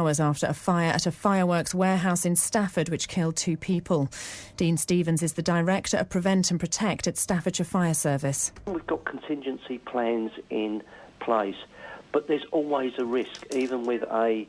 hours after a fire at a fireworks warehouse in Stafford, which killed 2 people. Dean Stevens is the Director of Prevent and Protect at Staffordshire Fire Service. We've got contingency plans in place, but there's always a risk, even with a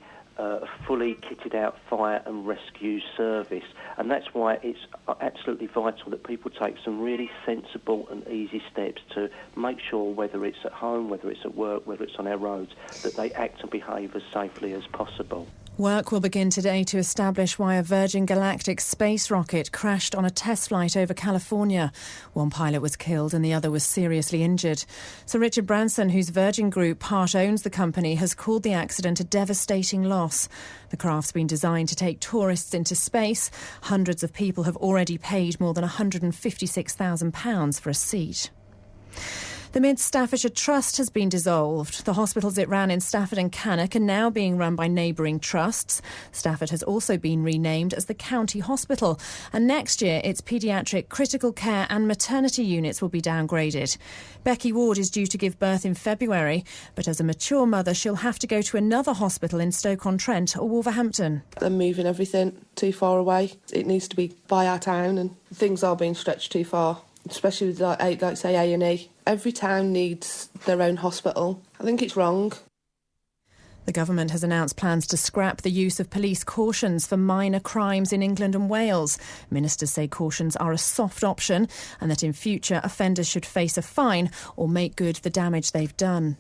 fully kitted out fire and rescue service, and that's why it's absolutely vital that people take some really sensible and easy steps to make sure, whether it's at home, whether it's at work, whether it's on our roads, that they act and behave as safely as possible. Work will begin today to establish why a Virgin Galactic space rocket crashed on a test flight over California. One pilot was killed and the other was seriously injured. Sir Richard Branson, whose Virgin Group part owns the company, has called the accident a devastating loss. The craft's been designed to take tourists into space. Hundreds of people have already paid more than £156,000 for a seat. The Mid Staffordshire Trust has been dissolved. The hospitals it ran in Stafford and Cannock are now being run by neighbouring trusts. Stafford has also been renamed as the County Hospital, and next year its paediatric, critical care and maternity units will be downgraded. Becky Ward is due to give birth in February, but as a mature mother she'll have to go to another hospital in Stoke-on-Trent or Wolverhampton. They're moving everything too far away. It needs to be by our town, and things are being stretched too far, especially with like say A&E. Every town needs their own hospital. I think it's wrong. The government has announced plans to scrap the use of police cautions for minor crimes in England and Wales. Ministers say cautions are a soft option and that in future offenders should face a fine or make good the damage they've done.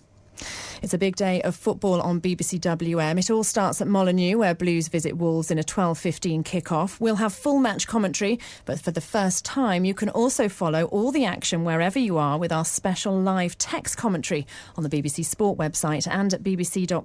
It's a big day of football on BBC WM. It all starts at Molineux, where Blues visit Wolves in a 12:15 kick-off. We'll have full match commentary, but for the first time you can also follow all the action wherever you are with our special live text commentary on the BBC Sport website and at bbc.co.uk/WM.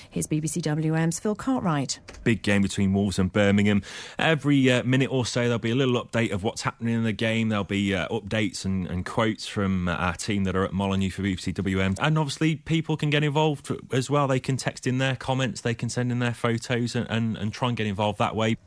Here's BBC WM's Phil Cartwright. Big game between Wolves and Birmingham. Every minute or so there'll be a little update of what's happening in the game. There'll be updates and quotes from our team that are at Molineux for BBC WM. And obviously people can get involved as well. They can text in their comments, they can send in their photos and try and get involved that way.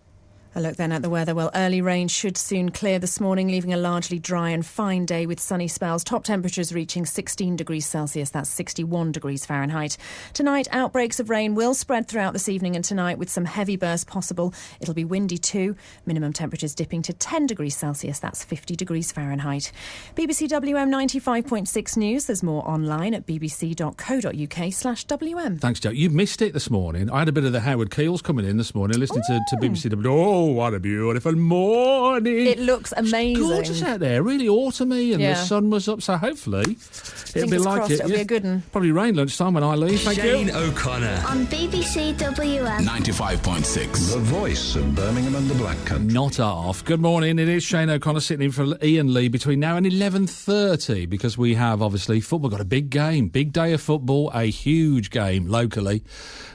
A look then at the weather. Well, early rain should soon clear this morning, leaving a largely dry and fine day with sunny spells. Top temperatures reaching 16 degrees Celsius, that's 61 degrees Fahrenheit. Tonight, outbreaks of rain will spread throughout this evening and tonight with some heavy bursts possible. It'll be windy too. Minimum temperatures dipping to 10 degrees Celsius, that's 50 degrees Fahrenheit. BBC WM 95.6 News. There's more online at bbc.co.uk/WM. Thanks, Joe. You missed it this morning. I had a bit of the Howard Keels coming in this morning, listening to BBC WM. Oh, what a beautiful morning. It looks amazing. It's gorgeous out there, really autumny, and the sun was up, so hopefully it'll be like it. It'll be a good one. Probably rain lunchtime when I leave. Thank you. Shane O'Connor. On BBC WM 95.6. The voice of Birmingham and the Black Country. Not half. Good morning. It is Shane O'Connor sitting in for Iain Lee between now and 11:30 because we have, obviously, football. Got a big game. Big day of football. A huge game locally.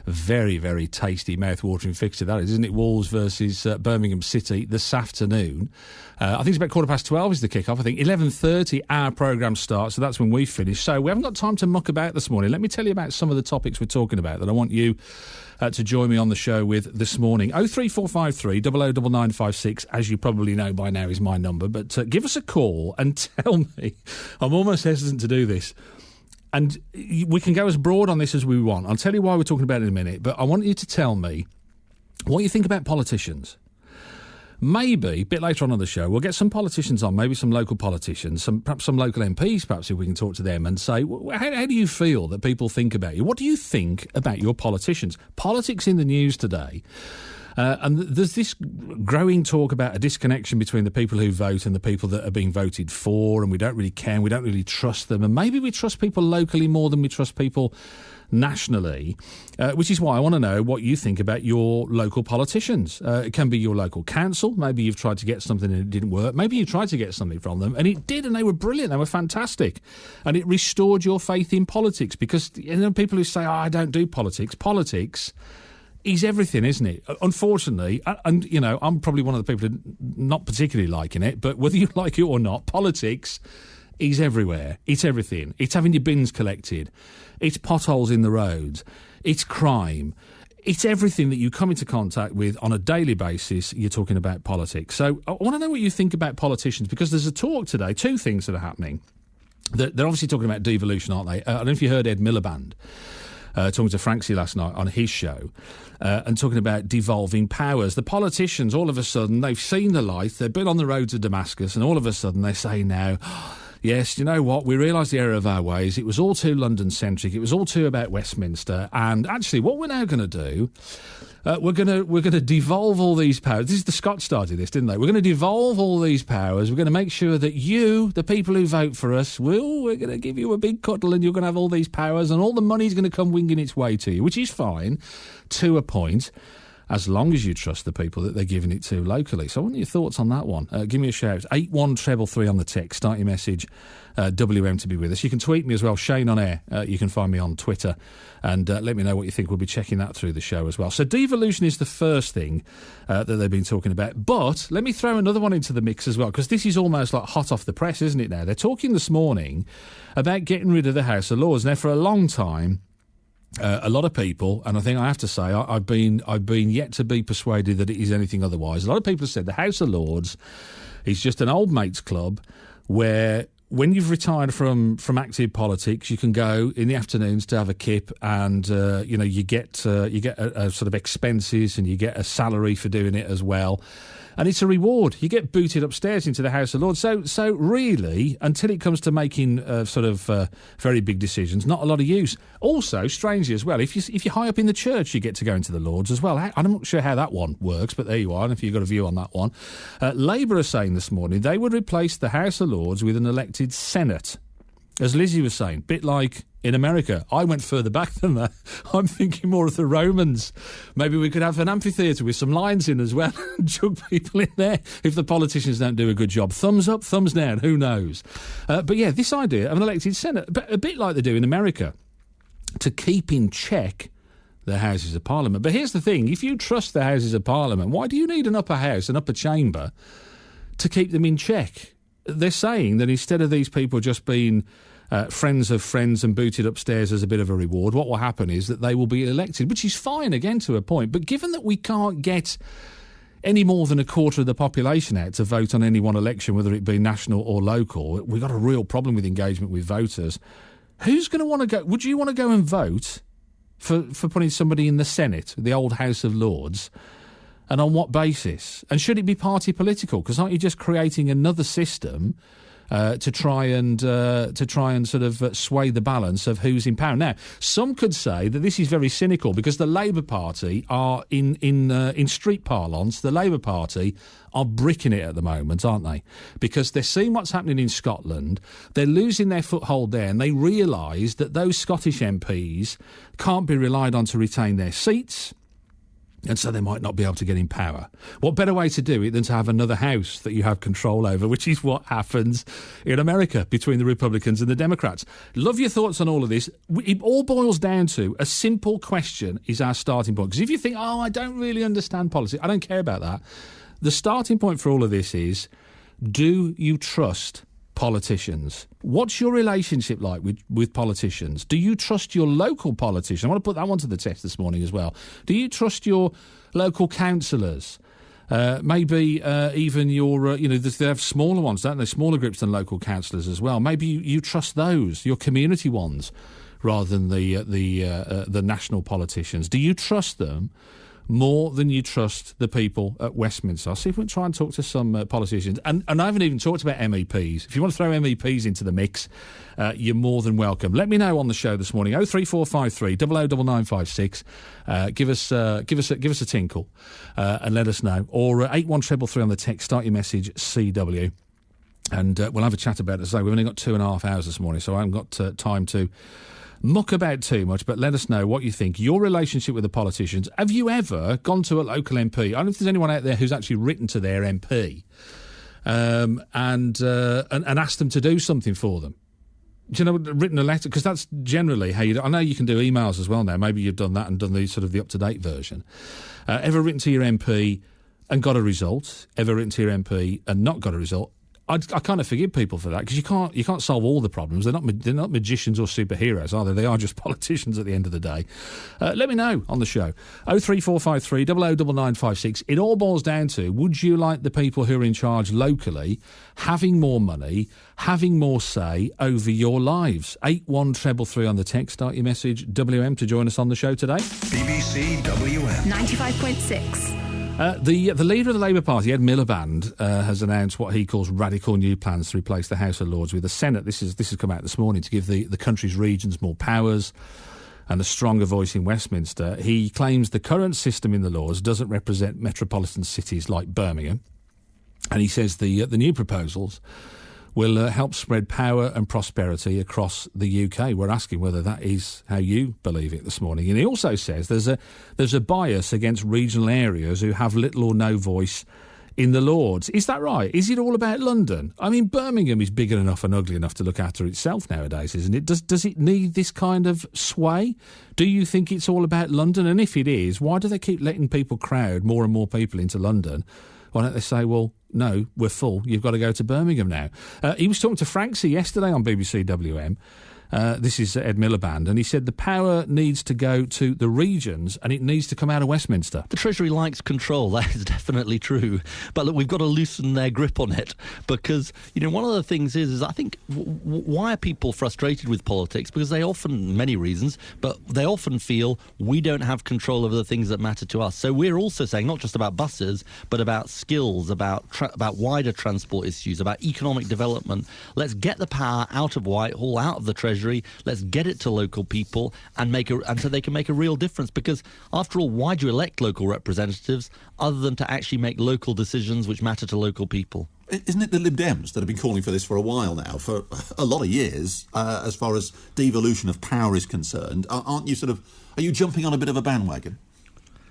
Very, very tasty, mouth-watering fixture that is, isn't it? Wolves versus Birmingham City this afternoon. I think it's about 12:15 is the kick-off. I think 11:30 our programme starts, so that's when we finish. So we haven't got time to muck about this morning. Let me tell you about some of the topics we're talking about that I want you to join me on the show with this morning. 03453 009956, as you probably know by now, is my number. But give us a call and tell me. I'm almost hesitant to do this. And we can go as broad on this as we want. I'll tell you why we're talking about it in a minute, but I want you to tell me what you think about politicians. Maybe, a bit later on the show, we'll get some politicians on, maybe some local politicians, perhaps some local MPs, perhaps, if we can talk to them and say, how do you feel that people think about you? What do you think about your politicians? Politics in the news today. And there's this growing talk about a disconnection between the people who vote and the people that are being voted for, and we don't really care, and we don't really trust them. And maybe we trust people locally more than we trust people nationally, which is why I want to know what you think about your local politicians. It can be your local council. Maybe you've tried to get something and it didn't work. Maybe you tried to get something from them and it did, and they were brilliant. They were fantastic. And it restored your faith in politics because, people who say, I don't do politics. Politics is everything, isn't it? Unfortunately, and, I'm probably one of the people not particularly liking it, but whether you like it or not, politics is everywhere. It's everything. It's having your bins collected. It's potholes in the roads. It's crime. It's everything that you come into contact with on a daily basis. You're talking about politics. So I want to know what you think about politicians, because there's a talk today, two things that are happening. They're obviously talking about devolution, aren't they? I don't know if you heard Ed Miliband talking to Francie last night on his show, and talking about devolving powers. The politicians, all of a sudden, they've seen the light, they've been on the road to Damascus, and all of a sudden they say now, yes, you know what, we realise the error of our ways. It was all too London-centric. It was all too about Westminster. And actually, what we're now going to do, we're going to devolve all these powers. This is the Scots started this, didn't they? We're going to devolve all these powers. We're going to make sure that you, the people who vote for us, we're going to give you a big cuddle and you're going to have all these powers and all the money's going to come winging its way to you, which is fine to a point, as long as you trust the people that they're giving it to locally. So I want your thoughts on that one. Give me a shout. 81333 on the text. Start your message, WM to be with us. You can tweet me as well, Shane on air. You can find me on Twitter and let me know what you think. We'll be checking that through the show as well. So devolution is the first thing that they've been talking about. But let me throw another one into the mix as well, because this is almost like hot off the press, isn't it now? They're talking this morning about getting rid of the House of Lords. Now, for a long time, a lot of people, and I think I have to say, I've been yet to be persuaded that it is anything otherwise. A lot of people have said the House of Lords is just an old mates club where, when you've retired from active politics, you can go in the afternoons to have a kip, and you get a sort of expenses, and you get a salary for doing it as well. And it's a reward. You get booted upstairs into the House of Lords. So really, until it comes to making very big decisions, not a lot of use. Also, strangely as well, if you're high up in the church, you get to go into the Lords as well. I'm not sure how that one works, but there you are, and if you've got a view on that one. Labour are saying this morning they would replace the House of Lords with an elected Senate. As Lizzie was saying, bit like in America. I went further back than that. I'm thinking more of the Romans. Maybe we could have an amphitheatre with some lions in as well and jug people in there if the politicians don't do a good job. Thumbs up, thumbs down, who knows? But yeah, this idea of an elected Senate, a bit like they do in America, to keep in check the Houses of Parliament. But here's the thing, if you trust the Houses of Parliament, why do you need an upper house, an upper chamber, to keep them in check? They're saying that instead of these people just being friends of friends and booted upstairs as a bit of a reward, what will happen is that they will be elected, which is fine, again, to a point. But given that we can't get any more than a quarter of the population out to vote on any one election, whether it be national or local, we've got a real problem with engagement with voters. Who's going to want to go? Would you want to go and vote for putting somebody in the Senate, the old House of Lords? And on what basis? And should it be party political? Because aren't you just creating another system to try and sort of sway the balance of who's in power? Now, some could say that this is very cynical because the Labour Party are in street parlance. The Labour Party are bricking it at the moment, aren't they? Because they're seeing what's happening in Scotland. They're losing their foothold there, and they realise that those Scottish MPs can't be relied on to retain their seats. And so they might not be able to get in power. What better way to do it than to have another house that you have control over, which is what happens in America between the Republicans and the Democrats. Love your thoughts on all of this. It all boils down to a simple question is our starting point. Because if you think, I don't really understand politics, I don't care about that. The starting point for all of this is, do you trust politicians? What's your relationship like with politicians? Do you trust your local politician? I want to put that one to the test this morning as well. Do you trust your local councillors? Maybe even your, they have smaller ones, don't they? Smaller groups than local councillors as well. Maybe you trust those, your community ones, rather than the national politicians. Do you trust them more than you trust the people at Westminster? I'll see if we can try and talk to some politicians. And I haven't even talked about MEPs. If you want to throw MEPs into the mix, you're more than welcome. Let me know on the show this morning. 03453 009956. Give us a tinkle and let us know. Or 81333 on the text. Start your message CW. And we'll have a chat about it. So we've only got 2.5 hours this morning, so I haven't got time to muck about too much, but let us know what you think. Your relationship with the politicians. Have you ever gone to a local MP? I don't know if there's anyone out there who's actually written to their MP and asked them to do something for them. Do you know, written a letter? Because that's generally how you do. I know you can do emails as well now. Maybe you've done that and done the sort of the up-to-date version. Ever written to your MP and got a result? Ever written to your MP and not got a result? I kind of forgive people for that, because you can't solve all the problems. They're not magicians or superheroes, are they? They are just politicians at the end of the day. Let me know on the show. 03453 009956. It all boils down to, would you like the people who are in charge locally having more money, having more say over your lives? 81333 on the text. Start your message WM to join us on the show today. BBC WM 95.6. The leader of the Labour Party, Ed Miliband, has announced what he calls radical new plans to replace the House of Lords with the Senate. This has come out this morning to give the country's regions more powers and a stronger voice in Westminster. He claims the current system in the Lords doesn't represent metropolitan cities like Birmingham, and he says the new proposals will help spread power and prosperity across the UK. We're asking whether that is how you believe it this morning. And he also says there's a bias against regional areas who have little or no voice in the Lords. Is that right? Is it all about London? I mean, Birmingham is big enough and ugly enough to look after itself nowadays, isn't it? Does it need this kind of sway? Do you think it's all about London? And if it is, why do they keep letting people crowd more and more people into London? Why don't they say, well, no, we're full, you've got to go to Birmingham now? He was talking to Franksy yesterday on BBC WM. This is Ed Miliband, and he said the power needs to go to the regions and it needs to come out of Westminster. The Treasury likes control, that is definitely true. But look, we've got to loosen their grip on it, because, one of the things is I think, why are people frustrated with politics? Because they often, many reasons, but they often feel we don't have control over the things that matter to us. So we're also saying, not just about buses, but about skills, about wider transport issues, about economic development. Let's get the power out of Whitehall, out of the Treasury. Let's get it to local people and so they can make a real difference. Because after all, why do you elect local representatives other than to actually make local decisions which matter to local people? Isn't it the Lib Dems that have been calling for this for a while now, for a lot of years, as far as devolution of power is concerned? Are you jumping on a bit of a bandwagon?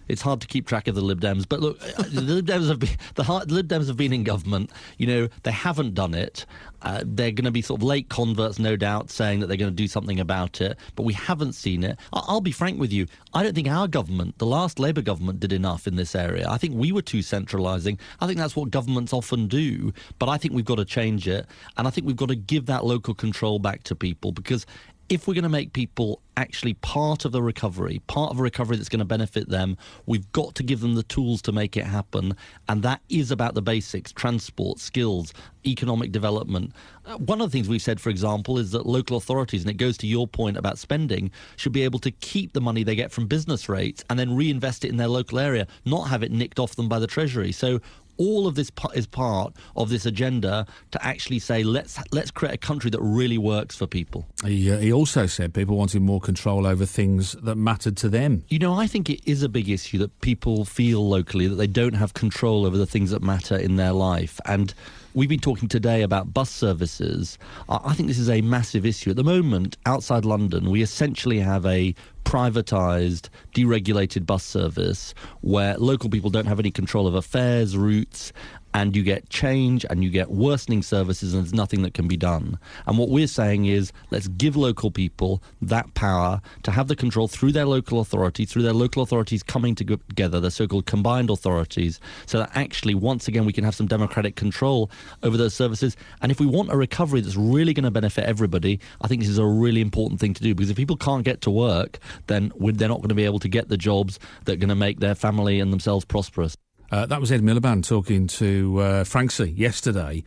It's hard to keep track of the Lib Dems, but look, the Lib Dems have been in government. They haven't done it. They're going to be sort of late converts, no doubt, saying that they're going to do something about it, but we haven't seen it. I'll be frank with you. I don't think our government, the last Labour government, did enough in this area. I think we were too centralising. I think that's what governments often do, but I think we've got to change it, and I think we've got to give that local control back to people, because if we're going to make people actually part of a recovery that's going to benefit them, we've got to give them the tools to make it happen. And that is about the basics: transport, skills, economic development. One of the things we've said, for example, is that local authorities, and it goes to your point about spending, should be able to keep the money they get from business rates and then reinvest it in their local area, not have it nicked off them by the Treasury. So all of this is part of this agenda to actually say, let's create a country that really works for people. He also said people wanted more control over things that mattered to them. I think it is a big issue that people feel locally that they don't have control over the things that matter in their life. And we've been talking today about bus services. I think this is a massive issue. At the moment, outside London, we essentially have a privatised, deregulated bus service where local people don't have any control over fares, routes, and you get change and you get worsening services, and there's nothing that can be done. And what we're saying is, let's give local people that power to have the control through their local authorities coming together, the so-called combined authorities, so that actually, once again, we can have some democratic control over those services. And if we want a recovery that's really going to benefit everybody, I think this is a really important thing to do, because if people can't get to work, then they're not going to be able to get the jobs that are going to make their family and themselves prosperous. That was Ed Miliband talking to Franksy yesterday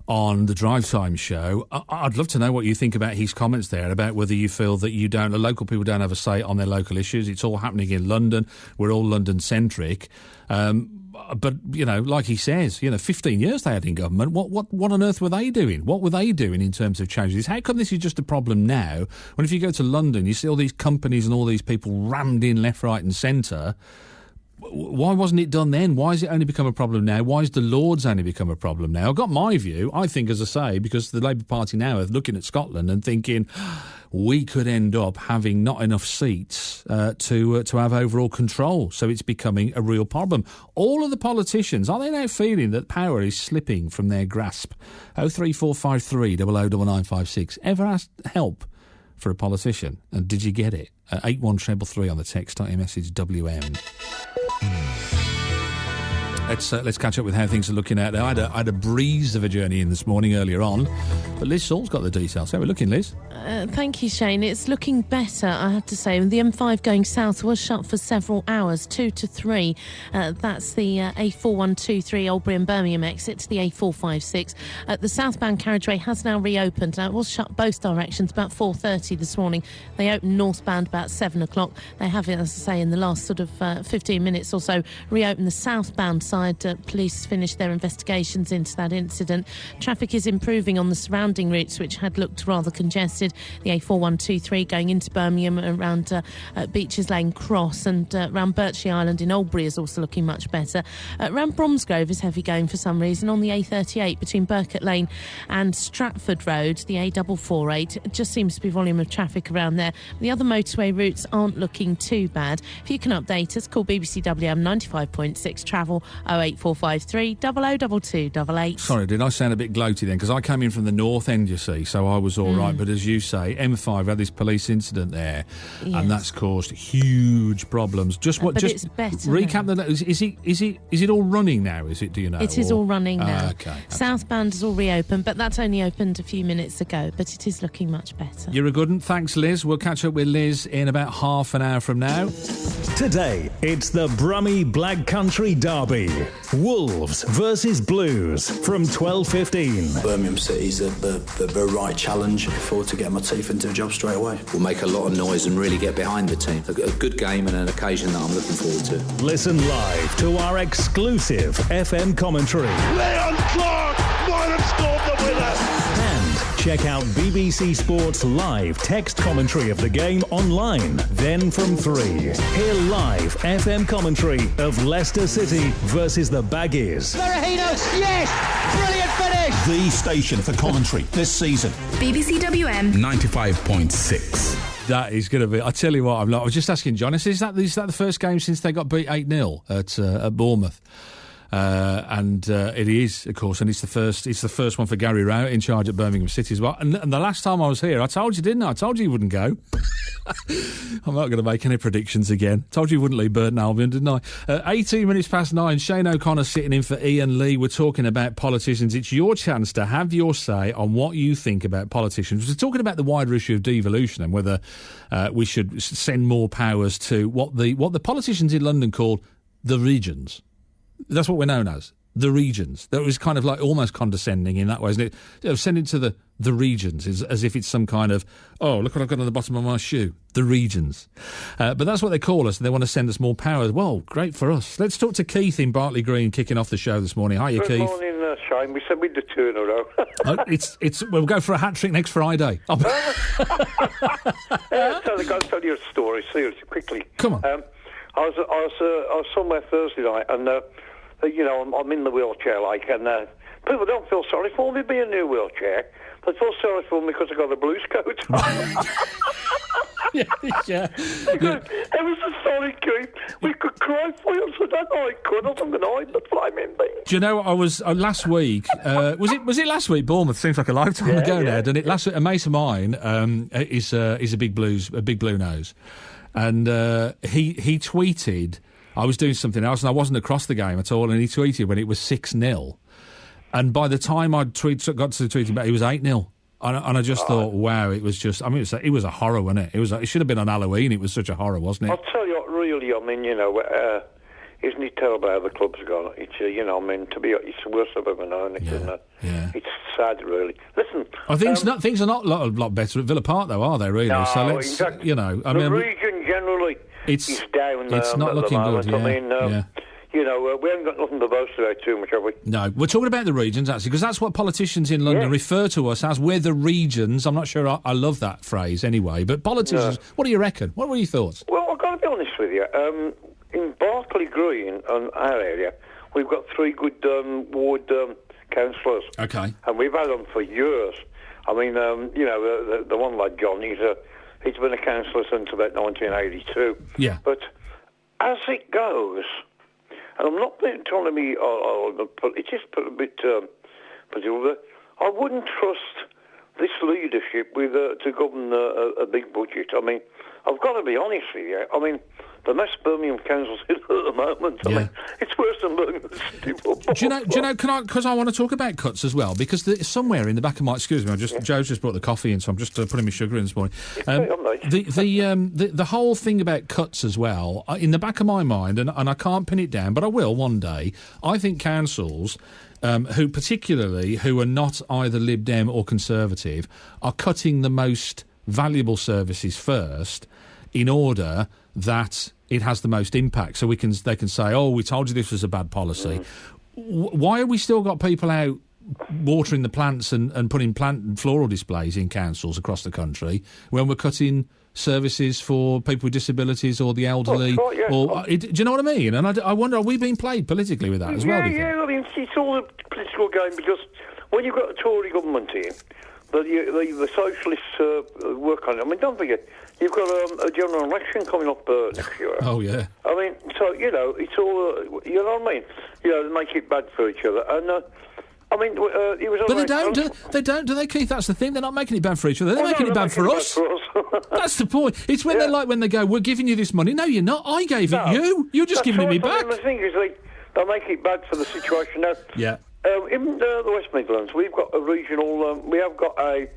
on the Drive Time show. I'd love to know what you think about his comments there, about whether you feel that local people don't have a say on their local issues. It's all happening in London. We're all London-centric. But, like he says, 15 years they had in government. What on earth were they doing? What were they doing in terms of changing this? How come this is just a problem now, when if you go to London, you see all these companies and all these people rammed in left, right and centre? Why wasn't it done then? Why has it only become a problem now? Why has the Lords only become a problem now? I've got my view. I think, as I say, because the Labour Party now are looking at Scotland and thinking we could end up having not enough seats to have overall control. So it's becoming a real problem. All of the politicians, are they now feeling that power is slipping from their grasp? 03453 009956. Ever asked help for a politician? And did you get it? 81333 on the text. Start your message WM. Let's catch up with how things are looking out there. I had a breeze of a journey in this morning earlier on, but Liz Saul's got the details. How are we looking, Liz? Thank you, Shane. It's looking better, I have to say. The M5 going south was shut for several hours, 2 to 3. That's the A4123 Albury and Birmingham exit to the A456. The southbound carriageway has now reopened. It was shut both directions about 4:30 this morning. They opened northbound about 7 o'clock. They have, as I say, in the last sort of 15 minutes or so, reopened the southbound side. Police finished their investigations into that incident. Traffic is improving on the surrounding routes, which had looked rather congested. The A4123 going into Birmingham around Beaches Lane Cross, and around Birchley Island in Albury is also looking much better. Around Bromsgrove is heavy going for some reason. On the A38 between Burkett Lane and Stratford Road, the A448, it just seems to be volume of traffic around there. The other motorway routes aren't looking too bad. If you can update us, call BBC WM 95.6 travel 08453 002288. Sorry, did I sound a bit gloaty then? Because I came in from the north end, you see, so I was all right. But as you say, M5 had this police incident there, and that's caused huge problems. Just what? But just it's better recap now. Is it all running now? Is it? Do you know? It is all running now. Okay. Southbound is all reopened, but that's only opened a few minutes ago. But it is looking much better. You're a good one. Thanks, Liz. We'll catch up with Liz in about half an hour from now. Today, it's the Brummie Black Country Derby. Wolves versus Blues from 12:15. Birmingham City's the right challenge. Look forward to getting my teeth into the job straight away. We'll make a lot of noise and really get behind the team. A good game and an occasion that I'm looking forward to. Listen live to our exclusive FM commentary. Leon Clark might have scored the winner. And check out BBC Sports live text commentary of the game online. Then from 3, hear live FM commentary of Leicester City versus the Baggies. Marahinos, yes! Brilliant finish! The station for commentary this season. BBC WM 95.6. That is going to be. I tell you what, I was just asking John. Is that the first game since they got beat 8-0 at Bournemouth? And it is, of course, and it's the first one for Gary Rowett in charge at Birmingham City as well. And the last time I was here, I told you, didn't I? I told you he wouldn't go. I'm not going to make any predictions again. Told you he wouldn't leave Burton Albion, didn't I? 18 minutes past 9. Shane O'Connor sitting in for Iain Lee. We're talking about politicians. It's your chance to have your say on what you think about politicians. We're talking about the wider issue of devolution and whether we should send more powers to what the politicians in London call the regions. That's what we're known as, the regions. That was kind of like almost condescending in that way, isn't it? Send it to the regions as if it's some kind of, oh, look what I've got on the bottom of my shoe, the regions. But that's what they call us. They want to send us more power. Well, great for us. Let's talk to Keith in Bartley Green, kicking off the show this morning. Hiya, Keith. Good morning, Shane. We said we'd do two in a row. We'll go for a hat-trick next Friday. So I've got to tell you a story, seriously, quickly. Come on. I was somewhere Thursday night, and I'm in the wheelchair, and people don't feel sorry for me being in a wheelchair. They feel sorry for me because I got a blues coat. yeah. It was a sorry, Keith. We could cry for you. I said, I could. I wasn't going to hide the flaming thing. Do you know what I was last week? Was it last week? Bournemouth seems like a lifetime ago now, doesn't it? Last week, a mate of mine is a big blue nose, and he tweeted. I was doing something else and I wasn't across the game at all, and he tweeted when it was 6-0. And by the time I got to the tweeting back, it was 8-0. And I just thought, wow, it was just, it was a horror, wasn't it? It should have been on Halloween. It was such a horror, wasn't it? I'll tell you what, really, isn't it terrible how the club's gone? It's, it's the worst I've ever known. It's sad, really. Listen. Things are not a lot better at Villa Park, though, are they, really? No, so let's, exactly. The region generally is down. It's not looking good, we haven't got nothing to boast about too much, have we? No, we're talking about the regions, actually, because that's what politicians in London refer to us as. We're the regions. I'm not sure I love that phrase anyway, but politicians, what do you reckon? What were your thoughts? Well, I've got to be honest with you. In Bartley Green, our area, we've got 3 good ward councillors. Okay. And we've had them for years. I mean, the one like John, he's been a councillor since about 1982. Yeah. But as it goes, and I'm not trying to be, it's just a bit particular, I wouldn't trust this leadership to govern a big budget. I mean, I've got to be honest with you. I mean, the mess Birmingham Council's in at the moment, I mean, it's worse than Birmingham City Football. Do you know? Because I want to talk about cuts as well. Because somewhere in the back of my, excuse me, Joe's just brought the coffee in, so I'm just putting my sugar in this morning. The whole thing about cuts as well, in the back of my mind, and I can't pin it down, but I will one day. I think councils, who are not either Lib Dem or Conservative, are cutting the most valuable services first, in order that it has the most impact. So they can say, "Oh, we told you this was a bad policy." Why have we still got people out watering the plants and putting plant and floral displays in councils across the country when we're cutting services for people with disabilities or the elderly? Do you know what I mean? And I wonder, are we being played politically with that as well? Yeah. I mean, it's all a political game, because when you've got a Tory government here, the socialists work on it. I mean, don't forget, you've got a general election coming up next year. Oh, yeah. I mean, so, it's all, you know what I mean? They make it bad for each other. And, I mean, it was... But they don't, do they, Keith? That's the thing. They're not making it bad for each other. They're making it bad for us. That's the point. It's when when they go, "We're giving you this money." No, you're not. I gave it you. You're just giving it me back. I mean, the thing is, they make it bad for the situation. Now, in the West Midlands, we've got a regional... we have got a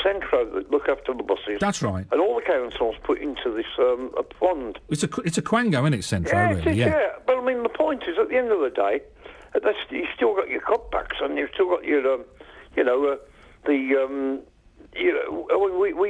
centre that look after the buses. That's right. And all the councils put into this a fund. It's a quango, isn't it, Centro? Really? Yeah. But I mean, the point is, at the end of the day, you've still got your cutbacks, and you've still got your, we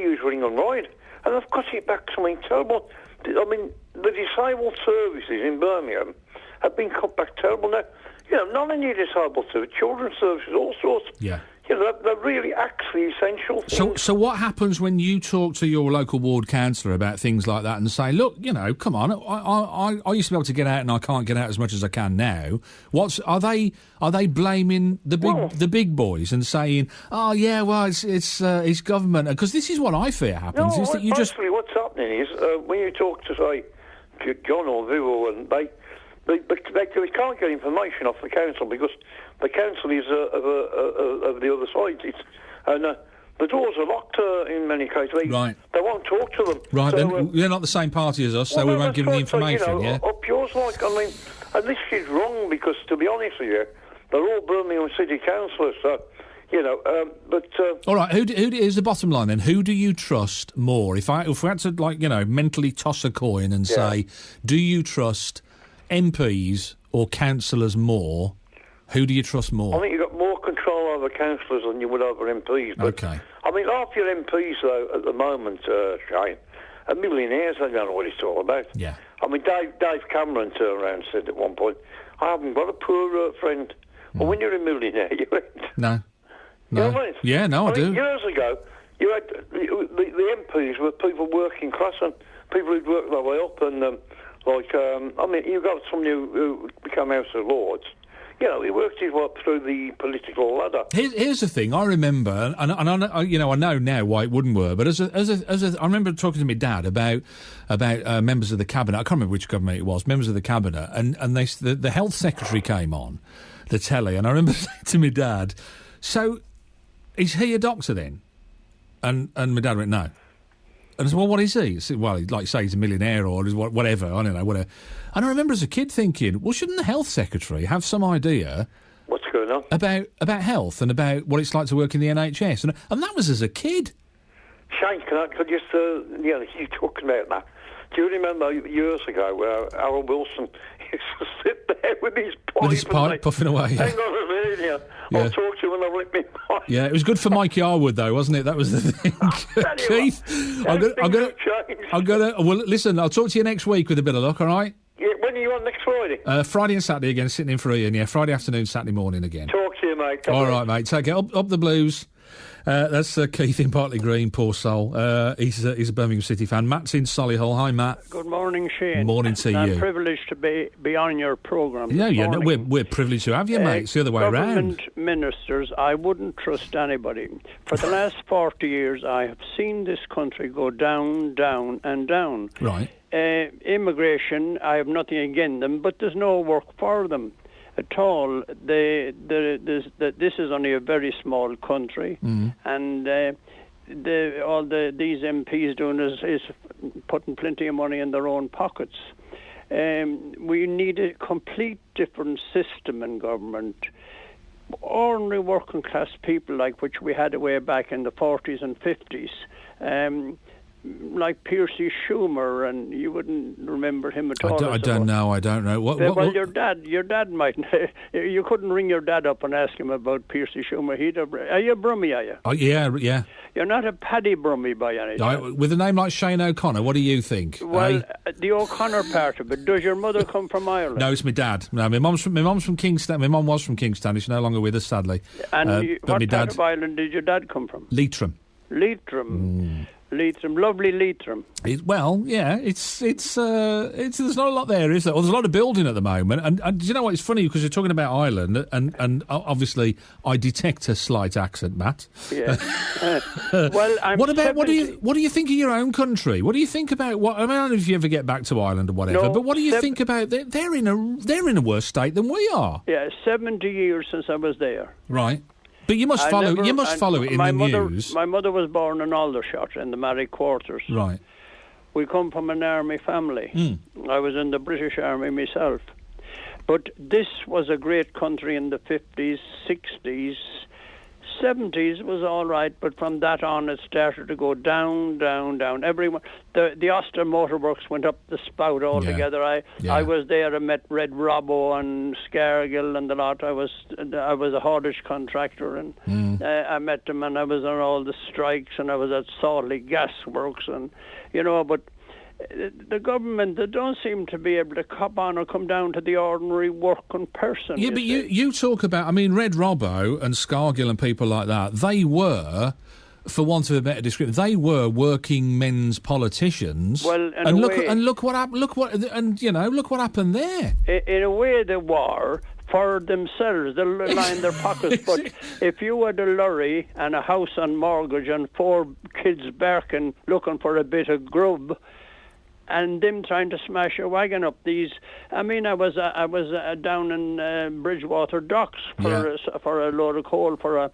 use Ring and Ride, and they've cut it back something terrible. I mean, the disabled services in Birmingham have been cut back terrible. Now, not only disabled services, children's services, all sorts. Yeah. They're really actually essential things. So what happens when you talk to your local ward councillor about things like that and say, "Look, come on, I used to be able to get out and I can't get out as much as I can now." Are they blaming the big boys and saying, "Oh yeah, well it's government"? Because this is what I fear happens. No, is that you basically what's happening is when you talk to say John or Vivo, and they can't get information off the council, because the council is of the other side. The doors are locked in many cases. They won't talk to them. Right, then they're not the same party as us, so we won't give them the information, Up yours, and this is wrong, because, to be honest with you, they're all Birmingham City councillors, so... All right, here's the bottom line then. Who do you trust more? If we had to, mentally toss a coin and say, do you trust MPs or councillors more? Who do you trust more? I think you've got more control over councillors than you would over MPs. But, okay. I mean, half your MPs, though, at the moment, Shane, are millionaires. They don't know what it's all about. Yeah. I mean, Dave Cameron turned around and said at one point, "I haven't got a poor friend." Well, when you're a millionaire, you ain't. No. You know what I mean? Yeah, no, I do. Years ago, you had the MPs were people working class and people who'd worked their way up, and you got somebody who became House of Lords. He worked his way up through the political ladder. Here's the thing. I remember, and I know now why it wouldn't work. But I remember talking to my dad about members of the cabinet. I can't remember which government it was. Members of the cabinet, and the health secretary came on the telly, and I remember saying to my dad, "So, is he a doctor then?" And my dad went, "No." And I said, "Well, what is he?" Said, "Well, like say he's a millionaire or whatever. I don't know, whatever." And I remember as a kid thinking, well, shouldn't the health secretary have some idea what's going on about health and about what it's like to work in the NHS? And that was as a kid. Shane, could you you talking about that? Do you remember years ago where Harold Wilson used to sit there with his pipe? With his pipe puffing away. Hang on a minute, I'll talk to you when I've lit my pipe. Yeah, it was good for Mike Yarwood, though, wasn't it? That was the thing. Keith, I'm gonna. Well, listen, I'll talk to you next week with a bit of luck. All right? Yeah, when are you on next Friday? Friday and Saturday again, sitting in for Iain. Yeah, Friday afternoon, Saturday morning again. Talk to you, mate. All right, mate. Take it up the Blues. That's Keith in Bartley Green, poor soul. He's a Birmingham City fan. Matt's in Solihull. Hi, Matt. Good morning, Shane. Morning to you. I'm privileged to be on your programme. Yeah, we're privileged to have you, mate. It's the other way around. Government ministers, I wouldn't trust anybody. For the last 40 years, I have seen this country go down, down and down. Right. Immigration, I have nothing against them, but there's no work for them at all. This is only a very small country, and these MPs doing is putting plenty of money in their own pockets. We need a complete different system in government. Ordinary working class people, like which we had way back in the 40s and 50s, like Piercy Schumer, and you wouldn't remember him at all. I don't know. Well, your dad might. You couldn't ring your dad up and ask him about Piercy Schumer. Are you a Brummie, are you? Oh, yeah. You're not a Paddy Brummie by any chance. With a name like Shane O'Connor, what do you think? Well, the O'Connor part of it. Does your mother come from Ireland? No, it's my dad. No, my mum's from Kingston. My mum was from Kingston. She's no longer with us, sadly. And what part of Ireland did your dad come from? Leitrim. Leitrim, lovely Leitrim. It's there's not a lot there, is there? Well, there's a lot of building at the moment, and do you know what? It's funny because you're talking about Ireland, and obviously I detect a slight accent, Matt. Yeah. Well, what do you think of your own country? What do you think about what? I mean, I don't know if you ever get back to Ireland or whatever, but what do you think about? They're in a worse state than we are. Yeah, 70 years since I was there. Right. But you must follow it in the news. My mother was born in Aldershot in the Marrick Quarters. Right. We come from an army family. I was in the British Army myself. But this was a great country in the 50s, 60s, 70s was all right, but from that on it started to go down, down, down. Everyone, the Oster Motorworks went up the spout altogether. I was there. I met Red Robbo and Scargill and the lot. I was a haulage contractor, and I met them, and I was on all the strikes, and I was at Salt Lake Gas Works, and but the government, they don't seem to be able to cop on or come down to the ordinary working person. Yeah, but you talk about, I mean, Red Robbo and Scargill and people like that, they were, for want of a better description, they were working men's politicians. Well, look what happened there. In a way, they were for themselves. They line their pockets. But if you had a lorry and a house on mortgage and 4 kids barking looking for a bit of grub, and them trying to smash a wagon up these. I mean, I was down in Bridgewater Docks for a load of coal for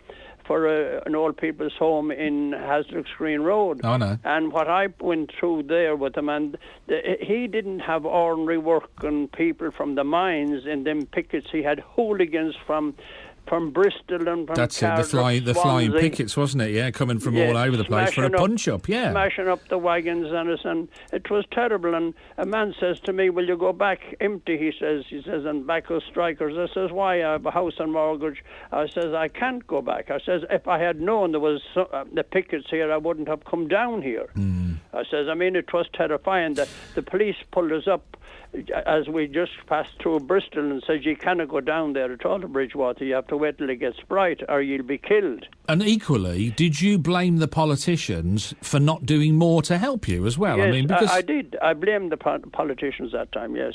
an old people's home in Haslick's Green Road. Oh, no. And what I went through there with him, and he didn't have ordinary working people from the mines in them pickets. He had hooligans from Bristol and from That's Cardiff, the flying pickets, wasn't it? Yeah, coming from all over the place for a punch-up, yeah. Smashing up the wagons on us, and it was terrible. And a man says to me, will you go back empty, he says, and back with strikers. I says, why? I have a house and mortgage. I says, I can't go back. I says, if I had known there was the pickets here, I wouldn't have come down here. I says, I mean, it was terrifying. The police pulled us up as we just passed through Bristol and said, you cannot go down there at all to Bridgewater. You have to wait till it gets bright or you'll be killed. And equally, did you blame the politicians for not doing more to help you as well? Yes, I mean, because I did. I blamed the politicians that time, yes.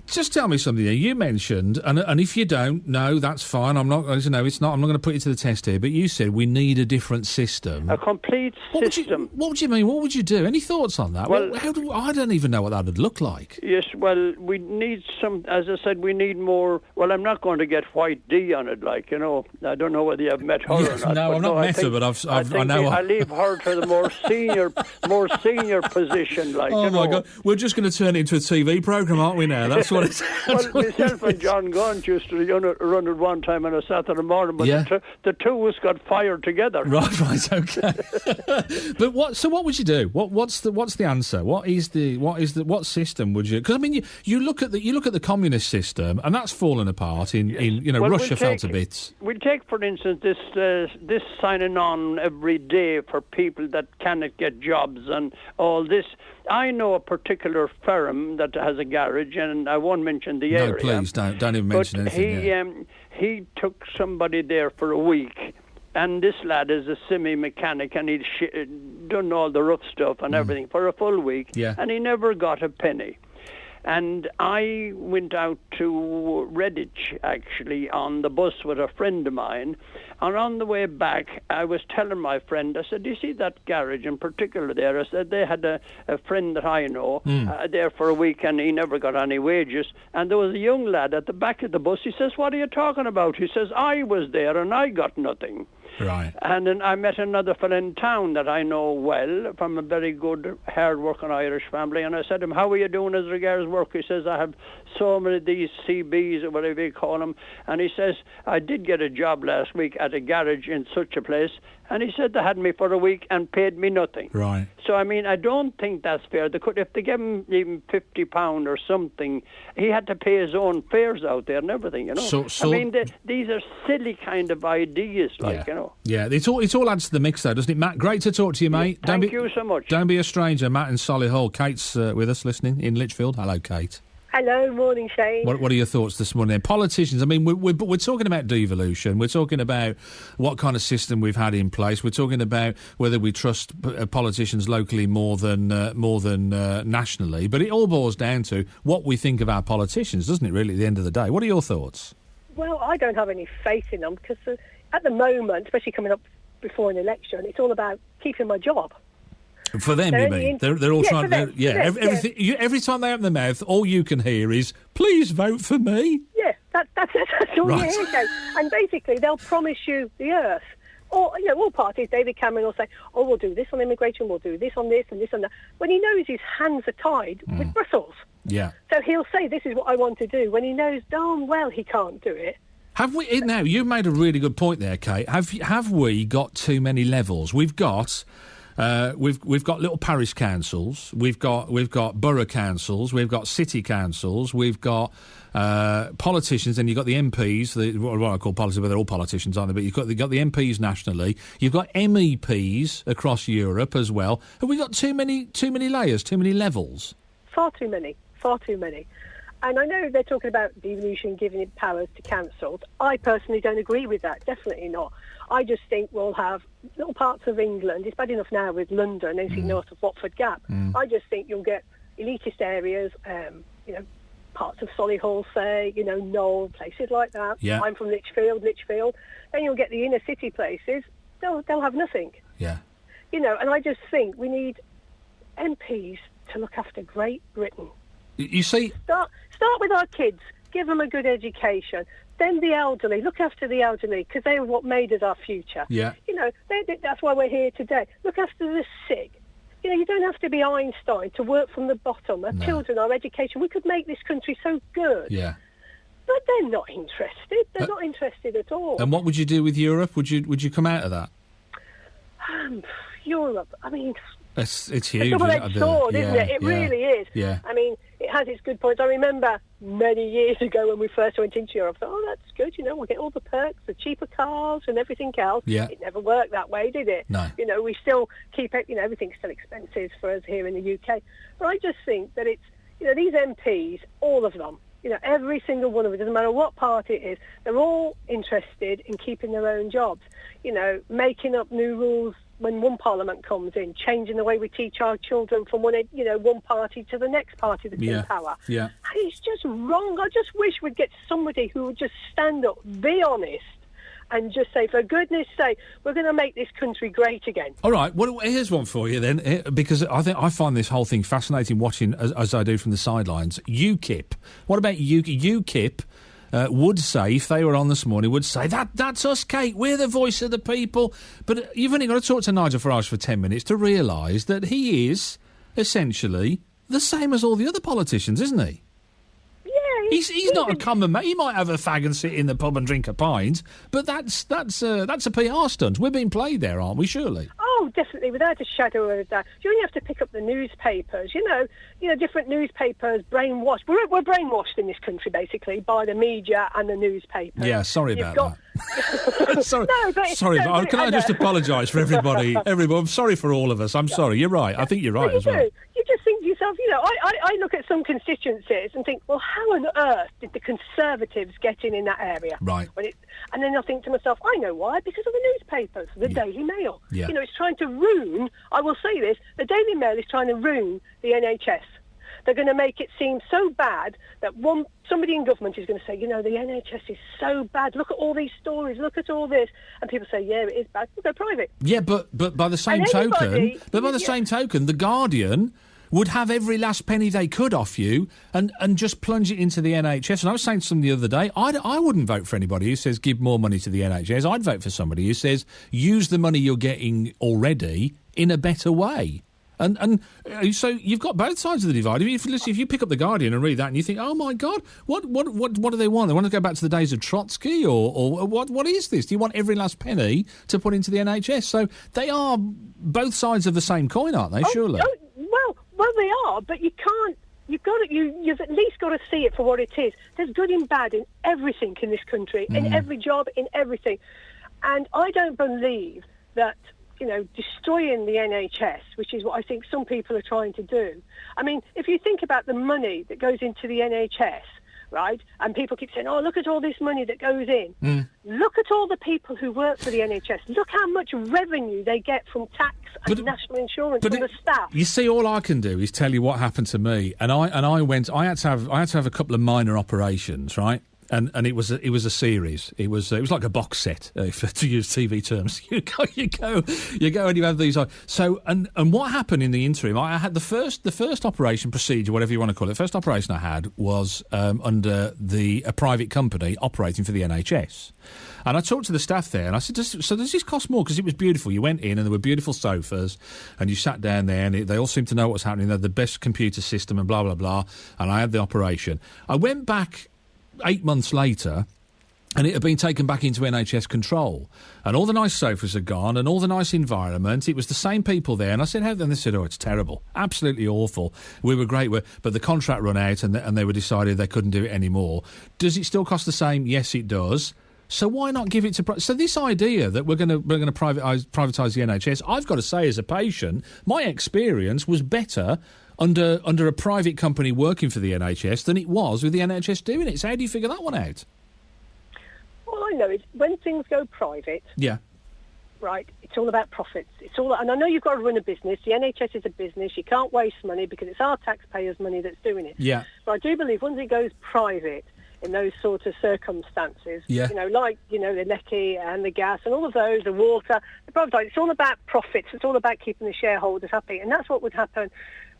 Just tell me something here. You mentioned, and if you don't, no, that's fine. I'm not, it's not. I'm not going to put you to the test here. But you said we need a different system. A complete system. What would you mean? What would you do? Any thoughts on that? Well, I don't even know what that would look like. Yes, well, we need some. As I said, we need more. Well, I'm not going to get White D on it, like, I don't know whether you've met her or not. No, I've not met her, but I know. I leave her to the more senior position, like. Oh my God, we're just going to turn it into a TV programme, aren't we? Now that's what it's. Well, myself and John Gaunt used to run it one time on a Saturday morning, but the two of us got fired together. Right, okay. But what would you do? What's the answer? What system would you? Because I mean, you look at the communist system, and that's fallen apart. Russia fell to bits. We take, for instance, this signing on every day for people that cannot get jobs and all this. I know a particular firm that has a garage, and I won't mention the area. No, please don't even mention anything. He took somebody there for a week, and this lad is a semi-mechanic, and he'd done all the rough stuff and everything for a full week, and he never got a penny. And I went out to Redditch, actually, on the bus with a friend of mine. And on the way back, I was telling my friend, I said, do you see that garage in particular there? I said, they had a friend that I know there for a week, and he never got any wages. And there was a young lad at the back of the bus. He says, what are you talking about? He says, I was there and I got nothing. Right. And then I met another fellow in town that I know well from a very good, hard-working Irish family. And I said to him, how are you doing as regards work? He says, I have so many of these CBs or whatever you call them. And he says, I did get a job last week at a garage in such a place. And he said they had me for a week and paid me nothing. Right. So, I mean, I don't think that's fair. If they give him even £50 or something, he had to pay his own fares out there and everything, you know. I mean, these are silly kind of ideas, like, you know. Yeah, it all adds to the mix, though, doesn't it, Matt? Great to talk to you, mate. Thank you so much. Don't be a stranger, Matt in Solihull. Kate's with us, listening in Lichfield. Hello, Kate. Hello, morning, Shane. What are your thoughts this morning? Politicians, I mean, we're talking about devolution. We're talking about what kind of system we've had in place. We're talking about whether we trust politicians locally more than nationally. But it all boils down to what we think of our politicians, doesn't it, really, at the end of the day? What are your thoughts? Well, I don't have any faith in them because at the moment, especially coming up before an election, it's all about keeping my job. For them, you mean? They're all trying to... Everything, every time they open their mouth, all you can hear is, please vote for me. Yeah, that's all you hear. Okay. And basically, they'll promise you the earth. Or, you know, all parties, David Cameron will say, oh, we'll do this on immigration, we'll do this on this and this and that. When he knows his hands are tied with Brussels. Yeah. So he'll say, this is what I want to do, when he knows darn well he can't do it. Have we... Now, you've made a really good point there, Kate. Have we got too many levels? We've got little parish councils, we've got borough councils, we've got city councils, we've got politicians, and you've got the MPs, what I call politicians, but they're all politicians, aren't they? But you've got the MPs nationally, you've got MEPs across Europe as well. Have we got too many layers, too many levels? Far too many. And I know they're talking about devolution, giving it powers to councils. I personally don't agree with that, definitely not. I just think we'll have little parts of England. It's bad enough now with London, anything north of Watford Gap. I just think you'll get elitist areas, parts of Solihull, say, Knoll, places like that. Yeah. I'm from Lichfield. Then you'll get the inner city places. They'll have nothing. Yeah. And I just think we need MPs to look after Great Britain. You see... Start with our kids. Give them a good education. Then the elderly. Look after the elderly because they are what made us our future. Yeah. That's why we're here today. Look after the sick. You don't have to be Einstein to work from the bottom. Our children, our education. We could make this country so good. Yeah. But they're not interested. They're not interested at all. And what would you do with Europe? Would you come out of that? Europe. I mean... It's huge. It's a double-edged sword, isn't it? It really is. Yeah. I mean, it has its good points. I remember many years ago when we first went into Europe, I thought, oh, that's good, we'll get all the perks, the cheaper cars and everything else. Yeah. It never worked that way, did it? No. We still keep it, everything's still expensive for us here in the UK. But I just think that it's, these MPs, all of them, every single one of them, doesn't matter what party it is, they're all interested in keeping their own jobs, making up new rules when one parliament comes in, changing the way we teach our children from one party to the next party that's in power. Yeah. And it's just wrong. I just wish we'd get somebody who would just stand up, be honest, and just say, for goodness sake, we're going to make this country great again. All right, well, here's one for you then, because I find this whole thing fascinating watching, as I do from the sidelines. UKIP. What about UKIP? Would say, if they were on this morning, would say, that's us, Kate, we're the voice of the people. But you've only got to talk to Nigel Farage for 10 minutes to realise that he is essentially the same as all the other politicians, isn't he? Yeah. He's not a common man. He might have a fag and sit in the pub and drink a pint, but that's a PR stunt. We're being played there, aren't we, surely? Oh, definitely, without a shadow of a doubt. You only have to pick up the newspapers, different newspapers, brainwashed. We're brainwashed in this country, basically, by the media and the newspapers. Yeah, sorry about that. Sorry, but can I just apologise for everybody? I'm sorry for all of us. I'm sorry. You're right. I think you're right as well. You just think to yourself, I look at some constituencies and think, well, how on earth did the Conservatives get in that area? Right. And then I think to myself, I know why, because of the newspapers, the Daily Mail. Yeah. It's trying to ruin, I will say this, the Daily Mail is trying to ruin the NHS. They're going to make it seem so bad that somebody in government is going to say, the NHS is so bad. Look at all these stories. Look at all this. And people say, yeah, it is bad. We'll go private. Yeah, but by the same token, The Guardian would have every last penny they could off you and just plunge it into the NHS. And I was saying to somebody the other day, I wouldn't vote for anybody who says give more money to the NHS. I'd vote for somebody who says use the money you're getting already in a better way. And so you've got both sides of the divide. If you pick up The Guardian and read that and you think, oh, my God, what do they want? They want to go back to the days of Trotsky or what is this? Do you want every last penny to put into the NHS? So they are both sides of the same coin, aren't they, surely? Well, they are, but you can't. You've at least got to see it for what it is. There's good and bad in everything in this country, in every job, in everything. And I don't believe that, destroying the NHS, which is what I think some people are trying to do. I mean, if you think about the money that goes into the NHS, right, and people keep saying, oh, look at all this money that goes in. Look at all the people who work for the NHS. Look how much revenue they get from tax and national insurance from the staff. You see, all I can do is tell you what happened to me. And I had to have a couple of minor operations, right? And it was a series. It was like a box set, to use TV terms. You go and you have these. So and what happened in the interim? I had the first operation procedure, whatever you want to call it. The first operation I had was under a private company operating for the NHS. And I talked to the staff there, and I said, so does this cost more? Because it was beautiful. You went in, and there were beautiful sofas, and you sat down there, and they all seemed to know what was happening. They had the best computer system, and blah blah blah. And I had the operation. I went back 8 months later, and it had been taken back into NHS control. And all the nice sofas had gone, and all the nice environment. It was the same people there. And I said, how? Then they said, oh, it's terrible. Absolutely awful. We were great. But the contract run out, and they were decided they couldn't do it anymore. Does it still cost the same? Yes, it does. So why not give it to... So this idea that we're going to privatise the NHS, I've got to say, as a patient, my experience was better under a private company working for the NHS than it was with the NHS doing it. So how do you figure that one out? All I know is when things go private, right, it's all about profits. And I know you've got to run a business. The NHS is a business. You can't waste money because it's our taxpayers' money that's doing it. Yeah. But I do believe once it goes private, in those sort of circumstances, like, the lecky and the gas and all of those, the water, the private, it's all about profits. It's all about keeping the shareholders happy. And that's what would happen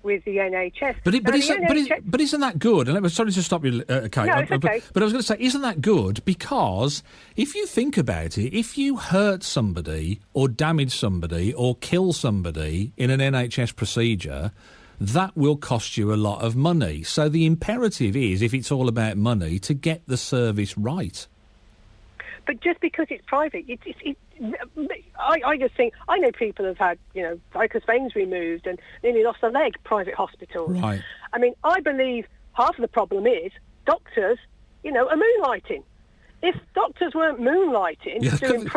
with the NHS. But isn't that good? And sorry to stop you, Kate. No, it's okay. But I was going to say, isn't that good? Because if you think about it, if you hurt somebody or damage somebody or kill somebody in an NHS procedure, that will cost you a lot of money. So the imperative is, if it's all about money, to get the service right. But just because it's private, I just think, I know people have had, varicose veins removed and nearly lost a leg, private hospitals. Right. I mean, I believe half of the problem is doctors, are moonlighting. If doctors weren't moonlighting, doing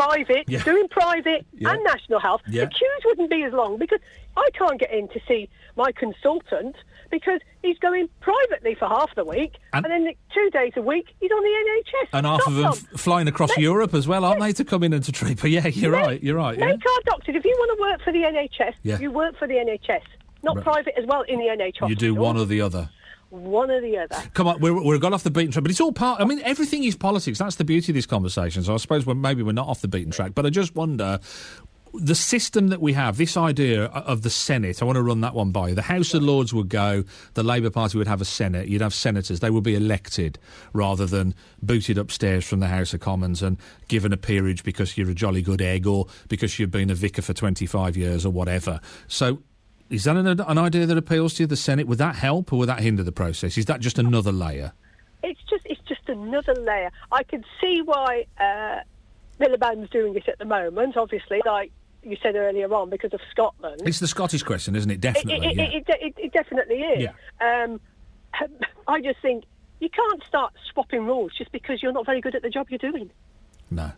private and national health, the queues wouldn't be as long, because I can't get in to see my consultant because he's going privately for half the week, and then 2 days a week he's on the NHS. And half of them flying across Europe as well, aren't they, to come in and to treat? But you're right. Make our doctors, if you want to work for the NHS, you work for the NHS, not private as well in the NHS. You do one or the other. One or the other. Come on, we're gone off the beaten track, but it's all part... I mean, everything is politics. That's the beauty of this conversation. So I suppose maybe we're not off the beaten track, but I just wonder... The system that we have, this idea of the Senate, I want to run that one by you. The House of Lords would go, the Labour Party would have a Senate, you'd have senators, they would be elected rather than booted upstairs from the House of Commons and given a peerage because you're a jolly good egg or because you've been a vicar for 25 years or whatever. So is that an idea that appeals to you, the Senate? Would that help or would that hinder the process? Is that just another layer? It's just another layer. I can see why Miliband's doing it at the moment, obviously, like you said earlier on, because of Scotland. It's the Scottish question, isn't it? Definitely. It definitely is. Yeah. I just think you can't start swapping rules just because you're not very good at the job you're doing. No.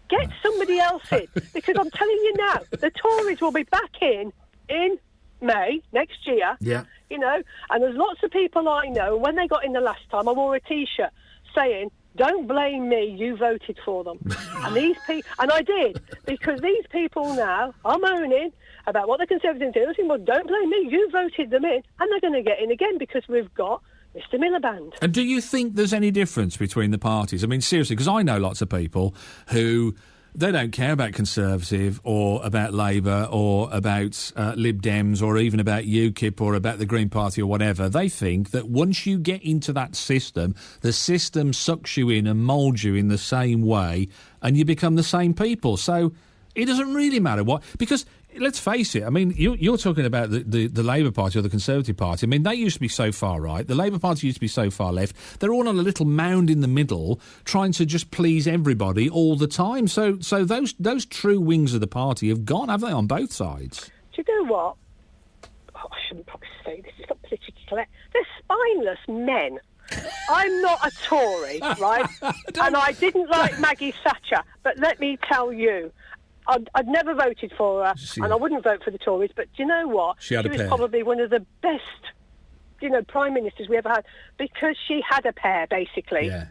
Get somebody else in, because I'm telling you now, the Tories will be back in May next year. Yeah. And there's lots of people I know, when they got in the last time, I wore a T-shirt saying, don't blame me, you voted for them. And these people, and I did, because these people now are moaning about what the Conservatives do. They're saying, well, don't blame me, you voted them in, and they're going to get in again because we've got Mr. Miliband. And do you think there's any difference between the parties? I mean, seriously, because I know lots of people who they don't care about Conservative or about Labour or about Lib Dems or even about UKIP or about the Green Party or whatever. They think that once you get into that system, the system sucks you in and moulds you in the same way and you become the same people. So it doesn't really matter what... Because... Let's face it, I mean, you're talking about the Labour Party or the Conservative Party. I mean, they used to be so far right. The Labour Party used to be so far left. They're all on a little mound in the middle, trying to just please everybody all the time. So those true wings of the party have gone, have they, on both sides? Do you know what? Oh, I shouldn't probably say this. It's not politically correct. They're spineless men. I'm not a Tory, right? And I didn't like Maggie Thatcher, but let me tell you, I'd never voted for her, and I wouldn't vote for the Tories, but do you know what? She was probably one of the best, prime ministers we ever had, because she had a pair, basically. Yeah.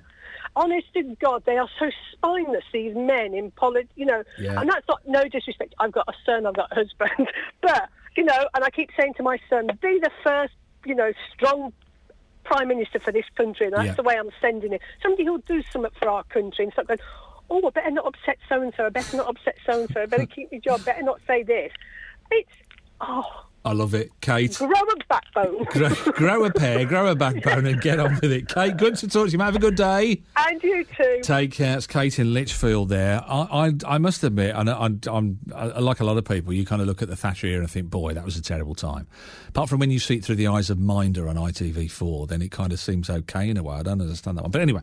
Honest to God, they are so spineless, these men in politics, Yeah. and that's not no disrespect. I've got a son, I've got a husband, but, and I keep saying to my son, be the first, strong Prime Minister for this country, and that's the way I'm sending it. Somebody who'll do something for our country and start going, oh, I better not upset so-and-so, I better not upset so-and-so, I better keep my job, better not say this. I love it, Kate. Grow a backbone. grow a pair, grow a backbone and get on with it. Kate, good to talk to you, mate. Have a good day. And you too. Take care. It's Kate in Lichfield there. I must admit, and I'm like a lot of people, you kind of look at the Thatcher era and think, boy, that was a terrible time. Apart from when you see it through the eyes of Minder on ITV4, then it kind of seems okay in a way. I don't understand that one. But anyway,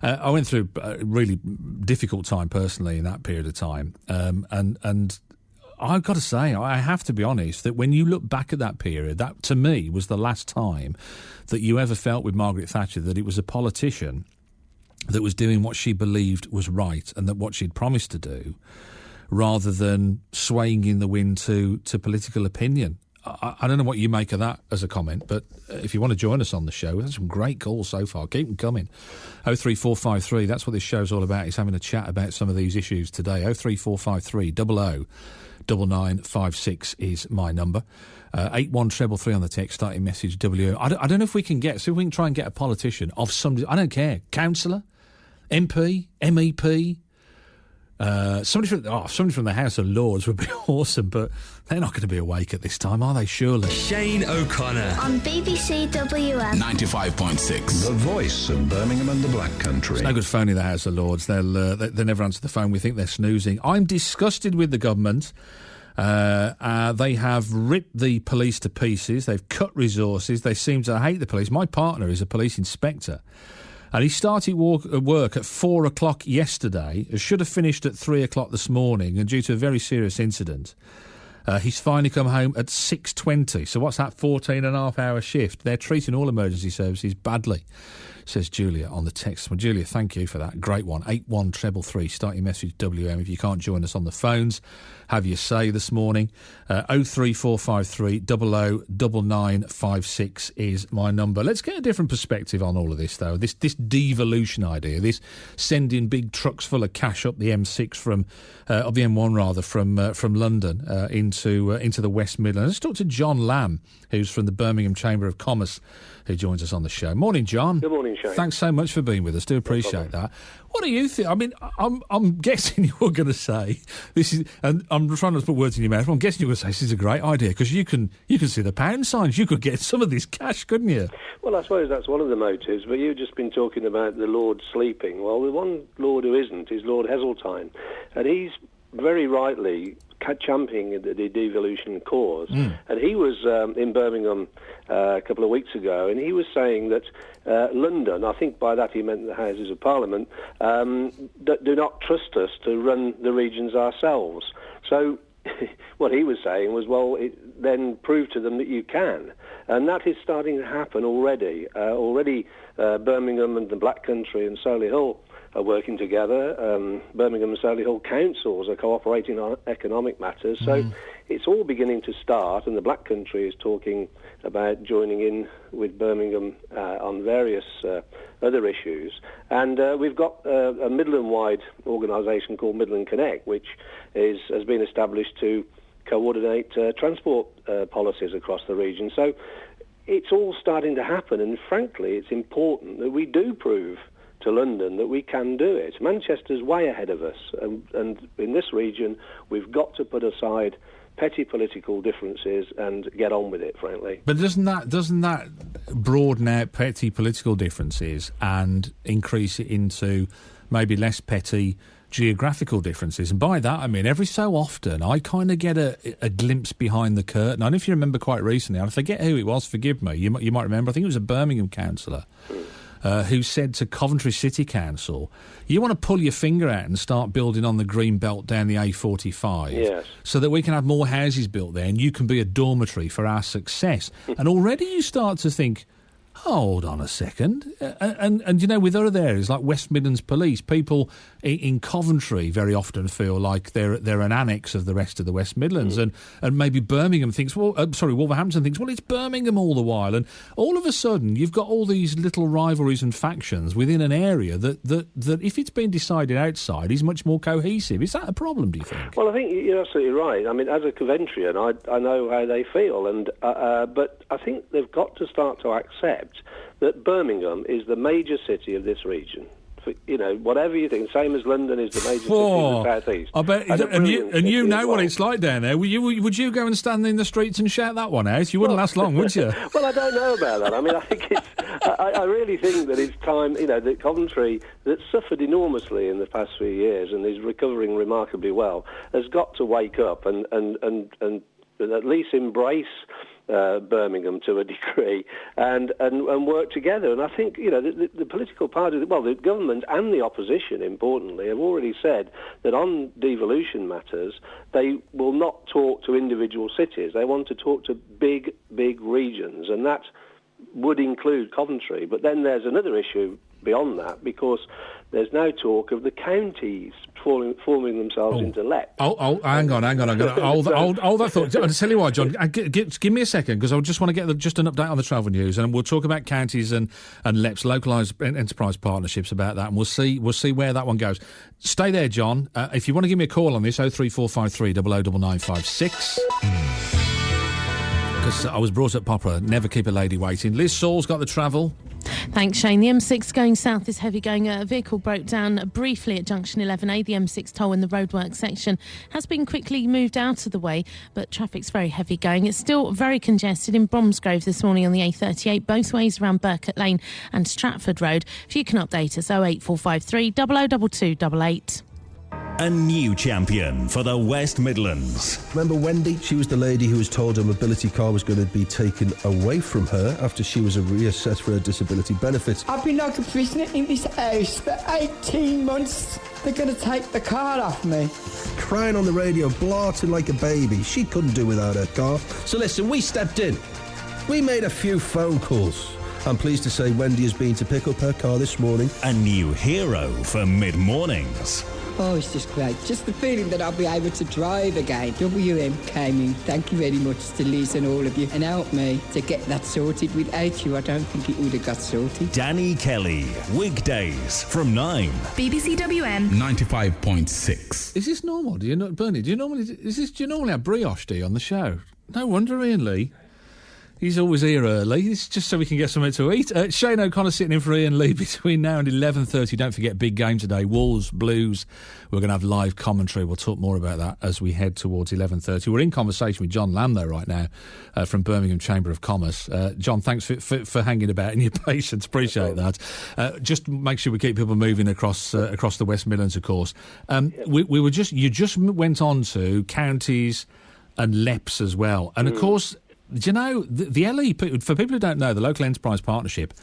I went through a really difficult time personally in that period of time. And I've got to say, I have to be honest, that when you look back at that period, that to me was the last time that you ever felt with Margaret Thatcher that it was a politician that was doing what she believed was right and that what she'd promised to do, rather than swaying in the wind to political opinion. I don't know what you make of that as a comment, but if you want to join us on the show, we've had some great calls so far. Keep them coming. 03453, that's what this show's all about, is having a chat about some of these issues today. 03453 00 9956 is my number. 81333 on the text, starting message WO. I don't know if we can see if we can try and get a politician of some... I don't care. Councillor, MP, MEP... somebody from the House of Lords would be awesome, but they're not going to be awake at this time, are they? Surely. Shane O'Connor on BBC WM 95.6, the voice of Birmingham and the Black Country. It's no good phoning the House of Lords. They never answer the phone. We think they're snoozing. I'm disgusted with the government. They have ripped the police to pieces. They've cut resources. They seem to hate the police. My partner is a police inspector. And he started work at 4 o'clock yesterday. It should have finished at 3 o'clock this morning. And due to a very serious incident, he's finally come home at 6:20. So what's that, 14-and-a-half-hour shift? They're treating all emergency services badly, says Julia on the text. Well, Julia, thank you for that. Great one. 81333. Start your message WM. If you can't join us on the phones, have your say this morning. 03453 00 9956 is my number. Let's get a different perspective on all of this, though. This devolution idea, this sending big trucks full of cash up the M6 from up the M1 rather from London into the West Midlands. Let's talk to John Lamb, who's from the Birmingham Chamber of Commerce, who joins us on the show. Morning, John. Good morning, Shane. Thanks so much for being with us. Do appreciate that. What do you think? I mean, I'm guessing you're going to say this is, and I'm trying not to put words in your mouth, but I'm guessing you're going to say this is a great idea because you can see the pound signs. You could get some of this cash, couldn't you? Well, I suppose that's one of the motives, but you've just been talking about the Lord sleeping. Well, the one Lord who isn't is Lord Heseltine, and he's very rightly championing the devolution cause. And he was in Birmingham a couple of weeks ago, and he was saying that London, I think by that he meant the Houses of Parliament, do not trust us to run the regions ourselves. So what he was saying was, well, then prove to them that you can. And that is starting to happen already. Birmingham and the Black Country and Solihull are working together. Birmingham and Solihull councils are cooperating on economic matters. So it's all beginning to start, and the Black Country is talking about joining in with Birmingham on various other issues. And we've got a Midland-wide organisation called Midland Connect, which has been established to coordinate transport policies across the region. So it's all starting to happen, and frankly, it's important that we do prove to London that we can do it. Manchester's way ahead of us, and in this region, we've got to put aside petty political differences and get on with it, frankly. But doesn't that broaden out petty political differences and increase it into maybe less petty geographical differences? And by that I mean every so often I kind of get a glimpse behind the curtain. I don't know if you remember quite recently, I forget who it was, forgive me, you might remember, I think it was a Birmingham councillor who said to Coventry City Council, you want to pull your finger out and start building on the green belt down the A45 yes. so that we can have more houses built there and you can be a dormitory for our success. And already you start to think, hold on a second. And you know, with other areas like West Midlands Police, people in Coventry very often feel like they're an annex of the rest of the West Midlands. And maybe Birmingham thinks, Wolverhampton thinks, well, it's Birmingham all the while. And all of a sudden, you've got all these little rivalries and factions within an area that if it's been decided outside, is much more cohesive. Is that a problem, do you think? Well, I think you're absolutely right. I mean, as a Coventrian, I know how they feel. And but I think they've got to start to accept that Birmingham is the major city of this region. You know, whatever you think, same as London is the major city of the South East. I bet, and you know what it's like down there. Would you go and stand in the streets and shout that one out? You wouldn't last long, would you? Well, I don't know about that. I mean, I think I really think that it's time, you know, that Coventry, that suffered enormously in the past few years and is recovering remarkably well, has got to wake up and at least embrace Birmingham to a degree and work together. And I think, you know, the political parties, well, the government and the opposition, importantly, have already said that on devolution matters, they will not talk to individual cities. They want to talk to big regions, and that would include Coventry. But then there's another issue beyond that, because there's now talk of the counties forming themselves into LEP. Hang on. Hold that thought. I'll tell you what, John, give me a second, because I just want to get just an update on the travel news, and we'll talk about counties and LEPs, localised enterprise partnerships, about that, and we'll see where that one goes. Stay there, John. If you want to give me a call on this, 03453 009956. Because I was brought up proper, never keep a lady waiting. Liz Saul's got the travel. Thanks, Shane. The M6 going south is heavy going. A vehicle broke down briefly at junction 11A. The M6 toll in the roadwork section has been quickly moved out of the way, but traffic's very heavy going. It's still very congested in Bromsgrove this morning on the A38, both ways around Burkett Lane and Stratford Road. If you can update us, 08453 002288. A new champion for the West Midlands. Remember Wendy? She was the lady who was told her mobility car was going to be taken away from her after she was reassessed for her disability benefits. I've been like a prisoner in this house for 18 months. They're going to take the car off me. Crying on the radio, blarting like a baby. She couldn't do without her car. So listen, we stepped in. We made a few phone calls. I'm pleased to say Wendy has been to pick up her car this morning. A new hero for mid-mornings. Oh, it's just great. Just the feeling that I'll be able to drive again. WM came in. Thank you very much to Liz and all of you, and helped me to get that sorted. Without you, I don't think it would have got sorted. Danny Kelly, weekdays from 9. BBC WM 95.6. Is this normal? Do you know, Bernie? Do you normally have brioche on the show? No wonder, Iain Lee. He's always here early. It's just so we can get something to eat. Shane O'Connor sitting in for Iain Lee between now and 11:30. Don't forget, big game today. Wolves, Blues. We're going to have live commentary. We'll talk more about that as we head towards 11:30. We're in conversation with John Lamb, though, right now, from Birmingham Chamber of Commerce. John, thanks for hanging about and your patience. Appreciate that. Just make sure we keep people moving across the West Midlands, of course. You just went on to counties and LEPs as well. And, of course, do you know, the LE, for people who don't know, the Local Enterprise Partnership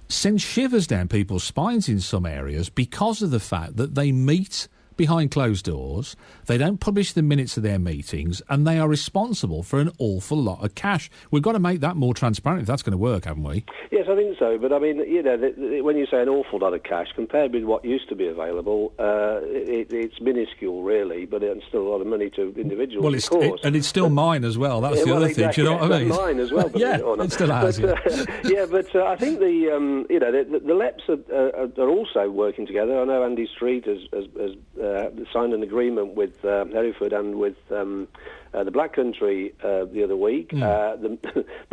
sends shivers down people's spines in some areas because of the fact that they meet behind closed doors, they don't publish the minutes of their meetings, and they are responsible for an awful lot of cash. We've got to make that more transparent if that's going to work, haven't we? Yes, I think so. But, I mean, you know, when you say an awful lot of cash, compared with what used to be available, it's minuscule, really, but it's still a lot of money to individuals, well, of course. And it's still mine as well. That's the other thing. Do you know what I mean? Mine as well. Yeah, it still has. But I think the LEPs are also working together. I know Andy Street has signed an agreement with Hereford and with the Black Country the other week. But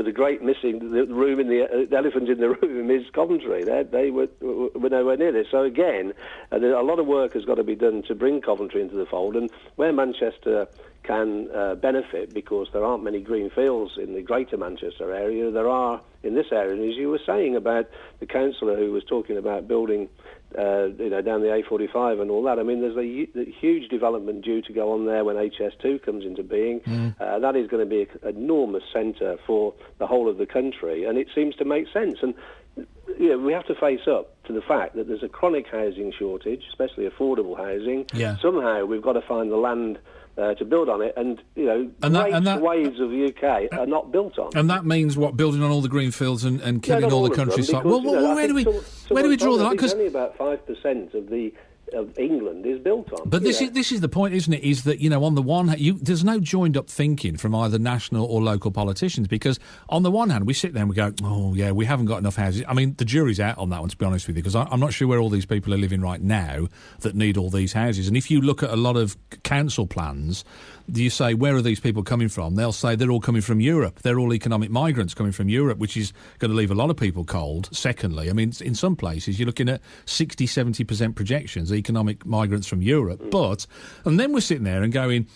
the great missing the elephant in the room is Coventry. They were nowhere near this. So again, a lot of work has got to be done to bring Coventry into the fold, and where Manchester can benefit, because there aren't many green fields in the greater Manchester area, there are in this area. And as you were saying about the councillor who was talking about building down the A45 and all that, I mean, there's a huge development due to go on there when HS2 comes into being. That is going to be an enormous centre for the whole of the country, and it seems to make sense. And we have to face up to the fact that there's a chronic housing shortage, especially affordable housing. Somehow we've got to find the land to build on it, and waves of the UK are not built on. And that means what? Building on all the green fields and killing all the countryside. Well, where do we draw the line? Because only about 5% of England is built on. But this is the point, isn't it? Is that on the one hand, there's no joined up thinking from either national or local politicians, because on the one hand we sit there and we go, oh yeah, we haven't got enough houses. I mean, the jury's out on that one, to be honest with you, because I'm not sure where all these people are living right now that need all these houses. And if you look at a lot of council plans, you say, where are these people coming from? They'll say they're all coming from Europe. They're all economic migrants coming from Europe, which is going to leave a lot of people cold. Secondly, I mean, in some places you're looking at 60, 70% projections, economic migrants from Europe. And then we're sitting there and going,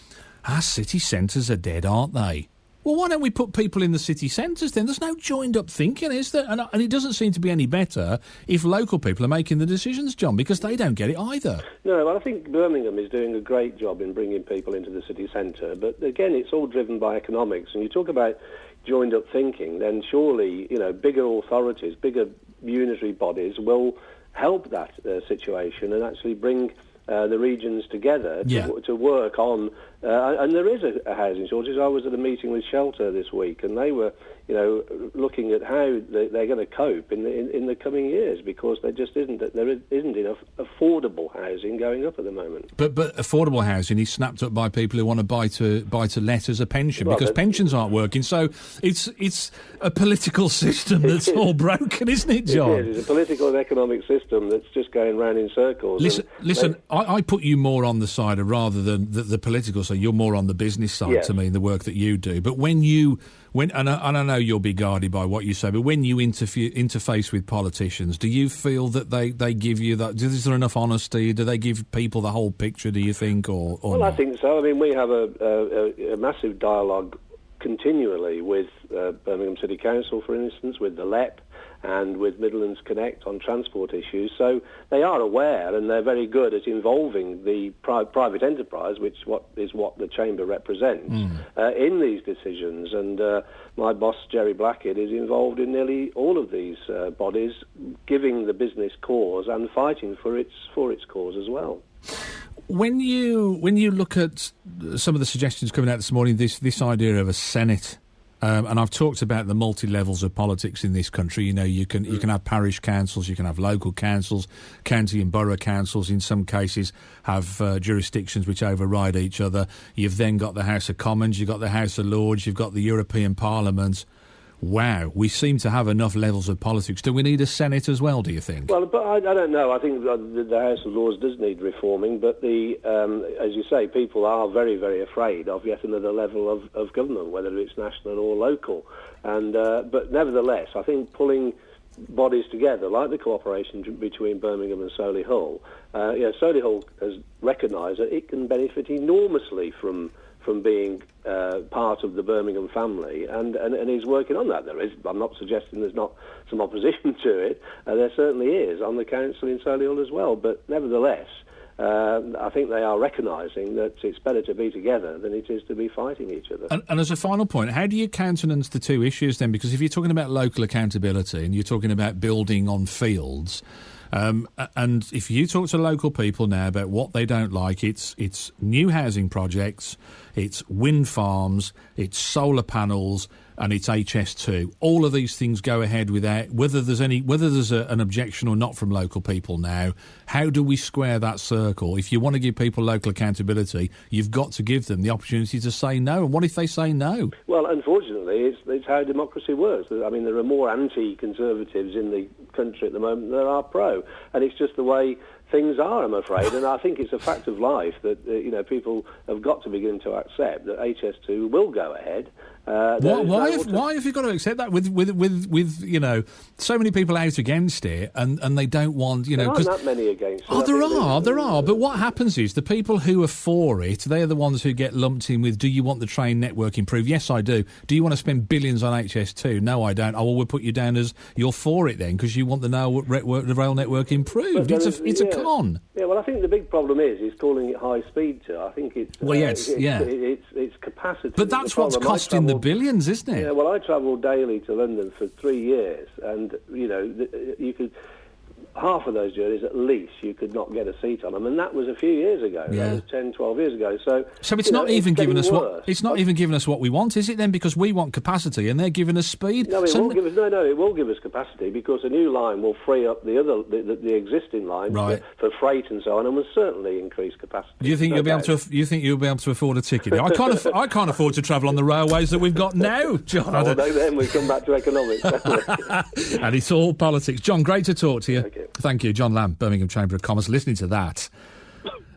our city centres are dead, aren't they? Well, why don't we put people in the city centres then? There's no joined-up thinking, is there? And it doesn't seem to be any better if local people are making the decisions, John, because they don't get it either. No, well, I think Birmingham is doing a great job in bringing people into the city centre. But, again, it's all driven by economics. And you talk about joined-up thinking, then surely, bigger authorities, bigger unitary bodies will help that situation and actually bring the regions together to work on, and there is a housing shortage. I was at a meeting with Shelter this week, and they were, looking at how they're going to cope in the coming years, because there isn't enough affordable housing going up at the moment. But affordable housing is snapped up by people who want to buy to let as a pension, because pensions aren't working. So it's a political system that's all broken, isn't it, John? It is. It's a political and economic system that's just going round in circles. Listen. I put you more on the side of, rather than the political side, you're more on the business side to me, the work that you do. But and I know you'll be guarded by what you say, but when you interface with politicians, do you feel that they give you that? Is there enough honesty? Do they give people the whole picture, do you think, or well, not? I think so. I mean, we have a massive dialogue continually with Birmingham City Council, for instance, with the LEP, and with Midlands Connect on transport issues. So they are aware, and they're very good at involving the private enterprise, which is what the Chamber represents, in these decisions. And my boss, Jerry Blackett, is involved in nearly all of these bodies, giving the business cause and fighting for its cause as well. When you look at some of the suggestions coming out this morning, this idea of a Senate, and I've talked about the multi-levels of politics in this country. You can have parish councils, you can have local councils, county and borough councils. In some cases, have jurisdictions which override each other. You've then got the House of Commons, you've got the House of Lords, you've got the European Parliament. Wow, we seem to have enough levels of politics. Do we need a Senate as well, do you think? Well, but I don't know. I think the House of Lords does need reforming, but as you say, people are very, very afraid of yet another level of government, whether it's national or local. And but nevertheless, I think pulling bodies together, like the cooperation between Birmingham and Solihull, Solihull has recognised that it can benefit enormously from being part of the Birmingham family, and he's working on that. I'm not suggesting there's not some opposition to it. There certainly is on the council in Solihull as well. But nevertheless, I think they are recognising that it's better to be together than it is to be fighting each other. And as a final point, how do you countenance the two issues then? Because if you're talking about local accountability and you're talking about building on fields, and if you talk to local people now about what they don't like, it's new housing projects, it's wind farms, it's solar panels, and it's HS2. All of these things go ahead without whether there's an objection or not from local people now. How do we square that circle? If you want to give people local accountability, you've got to give them the opportunity to say no. And what if they say no? Well, unfortunately, it's how democracy works. I mean, there are more anti-conservatives in the country at the moment than there are pro, and it's just the way things are, I'm afraid, and I think it's a fact of life that people have got to begin to accept that HS2 will go ahead. Why have you got to accept that with so many people out against it and they don't want there aren't that many against it. There are. But what happens is the people who are for it, they're the ones who get lumped in with. Do you want the train network improved? Yes, I do. Do you want to spend billions on HS2? No, I don't. Oh, well, we'll put you down as you're for it then because you want the rail network improved. It's a con. Yeah, well, I think the big problem is calling it high speed. I think it's it's capacity. But that's what's costing the billions, isn't it? Yeah, well, I travelled daily to London for 3 years, and you could half of those journeys at least you could not get a seat on them, and that was a few years ago. Yeah. That was 10, 12 years ago. So it's not even giving us what we want, is it? Then because we want capacity and they're giving us speed. No, it won't give us. No, it will give us capacity because a new line will free up the existing line for freight and so on, and will certainly increase capacity. Do you think you'll be able to? You think you'll be able to afford a ticket? I can't afford to travel on the railways that we've got now, John. Then we come back to economics. And it's all politics. John, great to talk to you. Thank you, John Lamb, Birmingham Chamber of Commerce. Listening to that,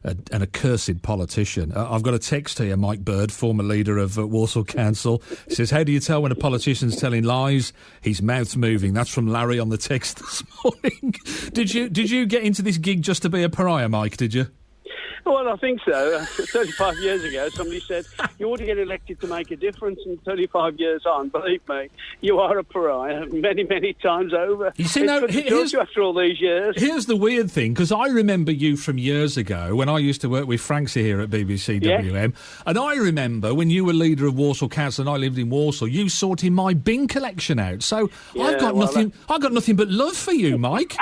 an accursed politician. I've got a text here, Mike Bird, former leader of Walsall Council. He says, how do you tell when a politician's telling lies? His mouth's moving. That's from Larry on the text this morning. Did you get into this gig just to be a pariah, Mike, did you? Well, I think so. 35 years ago, somebody said, you ought to get elected to make a difference, and 35 years on, believe me, you are a pariah many, many times over. You see, now, after all these years. Here's the weird thing, because I remember you from years ago when I used to work with Francie here at BBC WM, and I remember when you were leader of Walsall Council and I lived in Walsall, you sorted my bin collection out. So I've got nothing but love for you, Mike.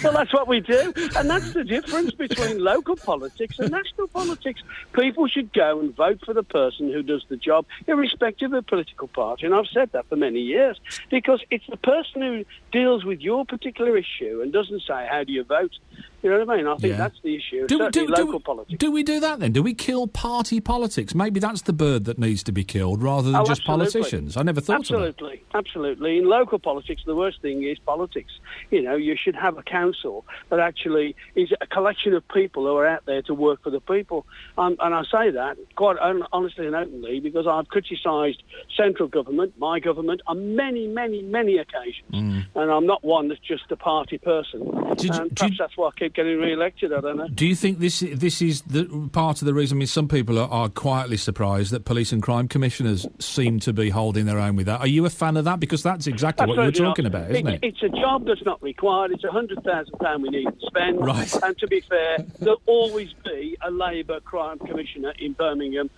Well, that's what we do, and that's the difference between local politics and national politics. People should go and vote for the person who does the job, irrespective of political party, and I've said that for many years, because it's the person who deals with your particular issue and doesn't say, how do you vote? You know what I mean? I think that's the issue, local politics. Do we do that then? Do we kill party politics? Maybe that's the bird that needs to be killed rather than just politicians. I never thought of that. Absolutely. In local politics, the worst thing is politics. You should have a council that actually is a collection of people who are out there to work for the people. And I say that quite honestly and openly because I've criticised central government, my government, on many, many, many occasions. And I'm not one that's just a party person. Perhaps that's why I keep getting re-elected, I don't know. Do you think this is the part of the reason? I mean, some people are quietly surprised that police and crime commissioners seem to be holding their own with that. Are you a fan of that? Because that's exactly what you were talking about, isn't it? It's a job that's not required. It's £100,000 we need to spend. Right. And to be fair, there'll always be a Labour crime commissioner in Birmingham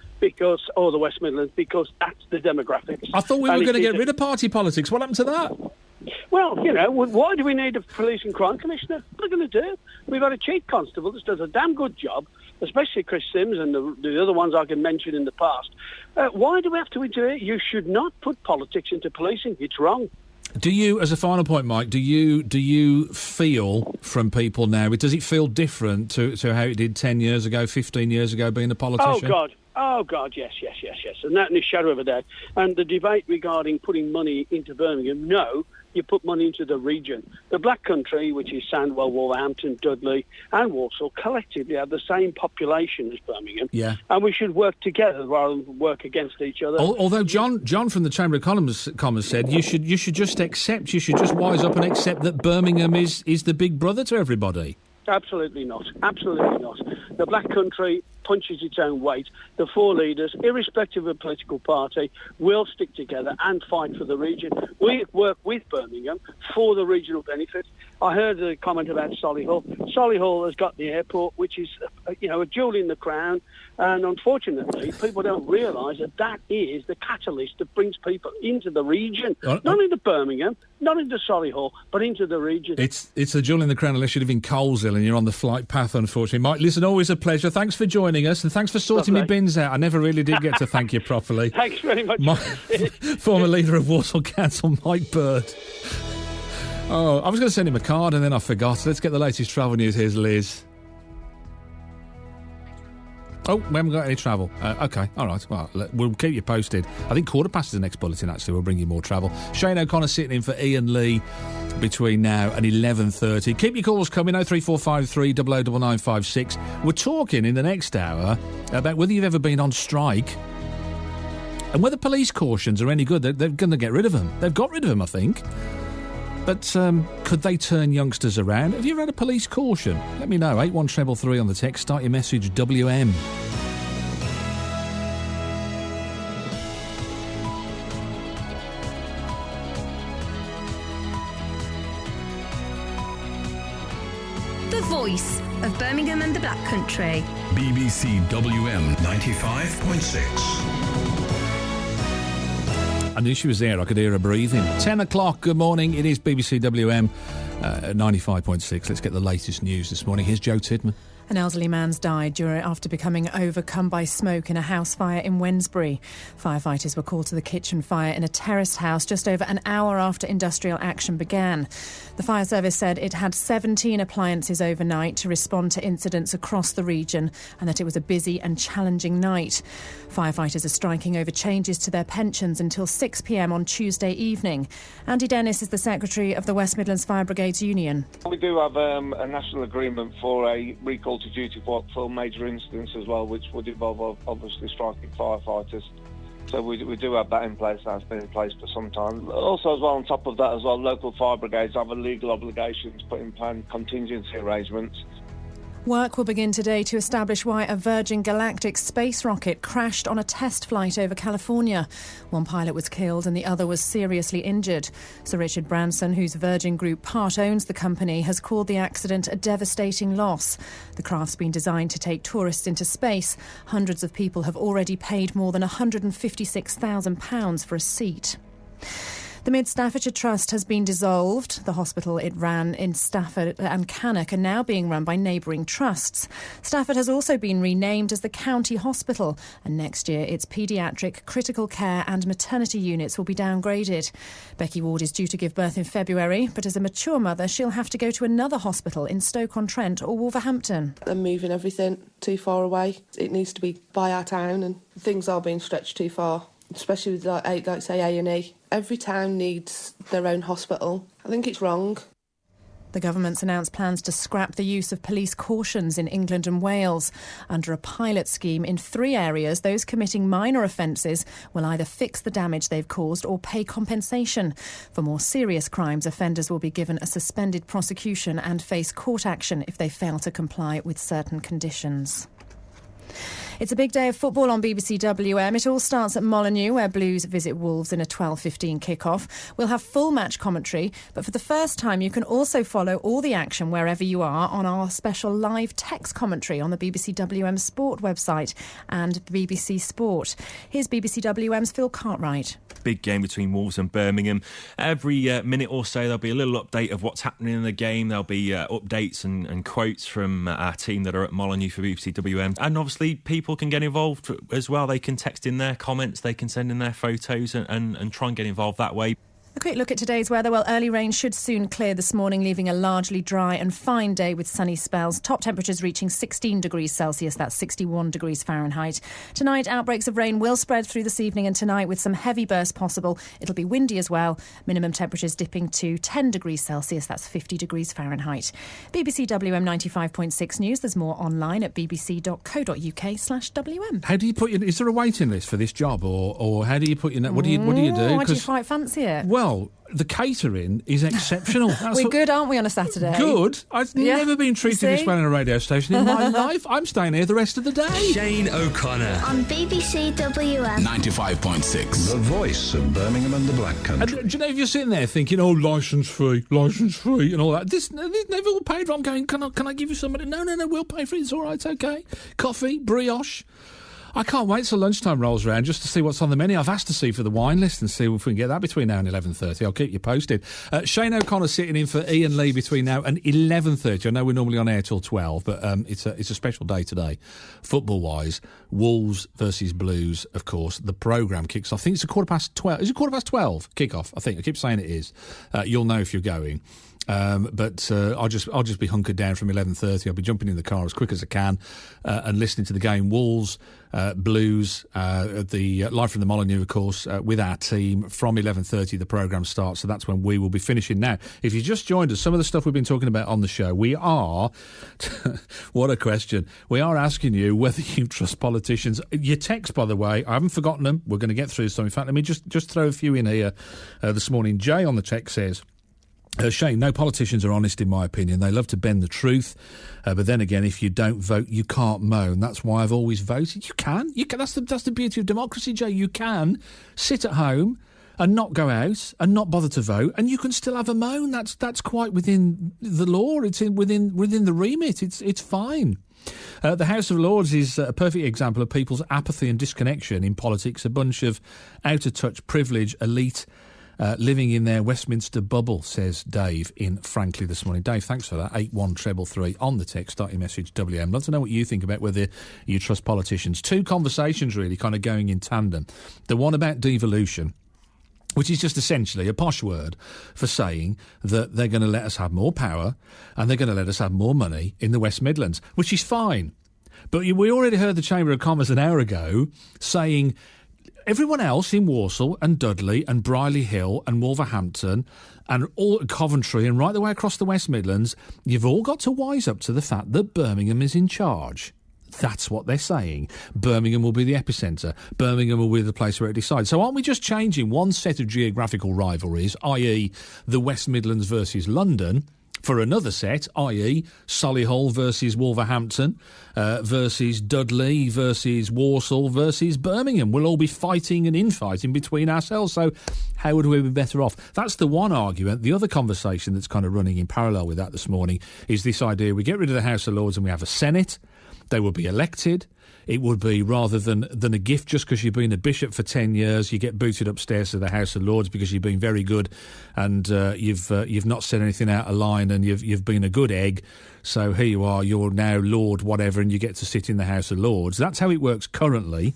or the West Midlands because that's the demographics. I thought we were going to get rid of party politics. What happened to that? Well, why do we need a police and crime commissioner? What are they going to do? We've got a chief constable that does a damn good job, especially Chris Sims and the other ones I can mention in the past. Why do we have to do it? You should not put politics into policing. It's wrong. Do you, as a final point, Mike, do you feel from people now, does it feel different to how it did 10 years ago, 15 years ago, being a politician? Oh, God, yes. And that in the shadow of a doubt. And the debate regarding putting money into Birmingham, no, you put money into the region. The Black Country, which is Sandwell, Wolverhampton, Dudley and Walsall, collectively have the same population as Birmingham. Yeah. And we should work together rather than work against each other. Although John from the Chamber of Commerce said you should just wise up and accept that Birmingham is the big brother to everybody. Absolutely not. The Black Country punches its own weight. The four leaders, irrespective of political party, will stick together and fight for the region. We work with Birmingham for the regional benefit. I heard a comment about Solihull. Solihull has got the airport, which is a jewel in the crown, and unfortunately, people don't realise that is the catalyst that brings people into the region, not into Birmingham, not into Solihull, but into the region. It's a jewel in the crown unless you live in Coleshill and you're on the flight path, unfortunately. Mike, listen, always a pleasure. Thanks for joining us, and thanks for sorting my bins out. I never really did get to thank you properly. Thanks very much. Former leader of Walsall Council, Mike Bird. Oh, I was going to send him a card and then I forgot. Let's get the latest travel news. Here's Liz. Oh, we haven't got any travel. OK, all right. Well, we'll keep you posted. I think 5:15 is the next bulletin, actually. We'll bring you more travel. Shane O'Connor sitting in for Iain Lee between now and 11:30. Keep your calls coming, 03453 009956. We're talking in the next hour about whether you've ever been on strike and whether police cautions are any good. They're going to get rid of them. They've got rid of them, I think. But could they turn youngsters around? Have you ever had a police caution? Let me know. 81333 on the text. Start your message WM. The voice of Birmingham and the Black Country. BBC WM 95.6. I knew she was there. I could hear her breathing. 10 o'clock. Good morning. It is BBC WM 95.6. Let's get the latest news this morning. Here's Joe Tidman. An elderly man's died after becoming overcome by smoke in a house fire in Wednesbury. Firefighters were called to the kitchen fire in a terraced house just over an hour after industrial action began. The fire service said it had 17 appliances overnight to respond to incidents across the region and that it was a busy and challenging night. Firefighters are striking over changes to their pensions until 6 p.m. on Tuesday evening. Andy Dennis is the secretary of the West Midlands Fire Brigades Union. We do have a national agreement for a recall to duty for major incidents as well, which would involve obviously striking firefighters. So we do have that in place. That's been in place for some time. Also, as well, on top of that as well, local fire brigades have a legal obligation to put in plan contingency arrangements. Work will begin today to establish why a Virgin Galactic space rocket crashed on a test flight over California. One pilot was killed and the other was seriously injured. Sir Richard Branson, whose Virgin Group part owns the company, has called the accident a devastating loss. The craft's been designed to take tourists into space. Hundreds of people have already paid more than £156,000 for a seat. The Mid Staffordshire Trust has been dissolved. The hospital it ran in Stafford and Cannock are now being run by neighbouring trusts. Stafford has also been renamed as the County Hospital, and next year its paediatric, critical care and maternity units will be downgraded. Becky Ward is due to give birth in February, but as a mature mother she'll have to go to another hospital in Stoke-on-Trent or Wolverhampton. They're moving everything too far away. It needs to be by our town and things are being stretched too far. Especially with, like say, A&E. Every town needs their own hospital. I think it's wrong. The government's announced plans to scrap the use of police cautions in England and Wales. Under a pilot scheme in 3 areas, those committing minor offences will either fix the damage they've caused or pay compensation. For more serious crimes, offenders will be given a suspended prosecution and face court action if they fail to comply with certain conditions. It's a big day of football on BBC WM. It all starts at Molineux, where Blues visit Wolves in a 12:15 kick-off. We'll have full match commentary, but for the first time you can also follow all the action wherever you are on our special live text commentary on the BBC WM Sport website and BBC Sport. Here's BBC WM's Phil Cartwright. Big game between Wolves and Birmingham. Every minute or so there'll be a little update of what's happening in the game. There'll be updates and quotes from our team that are at Molineux for BBC WM. And obviously people can get involved as well. They can text in their comments, they can send in their photos and try and get involved that way. A quick look at today's weather. Well, early rain should soon clear this morning, leaving a largely dry and fine day with sunny spells. Top temperatures reaching 16 degrees Celsius, that's 61 degrees Fahrenheit. Tonight, outbreaks of rain will spread through this evening and tonight with some heavy bursts possible. It'll be windy as well. Minimum temperatures dipping to 10 degrees Celsius, that's 50 degrees Fahrenheit. BBC WM 95.6 News. There's more online at bbc.co.uk/WM. How do you put your... Is there a waiting list for this job or how do you put your... What do you do? Why do you quite fancy it? Well, the catering is exceptional. We're good, aren't we, on a Saturday? Good? I've never been treated this well in a radio station in my life. I'm staying here the rest of the day. Shane O'Connor. On BBC WM 95.6. The voice of Birmingham and the Black Country. And do you know, if you're sitting there thinking, oh, licence free and all that, this they've all paid for. I'm going, can I give you somebody? No, we'll pay for it. It's all right, it's okay. Coffee, brioche. I can't wait till lunchtime rolls around just to see what's on the menu. I've asked to see for the wine list and see if we can get that between now and 11:30. I'll keep you posted. Shane O'Connor sitting in for Iain Lee between now and 11:30. I know we're normally on air till 12, but it's a special day today, football-wise. Wolves versus Blues, of course. The programme kicks off. I think it's 12:15. Is it 12:15 kick-off? I think. I keep saying it is. You'll know if you're going. But I'll just be hunkered down from 11:30. I'll be jumping in the car as quick as I can and listening to the game. Wolves, Blues, the live from the Molineux, of course, with our team from 11:30. The programme starts, so that's when we will be finishing. Now, if you just joined us, some of the stuff we've been talking about on the show, we are what a question. We are asking you whether you trust politicians. Your text, by the way, I haven't forgotten them. We're going to get through some. In fact, let me just throw a few in here this morning. Jay on the text says, Shane, no politicians are honest in my opinion. They love to bend the truth. But then again, if you don't vote, you can't moan. That's why I've always voted. You can. That's the beauty of democracy, Jay. You can sit at home and not go out and not bother to vote, and you can still have a moan. That's quite within the law. It's within the remit. It's fine. The House of Lords is a perfect example of people's apathy and disconnection in politics. A bunch of out-of-touch, privileged elite living in their Westminster bubble, says Dave in Frankly this morning. Dave, thanks for that. 81333 on the text, start your message, WM. Love to know what you think about whether you trust politicians. Two conversations really kind of going in tandem. The one about devolution, which is just essentially a posh word for saying that they're going to let us have more power and they're going to let us have more money in the West Midlands, which is fine. But we already heard the Chamber of Commerce an hour ago saying everyone else in Walsall and Dudley and Brierley Hill and Wolverhampton and all Coventry and right the way across the West Midlands, you've all got to wise up to the fact that Birmingham is in charge. That's what they're saying. Birmingham will be the epicentre. Birmingham will be the place where it decides. So aren't we just changing one set of geographical rivalries, i.e. the West Midlands versus London, for another set, i.e. Solihull versus Wolverhampton versus Dudley versus Walsall versus Birmingham? We'll all be fighting and infighting between ourselves. So how would we be better off? That's the one argument. The other conversation that's kind of running in parallel with that this morning is this idea we get rid of the House of Lords and we have a Senate. They will be elected. It would be, rather than a gift just because you've been a bishop for 10 years, you get booted upstairs to the House of Lords because you've been very good and you've not said anything out of line and you've been a good egg. So here you are, you're now Lord whatever and you get to sit in the House of Lords. That's how it works currently.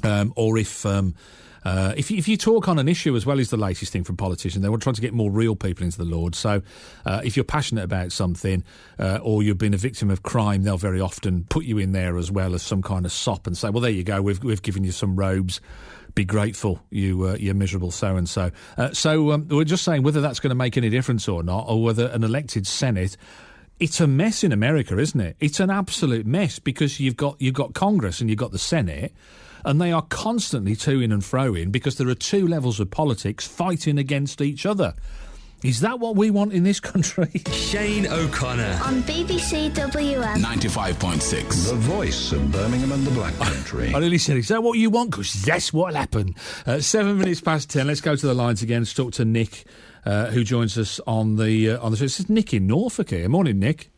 Or if you talk on an issue as well as the latest thing from politicians, they were trying to get more real people into the Lords. So if you're passionate about something or you've been a victim of crime, they'll very often put you in there as well as some kind of sop and say, well, there you go, we've given you some robes. Be grateful, you're miserable so-and-so. So we're just saying whether that's going to make any difference or not, or whether an elected Senate... It's a mess in America, isn't it? It's an absolute mess because you've got Congress and you've got the Senate, and they are constantly to-ing and fro-ing because there are two levels of politics fighting against each other. Is that what we want in this country? Shane O'Connor. On BBC WM. 95.6. The voice of Birmingham and the Black Country. I nearly said, is that what you want? Because that's what'll happen. 7 minutes past 10. Let's go to the lines again to talk to Nick, who joins us on the show. This is Nick in Norfolk here. Morning, Nick.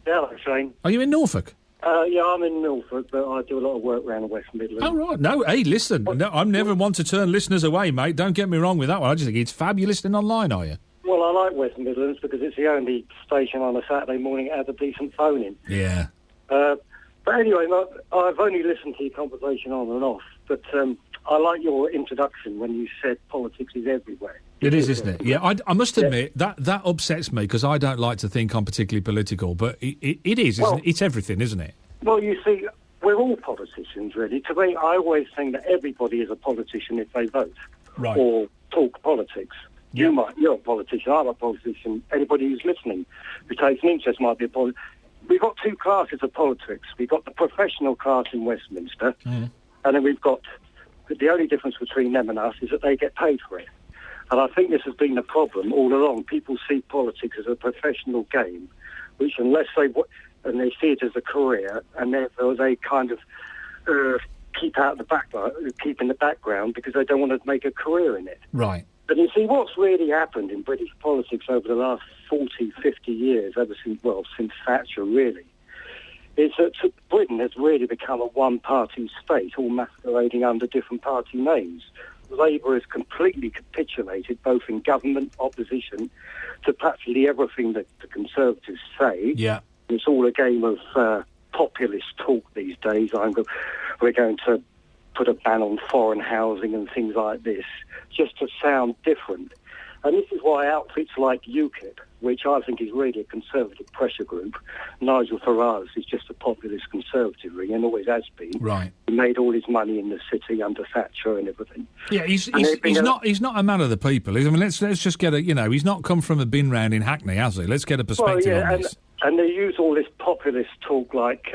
Yeah, hello, Shane. Are you in Norfolk? Yeah, I'm in Norfolk, but I do a lot of work around the West Midlands. Oh, right. No, hey, listen, no, I'm never one to turn listeners away, mate. Don't get me wrong with that one. I just think it's fab. You're listening online, are you? Well, I like West Midlands because it's the only station on a Saturday morning that has a decent phone-in. Yeah. But anyway, I've only listened to your conversation on and off, but I like your introduction when you said politics is everywhere. It is, isn't it? Yeah, I must admit, that upsets me because I don't like to think I'm particularly political, but it is, isn't it? It's everything, isn't it? Well, you see, we're all politicians, really. To me, I always think that everybody is a politician if they vote or talk politics. Yeah. You're a politician, I'm a politician. Anybody who's listening who takes an interest might be a politician. We've got two classes of politics. We've got the professional class in Westminster, and then we've got... The only difference between them and us is that they get paid for it. And I think this has been the problem all along. People see politics as a professional game, which unless they see it as a career, and therefore they kind of keep in the background because they don't want to make a career in it. Right. But you see, what's really happened in British politics over the last 40, 50 years, since Thatcher, really, is that Britain has really become a one-party state, all masquerading under different party names. Labour has completely capitulated, both in government, opposition, to practically everything that the Conservatives say. Yeah. It's all a game of populist talk these days. We're going to put a ban on foreign housing and things like this, just to sound different. And this is why outfits like UKIP, which I think is really a conservative pressure group, Nigel Farage is just a populist conservative ring and always has been. Right. He made all his money in the city under Thatcher and everything. Yeah, he's not a man of the people. I mean, let's just get he's not come from a bin round in Hackney, has he? Let's get a perspective on this. And they use all this populist talk like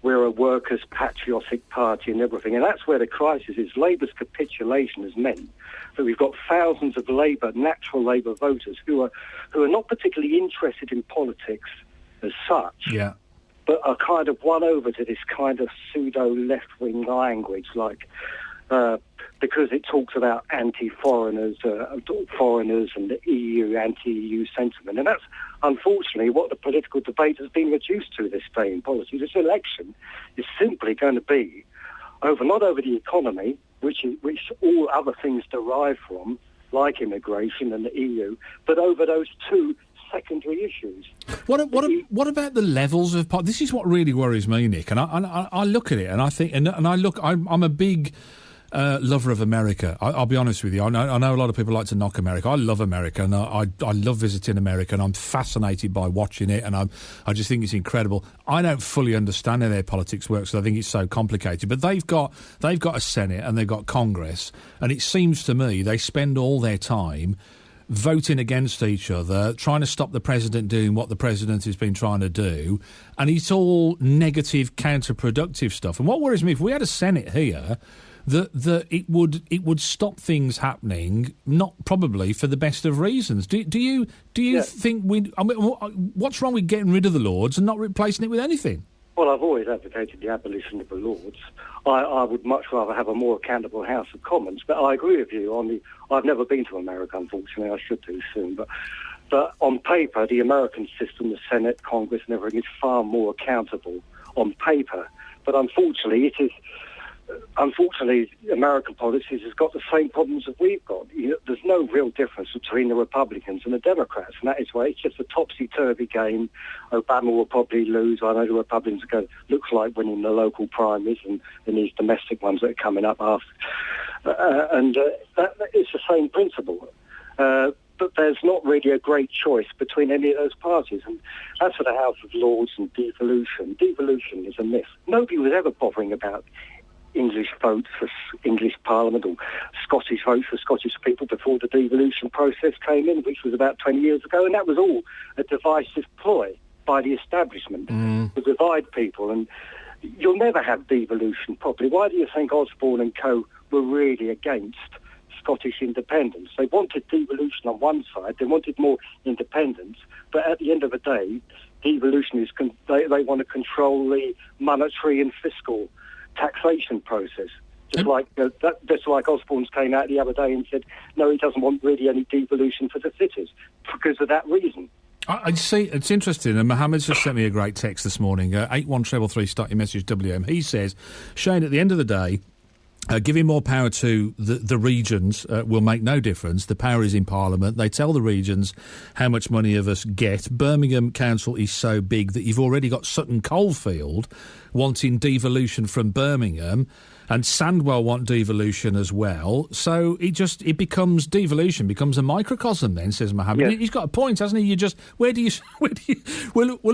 we're a workers' patriotic party and everything, and that's where the crisis is. Labour's capitulation has meant that we've got thousands of natural Labour voters who are not particularly interested in politics as such, but are kind of won over to this kind of pseudo left-wing language, like because it talks about anti-foreigners, foreigners and the EU, anti-EU sentiment. And that's unfortunately what the political debate has been reduced to this day in politics. This election is simply going to be not over the economy, which all other things derive from, like immigration and the EU, but over those two secondary issues. What about the levels of this is what really worries me, Nick. And I look at it and I think, I'm a big lover of America. I'll be honest with you. I know a lot of people like to knock America. I love America, and I love visiting America, and I'm fascinated by watching it, and I just think it's incredible. I don't fully understand how their politics works, because I think it's so complicated. But they've got a Senate and they've got Congress, and it seems to me they spend all their time voting against each other, trying to stop the president doing what the president has been trying to do, and it's all negative, counterproductive stuff. And what worries me, if we had a Senate here, that it would stop things happening, not probably for the best of reasons. Do you think what's wrong with getting rid of the Lords and not replacing it with anything? Well, I've always advocated the abolition of the Lords. I would much rather have a more accountable House of Commons, but I agree with you I've never been to America, unfortunately. I should do soon, but on paper, the American system, the Senate, Congress, and everything is far more accountable on paper. But unfortunately, American politics has got the same problems that we've got. There's no real difference between the Republicans and the Democrats, and that is why it's just a topsy-turvy game. Obama will probably lose. I know the Republicans looks like winning the local primaries and these domestic ones that are coming up after. It's the same principle. But there's not really a great choice between any of those parties. And as for the House of Lords and devolution is a myth. Nobody was ever bothering about English votes for English Parliament or Scottish votes for Scottish people before the devolution process came in, which was about 20 years ago, and that was all a divisive ploy by the establishment to divide people. And you'll never have devolution properly. Why do you think Osborne and co were really against Scottish independence? They wanted devolution on one side, they wanted more independence, but at the end of the day, devolution is they want to control the monetary and fiscal taxation process. Just like Osborne's came out the other day and said, no, he doesn't want really any devolution for the cities because of that reason. I see. It's interesting, and Mohammed's just sent me a great text this morning. 81333, start your message, WM. He says, Shane, at the end of the day, giving more power to the regions will make no difference. The power is in Parliament. They tell the regions how much money of us get. Birmingham Council is so big that you've already got Sutton Coldfield wanting devolution from Birmingham, and Sandwell want devolution as well. So it becomes devolution becomes a microcosm then, says Mohammed. Yeah. He's got a point, hasn't he? We'll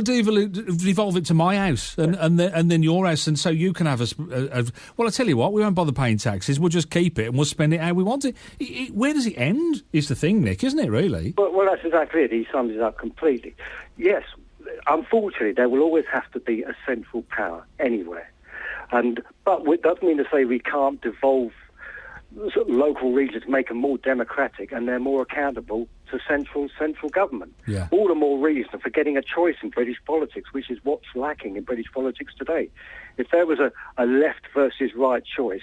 devolve it to my house and then your house, and so you can have well, I tell you what, we won't bother paying taxes. We'll just keep it and we'll spend it how we want it. Where does it end? Is the thing, Nick, isn't it? Really? Well, that's exactly it. He sums it up completely. Yes, unfortunately, there will always have to be a central power anywhere. But it doesn't mean to say we can't devolve local regions, make them more democratic and they're more accountable to central government. Yeah. All the more reason for getting a choice in British politics, which is what's lacking in British politics today. If there was a left versus right choice,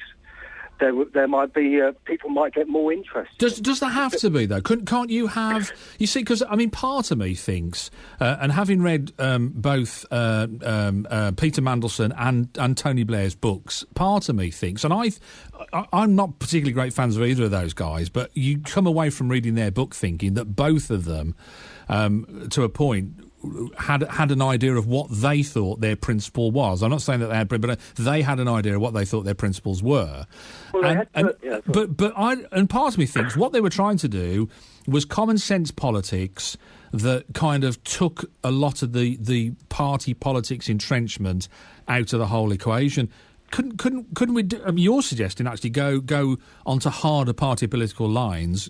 there might be people might get more interest. Does there have to be though? Can't you have? You see, because I mean, part of me thinks, and having read both Peter Mandelson and Tony Blair's books, part of me thinks, and I'm not particularly great fans of either of those guys, but you come away from reading their book thinking that both of them, to a point, had an idea of what they thought their principle was. I'm not saying that they had, but they had an idea of what they thought their principles were. Well, and part of me thinks what they were trying to do was common sense politics that kind of took a lot of the party politics entrenchment out of the whole equation. Couldn't we do, you're suggesting actually go onto harder party political lines.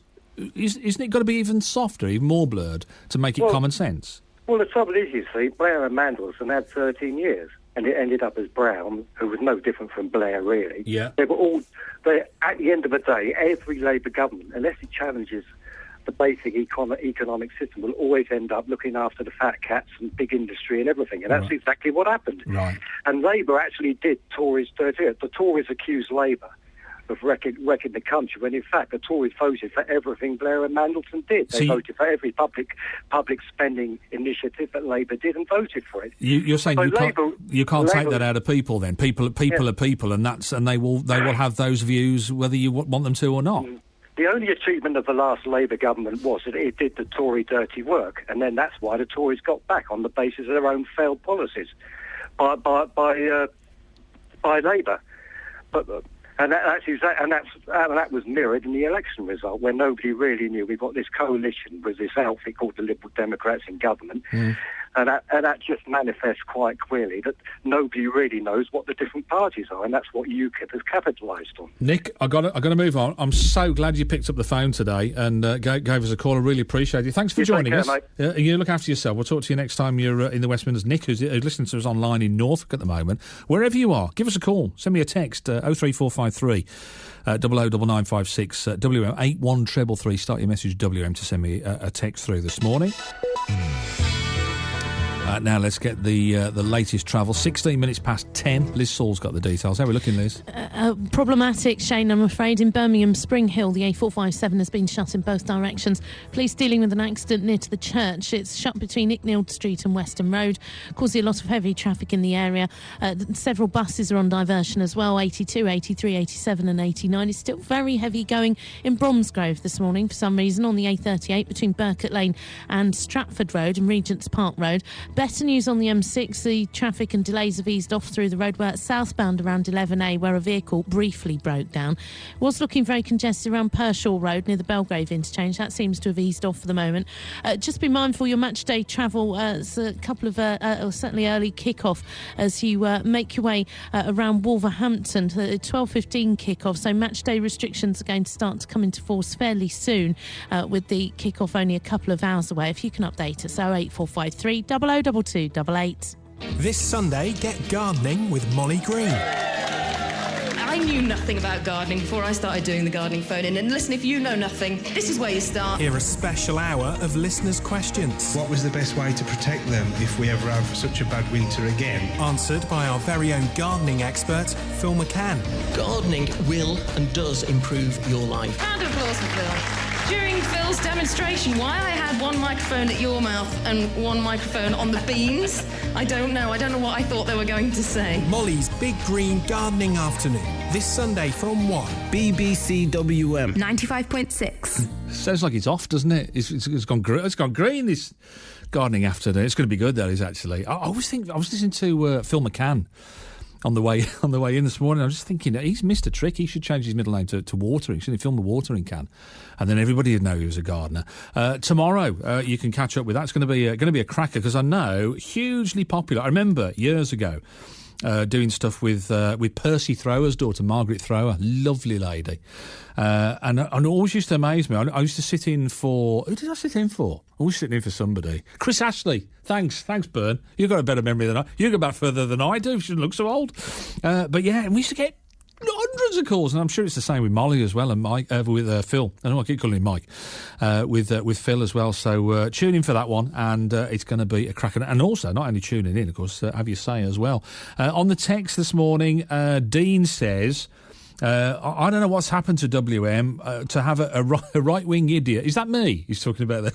Isn't it got to be even softer, even more blurred, to make it common sense? Well, the trouble is, you see, Blair and Mandelson had 13 years, and it ended up as Brown, who was no different from Blair, really. Yeah. At the end of the day, every Labour government, unless it challenges the basic economic system, will always end up looking after the fat cats and big industry and everything, and that's exactly what happened. Right. And Labour actually did Tories 30. The Tories accused Labour of wrecking the country, when in fact the Tories voted for everything Blair and Mandelson did. They voted for every public spending initiative that Labour did and voted for it. You're saying so you can't take that out of people then? People are people, and they will have those views whether you want them to or not. The only achievement of the last Labour government was that it did the Tory dirty work, and then that's why the Tories got back on the basis of their own failed policies by Labour. And that was mirrored in the election result, where nobody really knew. We've got this coalition with this outfit called the Liberal Democrats in government, and that just manifests quite clearly that nobody really knows what the different parties are, and that's what UKIP has capitalised on. Nick, I got to move on. I'm so glad you picked up the phone today and gave us a call. I really appreciate it. Thanks for joining us. You look after yourself. We'll talk to you next time you're in the West Midlands. Nick, who's listening to us online in Norfolk at the moment, wherever you are, give us a call. Send me a text, 03453 009956 WM 81333. Start your message WM to send me a text through this morning. Now let's get the latest travel. 16 minutes past 10. Liz Saul's got the details. How are we looking, Liz? Problematic, Shane, I'm afraid. In Birmingham, Spring Hill, the A457 has been shut in both directions. Police dealing with an accident near to the church. It's shut between Icknield Street and Western Road, causing a lot of heavy traffic in the area. Several buses are on diversion as well. 82, 83, 87 and 89. It's still very heavy going in Bromsgrove this morning for some reason on the A38 between Burkett Lane and Stratford Road and Regent's Park Road. Better news on the M6. The traffic and delays have eased off through the roadwork southbound around 11A, where a vehicle briefly broke down. Was looking very congested around Pershaw Road near the Belgrave interchange. That seems to have eased off for the moment. Just be mindful your match day travel. It's a couple of certainly early kick-off as you make your way around Wolverhampton to the 12:15 kick-off. So match day restrictions are going to start to come into force fairly soon, with the kick-off only a couple of hours away. If you can update us, 08453 002288. This Sunday, get gardening with Molly Green. I knew nothing about gardening before I started doing the gardening phone-in. And listen, if you know nothing, this is where you start. Hear a special hour of listeners' questions. What was the best way to protect them if we ever have such a bad winter again? Answered by our very own gardening expert, Phil McCann. Gardening will and does improve your life. Round of applause for Phil. During Phil's demonstration, why I had one microphone at your mouth and one microphone on the beans, I don't know. I don't know what I thought they were going to say. Molly's Big Green Gardening Afternoon. This Sunday from 1. BBC WM 95.6. Sounds like it's off, doesn't it? It's gone green this gardening afternoon. It's going to be good, that is, actually. I was listening to Phil McCann on the way in this morning. I was just thinking that he's missed a trick. He should change his middle name to watering. Shouldn't he film the watering can? And then everybody would know he was a gardener. Tomorrow, you can catch up with that. It's going to be a cracker, because I know hugely popular. I remember years ago doing stuff with Percy Thrower's daughter, Margaret Thrower, lovely lady. And it always used to amaze me. I used to sit in for... Who did I sit in for? I was sitting in for somebody. Chris Ashley. Thanks, Bern. You've got a better memory than I. You go back further than I do. You shouldn't look so old. But yeah, and we used to get hundreds of calls, and I'm sure it's the same with Molly as well, and Mike with Phil. I know I keep calling him Mike. With Phil as well. So tune in for that one, and it's going to be a cracker. And also, not only tuning in, of course, have your say as well. On the text this morning, Dean says, I don't know what's happened to WM to have a right-wing idiot. Is that me he's talking about there?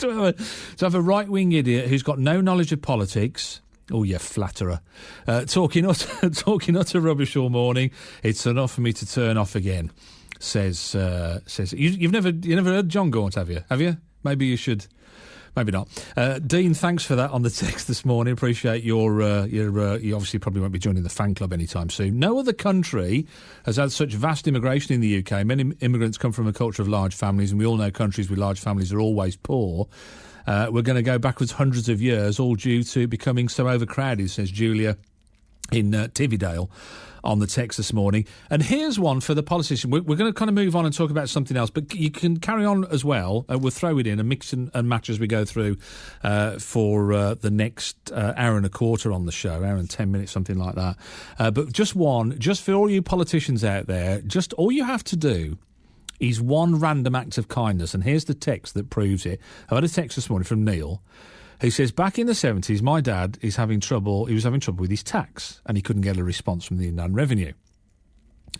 to have a right-wing idiot who's got no knowledge of politics. Oh, you flatterer. Talking utter rubbish all morning. It's enough for me to turn off again, says you've never heard John Gaunt, have you? Maybe you should Maybe not. Dean, thanks for that on the text this morning. Appreciate your you obviously probably won't be joining the fan club anytime soon. No other country has had such vast immigration in the UK. Many immigrants come from a culture of large families, and we all know countries with large families are always poor. We're going to go backwards hundreds of years, all due to becoming so overcrowded, says Julia in Tividale on the text this morning. And here's one for the politician. We're going to kind of move on and talk about something else, but you can carry on as well. We'll throw it in and mix and match as we go through for the next hour and a quarter on the show, hour and 10 minutes, something like that. But just for all you politicians out there, just all you have to do is one random act of kindness. And here's the text that proves it. I had a text this morning from Neil. He says, back in the 70s, my dad is having trouble. He was having trouble with his tax, and he couldn't get a response from the Inland Revenue.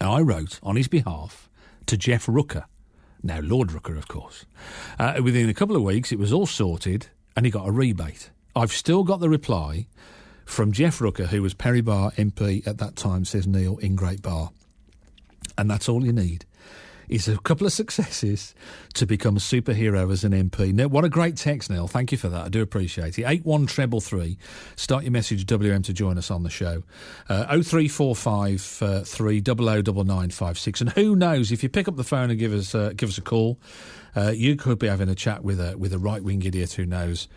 And I wrote on his behalf to Jeff Rooker, now Lord Rooker, of course. Within a couple of weeks, it was all sorted, and he got a rebate. I've still got the reply from Jeff Rooker, who was Perry Barr MP at that time, says Neil, in Great Barr. And that's all you need. Is a couple of successes to become a superhero as an MP. Now, what a great text, Neil. Thank you for that. I do appreciate it. 81333. Start your message WM to join us on the show. 0345 3009956. And who knows, if you pick up the phone and give us a call, you could be having a chat with a right-wing idiot who knows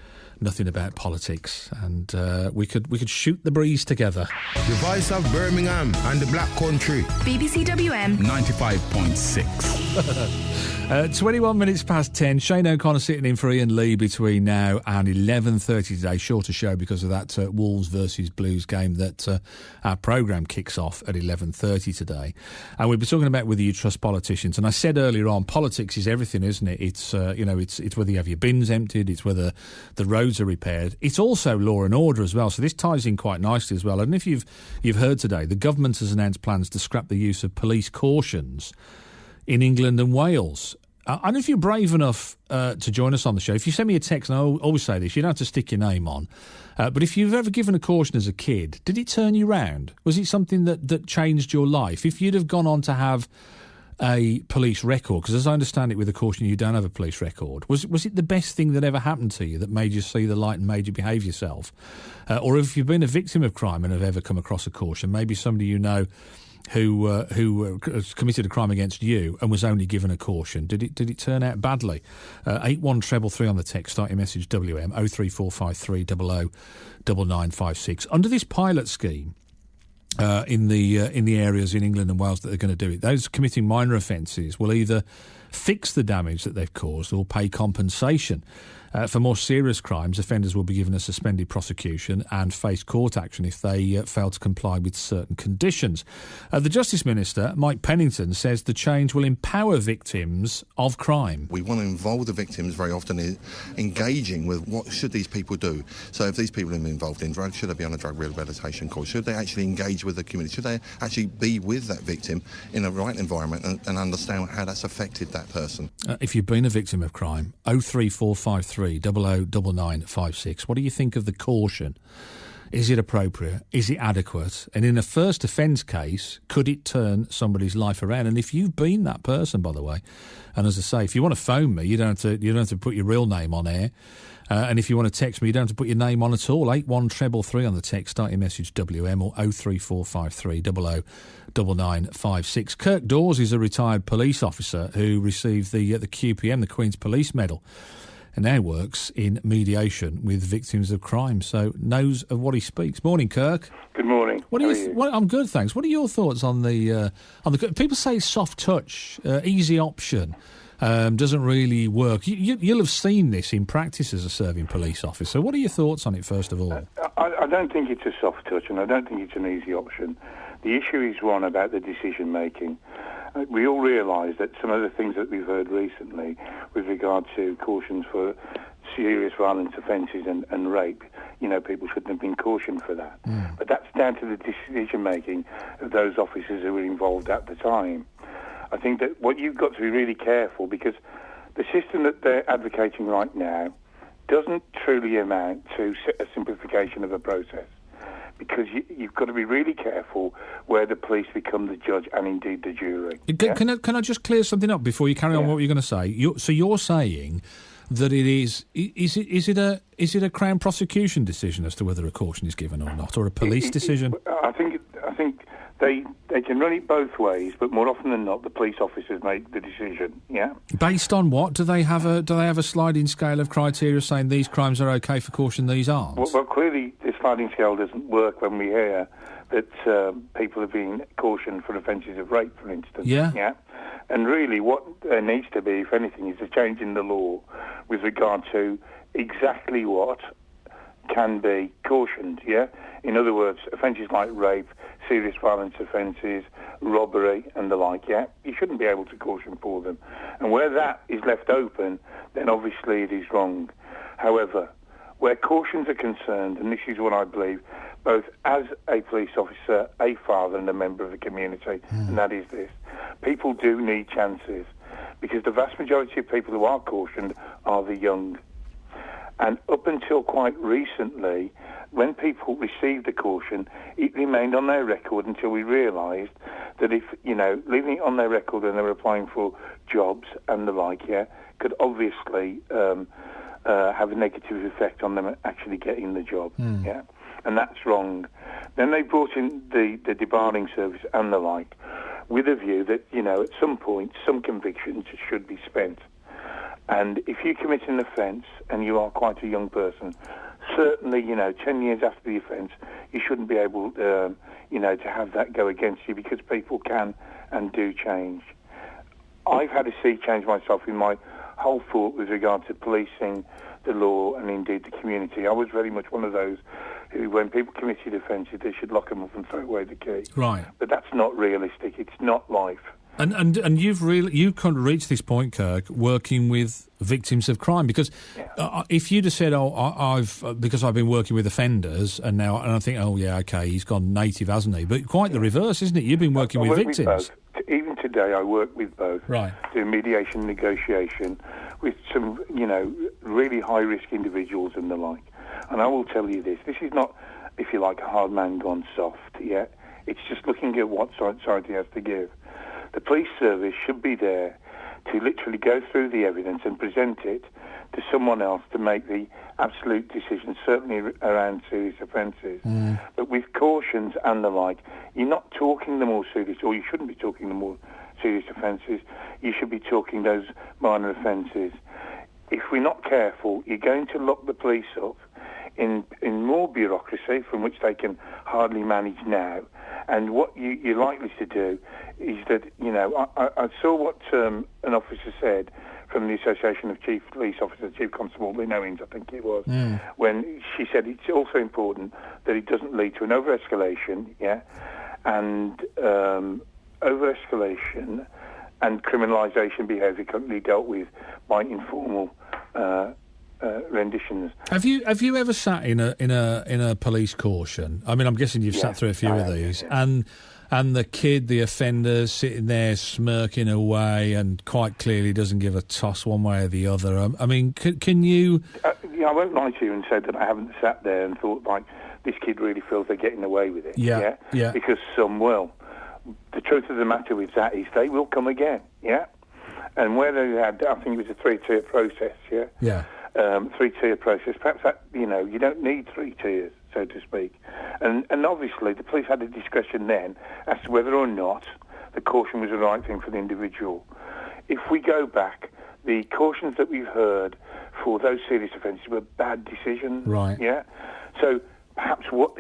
nothing about politics, and we could shoot the breeze together. The voice of Birmingham and the Black Country. BBC WM 95.6. 21 minutes past 10. Shane O'Connor sitting in for Iain Lee between now and 11:30 today. Shorter show because of that Wolves versus Blues game that our programme kicks off at 11:30 today. And we'll be talking about whether you trust politicians. And I said earlier on, politics is everything, isn't it? It's it's whether you have your bins emptied, it's whether the roads are repaired. It's also law and order as well. So this ties in quite nicely as well. And if you've heard today, the government has announced plans to scrap the use of police cautions in England and Wales. And if you're brave enough to join us on the show, if you send me a text, and I always say this, you don't have to stick your name on, but if you've ever given a caution as a kid, did it turn you round? Was it something that changed your life? If you'd have gone on to have a police record, because as I understand it with a caution you don't have a police record, was it the best thing that ever happened to you that made you see the light and made you behave yourself? Or if you've been a victim of crime and have ever come across a caution, maybe somebody you know who committed a crime against you and was only given a caution. Did it turn out badly? 81333 on the text. Start your message WM 03453 009956. Under this pilot scheme in the areas in England and Wales that are going to do it, those committing minor offences will either fix the damage that they've caused or pay compensation. For more serious crimes, offenders will be given a suspended prosecution and face court action if they fail to comply with certain conditions. The Justice Minister, Mike Pennington, says the change will empower victims of crime. We want to involve the victims very often in engaging with what should these people do. So if these people have been involved in drugs, should they be on a drug rehabilitation course? Should they actually engage with the community? Should they actually be with that victim in a right environment and understand how that's affected that person? If you've been a victim of crime, 03453 009956. What do you think of the caution? Is it appropriate? Is it adequate? And in a first offence case, could it turn somebody's life around? And if you've been that person, by the way, and as I say, if you want to phone me, you don't have to put your real name on air. And if you want to text me, you don't have to put your name on at all. 81333 on the text. Start your message WM or 03453 009956. Kirk Dawes is a retired police officer who received the QPM, the Queen's Police Medal, and now works in mediation with victims of crime, so knows of what he speaks. Morning, Kirk. Good morning. How are you? I'm good, thanks. What are your thoughts on the people say soft touch, easy option, doesn't really work. You'll have seen this in practice as a serving police officer. What are your thoughts on it, first of all? I don't think it's a soft touch, and I don't think it's an easy option. The issue is one about the decision making. We all realise that some of the things that we've heard recently with regard to cautions for serious violence offences and rape, people shouldn't have been cautioned for that. But that's down to the decision-making of those officers who were involved at the time. I think that what you've got to be really careful, because the system that they're advocating right now doesn't truly amount to a simplification of a process. Because you've got to be really careful where the police become the judge and indeed the jury. Can I just clear something up before you carry on what you're going to say? So you're saying that it is it a Crown prosecution decision as to whether a caution is given or not, or a police decision? I think they can run it both ways, but more often than not, the police officers make the decision. Yeah. Based on what? Do they have a sliding scale of criteria saying these crimes are okay for caution, these aren't? Well, clearly the sliding scale doesn't work when we hear that people are being cautioned for offences of rape, for instance. Yeah. Yeah. And really, what there needs to be, if anything, is a change in the law with regard to exactly what can be cautioned. Yeah. In other words, offences like rape, serious violence offences, robbery and the like, yeah, you shouldn't be able to caution for them. And where that is left open, then obviously it is wrong. However, where cautions are concerned, and this is what I believe, both as a police officer, a father and a member of the community, and that is this, people do need chances, because the vast majority of people who are cautioned are the young. And up until quite recently, when people received the caution, it remained on their record until we realised that if, leaving it on their record when they were applying for jobs and the like, yeah, could obviously have a negative effect on them actually getting the job, yeah. And that's wrong. Then they brought in the debarring service and the like, with a view that, at some point, some convictions should be spent. And if you commit an offence and you are quite a young person, certainly, 10 years after the offence, you shouldn't be able, to have that go against you, because people can and do change. I've had a sea change myself in my whole thought with regard to policing, the law, and indeed the community. I was very much one of those who, when people committed offences, they should lock them up and throw away the key. Right. But that's not realistic. It's not life. And you kind of reached this point, Kirk, working with victims of crime, because if you'd have said, because I've been working with offenders, and I think, he's gone native, hasn't he? But quite the reverse, isn't it? You've been working with victims. With both. Even today, I work with both. Right. Doing mediation, negotiation with some, really high-risk individuals and the like. And I will tell you this is not, if you like, a hard man gone soft, yeah? It's just looking at what society has to give. The police service should be there to literally go through the evidence and present it to someone else to make the absolute decision, certainly around serious offences. But with cautions and the like, you're not talking the more serious, or you shouldn't be talking the more serious offences. You should be talking those minor offences. If we're not careful, you're going to lock the police up in more bureaucracy, from which they can hardly manage now. And what you're likely to do is that, I saw what an officer said from the Association of Chief Police Officers, Chief Constable Lynn Owens, I think it was, when she said it's also important that it doesn't lead to an over-escalation, yeah, and over-escalation and criminalisation behaviour currently dealt with by informal renditions. Have you ever sat in a police caution? I mean, I'm guessing you've sat through a few of these, and the offender's sitting there smirking away and quite clearly doesn't give a toss one way or the other. I mean, can you? I won't lie to you and say that I haven't sat there and thought, like, this kid really feels they're getting away with it. Yeah. Because some will. The truth of the matter with that is they will come again. Yeah. And where they had, I think it was a 3-tier process. Yeah. Yeah. 3-tier process. Perhaps that, you don't need 3 tiers, so to speak. And obviously the police had a discretion then as to whether or not the caution was the right thing for the individual. If we go back, the cautions that we've heard for those serious offences were bad decisions. Right. Yeah. So perhaps what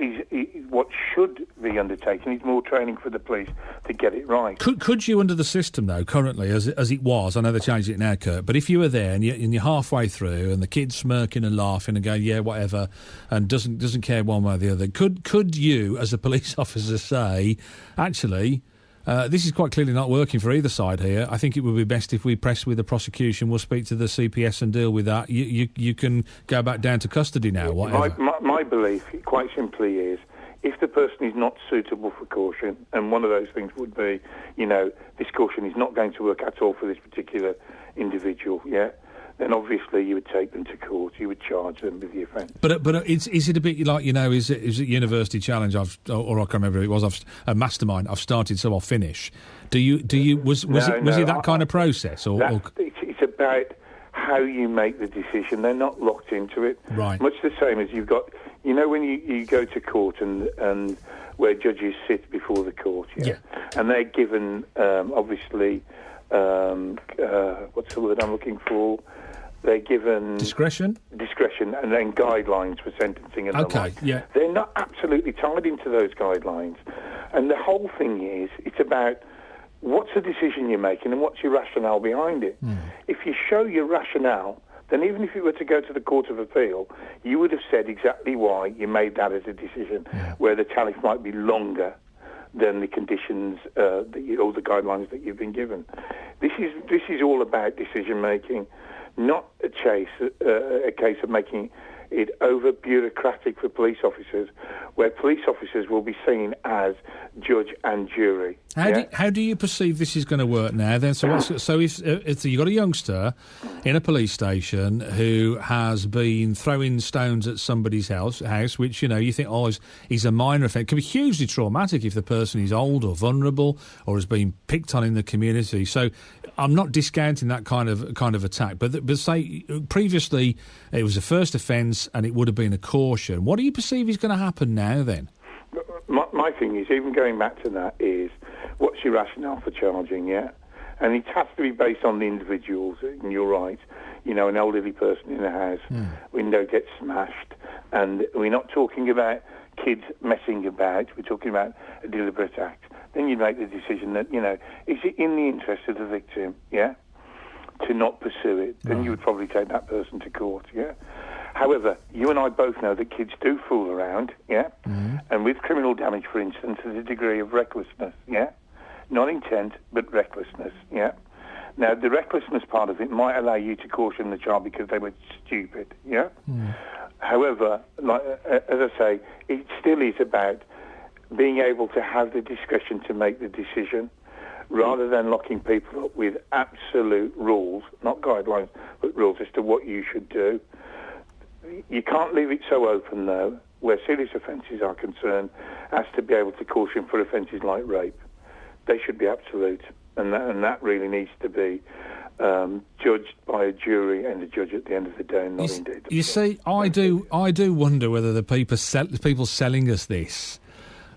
should be undertaken is more training for the police to get it right. Could you, under the system though, currently as it was, I know they changed it now, Kurt, but if you were there and you're halfway through and the kid's smirking and laughing and going, yeah, whatever, and doesn't care one way or the other, could you, as a police officer, say, actually, this is quite clearly not working for either side here. I think it would be best if we press with the prosecution. We'll speak to the CPS and deal with that. You can go back down to custody now, whatever. My belief, quite simply, is if the person is not suitable for caution, and one of those things would be, this caution is not going to work at all for this particular individual, yeah, then obviously you would take them to court, you would charge them with the offence. But is it a bit like, is it University Challenge? or I can't remember who it was. A mastermind. I've started, so I'll finish. Was it that kind of process? It's about how you make the decision. They're not locked into it. Right. Much the same as you've got, when you go to court and where judges sit before the court, and they're given, obviously, what's the word I'm looking for? They're given discretion, and then guidelines for sentencing and the like. Yeah. They're not absolutely tied into those guidelines, and the whole thing is it's about what's the decision you're making and what's your rationale behind it. If you show your rationale, then even if you were to go to the Court of Appeal, you would have said exactly why you made that as a decision, where the tariff might be longer than the conditions or the guidelines that you've been given. This is all about decision making. Not a case of making it over bureaucratic for police officers, where police officers will be seen as judge and jury. How do you perceive this is going to work now? Then, so if you've got a youngster in a police station who has been throwing stones at somebody's house, which you think, he's a minor offence, it can be hugely traumatic if the person is old or vulnerable or has been picked on in the community. So, I'm not discounting that kind of attack, but say previously it was a first offence and it would have been a caution. What do you perceive is going to happen now then? My thing is, even going back to that, is what's your rationale for charging, And it has to be based on the individuals, and you're right. An elderly person in a house, window gets smashed, and we're not talking about kids messing about, we're talking about a deliberate act. Then you make the decision that, is it in the interest of the victim, to not pursue it? Then you would probably take that person to court, However, you and I both know that kids do fool around, and with criminal damage, for instance, there's a degree of recklessness, not intent, but recklessness, Now, the recklessness part of it might allow you to caution the child because they were stupid, However, as I say, it still is about being able to have the discretion to make the decision rather than locking people up with absolute rules, not guidelines, but rules as to what you should do. You can't leave it so open, though, where serious offences are concerned, as to be able to caution for offences like rape. They should be absolute, and that really needs to be judged by a jury and a judge at the end of the day, not indeed. You see, I do wonder whether the people selling us this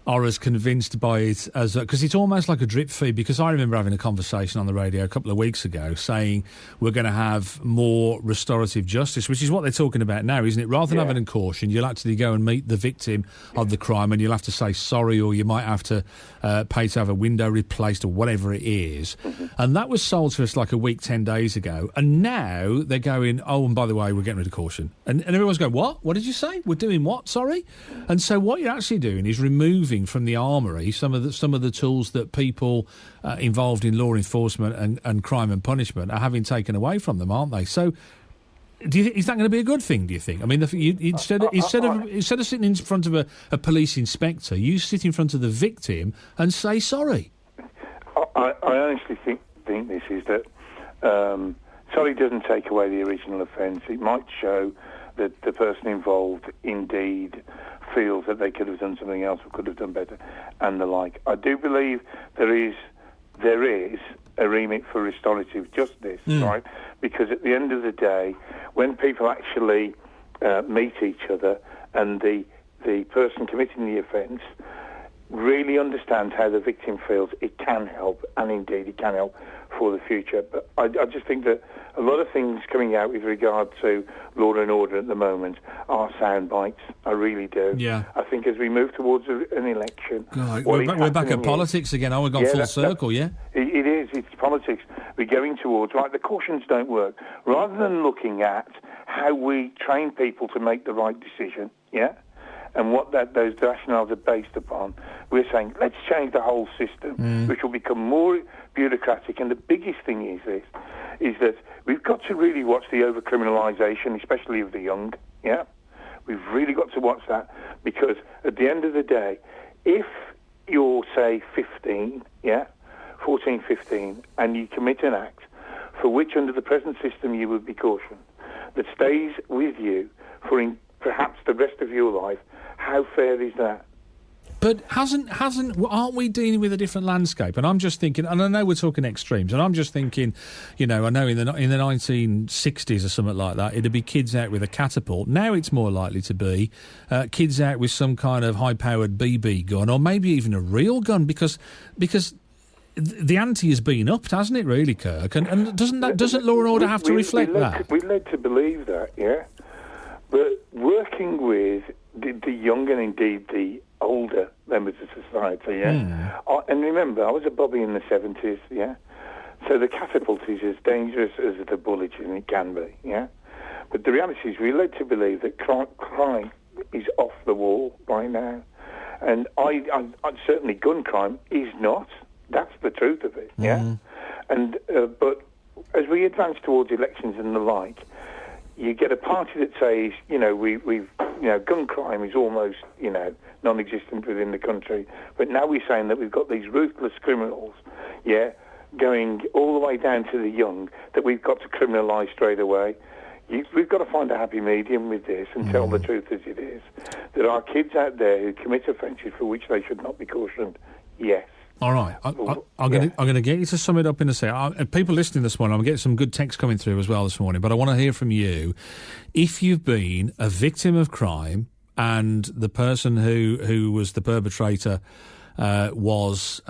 are as convinced by it as... Because it's almost like a drip feed, because I remember having a conversation on the radio a couple of weeks ago saying we're going to have more restorative justice, which is what they're talking about now, isn't it? Rather than having a caution, you'll actually go and meet the victim of the crime and you'll have to say sorry, or you might have to pay to have a window replaced or whatever it is. And that was sold to us like a week, 10 days ago. And now they're going, and by the way, we're getting rid of caution. And everyone's going, what? What did you say? We're doing what? Sorry? And so what you're actually doing is removing from the armoury some of the tools that people involved in law enforcement and crime and punishment are having taken away from them, aren't they? So, is that going to be a good thing? Do you think? I mean, instead of sitting in front of a police inspector, you sit in front of the victim and say sorry. I honestly think this is that sorry doesn't take away the original offence. It might show that the person involved indeed feels that they could have done something else or could have done better, and the like. I do believe there is a remit for restorative justice, right? Because at the end of the day, when people actually meet each other and the person committing the offence really understands how the victim feels, it can help, and indeed it can help for the future. But I just think that a lot of things coming out with regard to law and order at the moment are sound bites. I really do. Yeah. I think as we move towards an election... God, we're back at politics again. We've gone full circle, yeah? It is. It's politics. We're going towards... the cautions don't work. Rather than looking at how we train people to make the right decision, and what those rationales are based upon, we're saying, let's change the whole system, which will become more bureaucratic. And the biggest thing is that we've got to really watch the over-criminalisation, especially of the young, We've really got to watch that, because at the end of the day, if you're, say, 14, 15, and you commit an act for which under the present system you would be cautioned, that stays with you for perhaps the rest of your life, how fair is that? But aren't we dealing with a different landscape? And I'm just thinking, and I know we're talking extremes, and I'm just thinking, I know in the 1960s or something like that, it'd be kids out with a catapult. Now it's more likely to be kids out with some kind of high-powered BB gun, or maybe even a real gun, because the ante has been upped, hasn't it, really, Kirk? And doesn't law and order have to reflect that? We're led to believe that, yeah. But working with the young and indeed the older members of society, yeah. And remember, I was a bobby in the 70s, yeah. So the catapult is as dangerous as the bullet, and it can be, yeah. But the reality is, we're led to believe that crime is off the wall right now, and I certainly gun crime is not. That's the truth of it, yeah. And but as we advance towards elections and the like, you get a party that says, we've gun crime is almost, non-existent within the country. But now we're saying that we've got these ruthless criminals, yeah, going all the way down to the young, that we've got to criminalise straight away. We've got to find a happy medium with this and tell the truth as it is. There are kids out there who commit offences for which they should not be cautioned, yes. All right, I'm going to get you to sum it up in a second. People listening this morning, I'm getting some good texts coming through as well this morning, but I want to hear from you. If you've been a victim of crime and the person who was the perpetrator was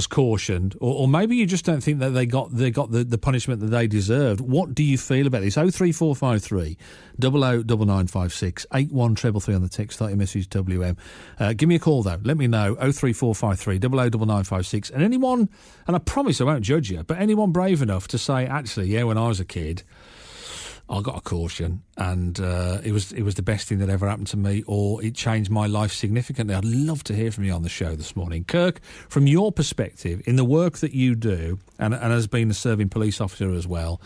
cautioned, or maybe you just don't think that they got the punishment that they deserved, what do you feel about this? 03453 009956 81333 on the text, start your message WM. Give me a call though, let me know. 03453 009956. And anyone, and I promise I won't judge you, but anyone brave enough to say, actually, when I was a kid, I got a caution, and it was the best thing that ever happened to me, or it changed my life significantly. I'd love to hear from you on the show this morning. Kirk, from your perspective, in the work that you do, and as being a serving police officer as well,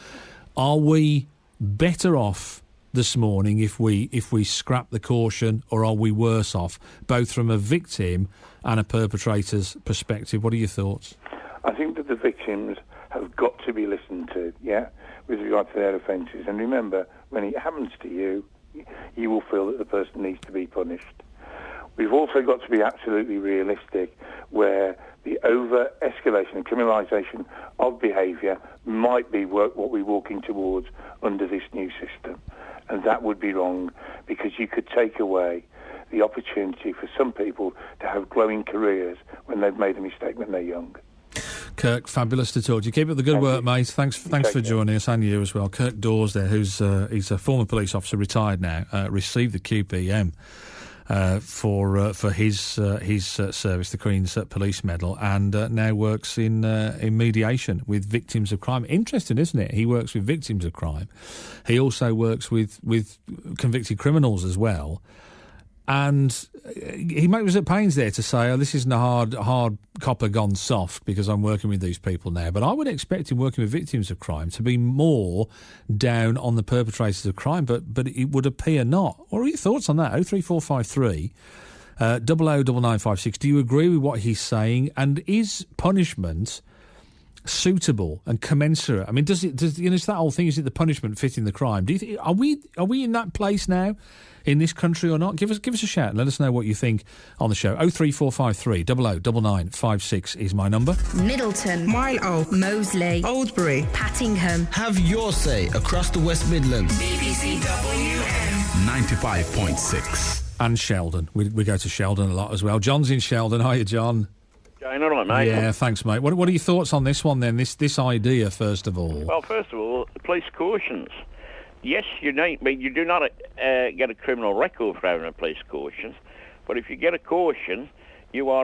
are we better off this morning if we scrap the caution, or are we worse off, both from a victim and a perpetrator's perspective? What are your thoughts? I think that the victims have got to be listened to, yeah, with regard to their offences. And remember, when it happens to you, you will feel that the person needs to be punished. We've also got to be absolutely realistic, where the over-escalation and criminalisation of behaviour might be what we're walking towards under this new system. And that would be wrong, because you could take away the opportunity for some people to have glowing careers when they've made a mistake when they're young. Kirk, fabulous to talk to you. Keep up the good work, mate. Thanks for joining us, and you as well. Kirk Dawes there, he's a former police officer, retired now, received the QPM for his service, the Queen's Police Medal, and now works in mediation with victims of crime. Interesting, isn't it? He works with victims of crime. He also works with convicted criminals as well. And he was at pains there to say, this isn't a hard copper gone soft because I'm working with these people now. But I would expect him working with victims of crime to be more down on the perpetrators of crime, but it would appear not. What are your thoughts on that? 03453 009956. Do you agree with what he's saying? And is punishment suitable and commensurate? I mean, does it's that whole thing? Is it the punishment fitting the crime? Do you think, are we in that place now in this country or not? Give us a shout and let us know what you think on the show. 03453 009956 is my number. Middleton, Milo, Moseley, Oldbury, Pattingham. Have your say across the West Midlands. BBC WM 95.6. And Sheldon. We go to Sheldon a lot as well. John's in Sheldon. Hiya, John. Going all right, mate. Yeah, thanks, mate. What are your thoughts on this one, then? This idea, first of all. Well, first of all, police cautions. Yes, you do not get a criminal record for having a police caution, but if you get a caution, your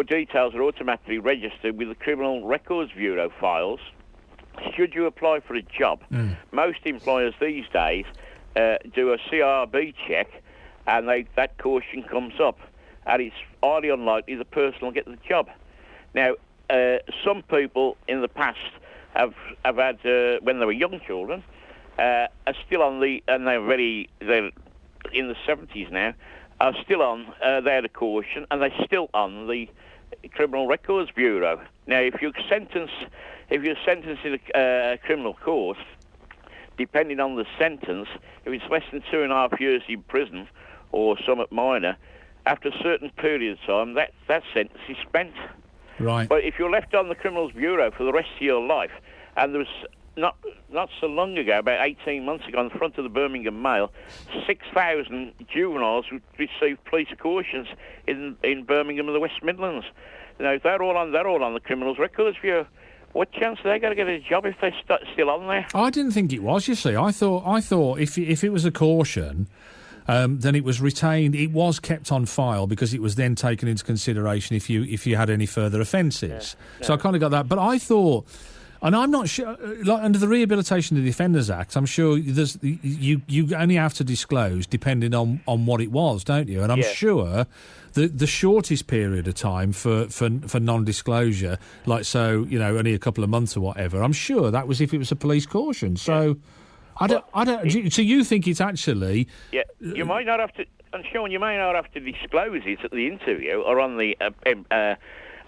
details are automatically registered with the Criminal Records Bureau files. Should you apply for a job, most employers these days do a CRB check, and that caution comes up, and it's highly unlikely the person will get the job. Now, some people in the past have had, when they were young children, are still on and they're in the 70s now, are still on their caution, and they're still on the Criminal Records Bureau. Now, if you're sentenced in a criminal court, depending on the sentence, if it's less than 2.5 years in prison or somewhat minor, after a certain period of time, that sentence is spent. Right. But if you're left on the Criminals Bureau for the rest of your life, and there was not so long ago, about 18 months ago, on the front of the Birmingham Mail, 6,000 juveniles would receive police cautions in Birmingham and the West Midlands. You know, they're all on the Criminals Records Bureau. What chance are they going to get a job if they're still on there? I didn't think it was. You see, I thought if it was a caution, then it was retained. It was kept on file because it was then taken into consideration if you had any further offences. Yeah. So I kind of got that. But I thought, and I'm not sure, like under the Rehabilitation of the Offenders Act, I'm sure you only have to disclose depending on what it was, don't you? And I'm sure the shortest period of time for non-disclosure, like so, you know, only a couple of months or whatever, I'm sure that was if it was a police caution. So I don't. So you think it's actually? Yeah, you might not have to. And Sean, you may not have to disclose it at the interview or on the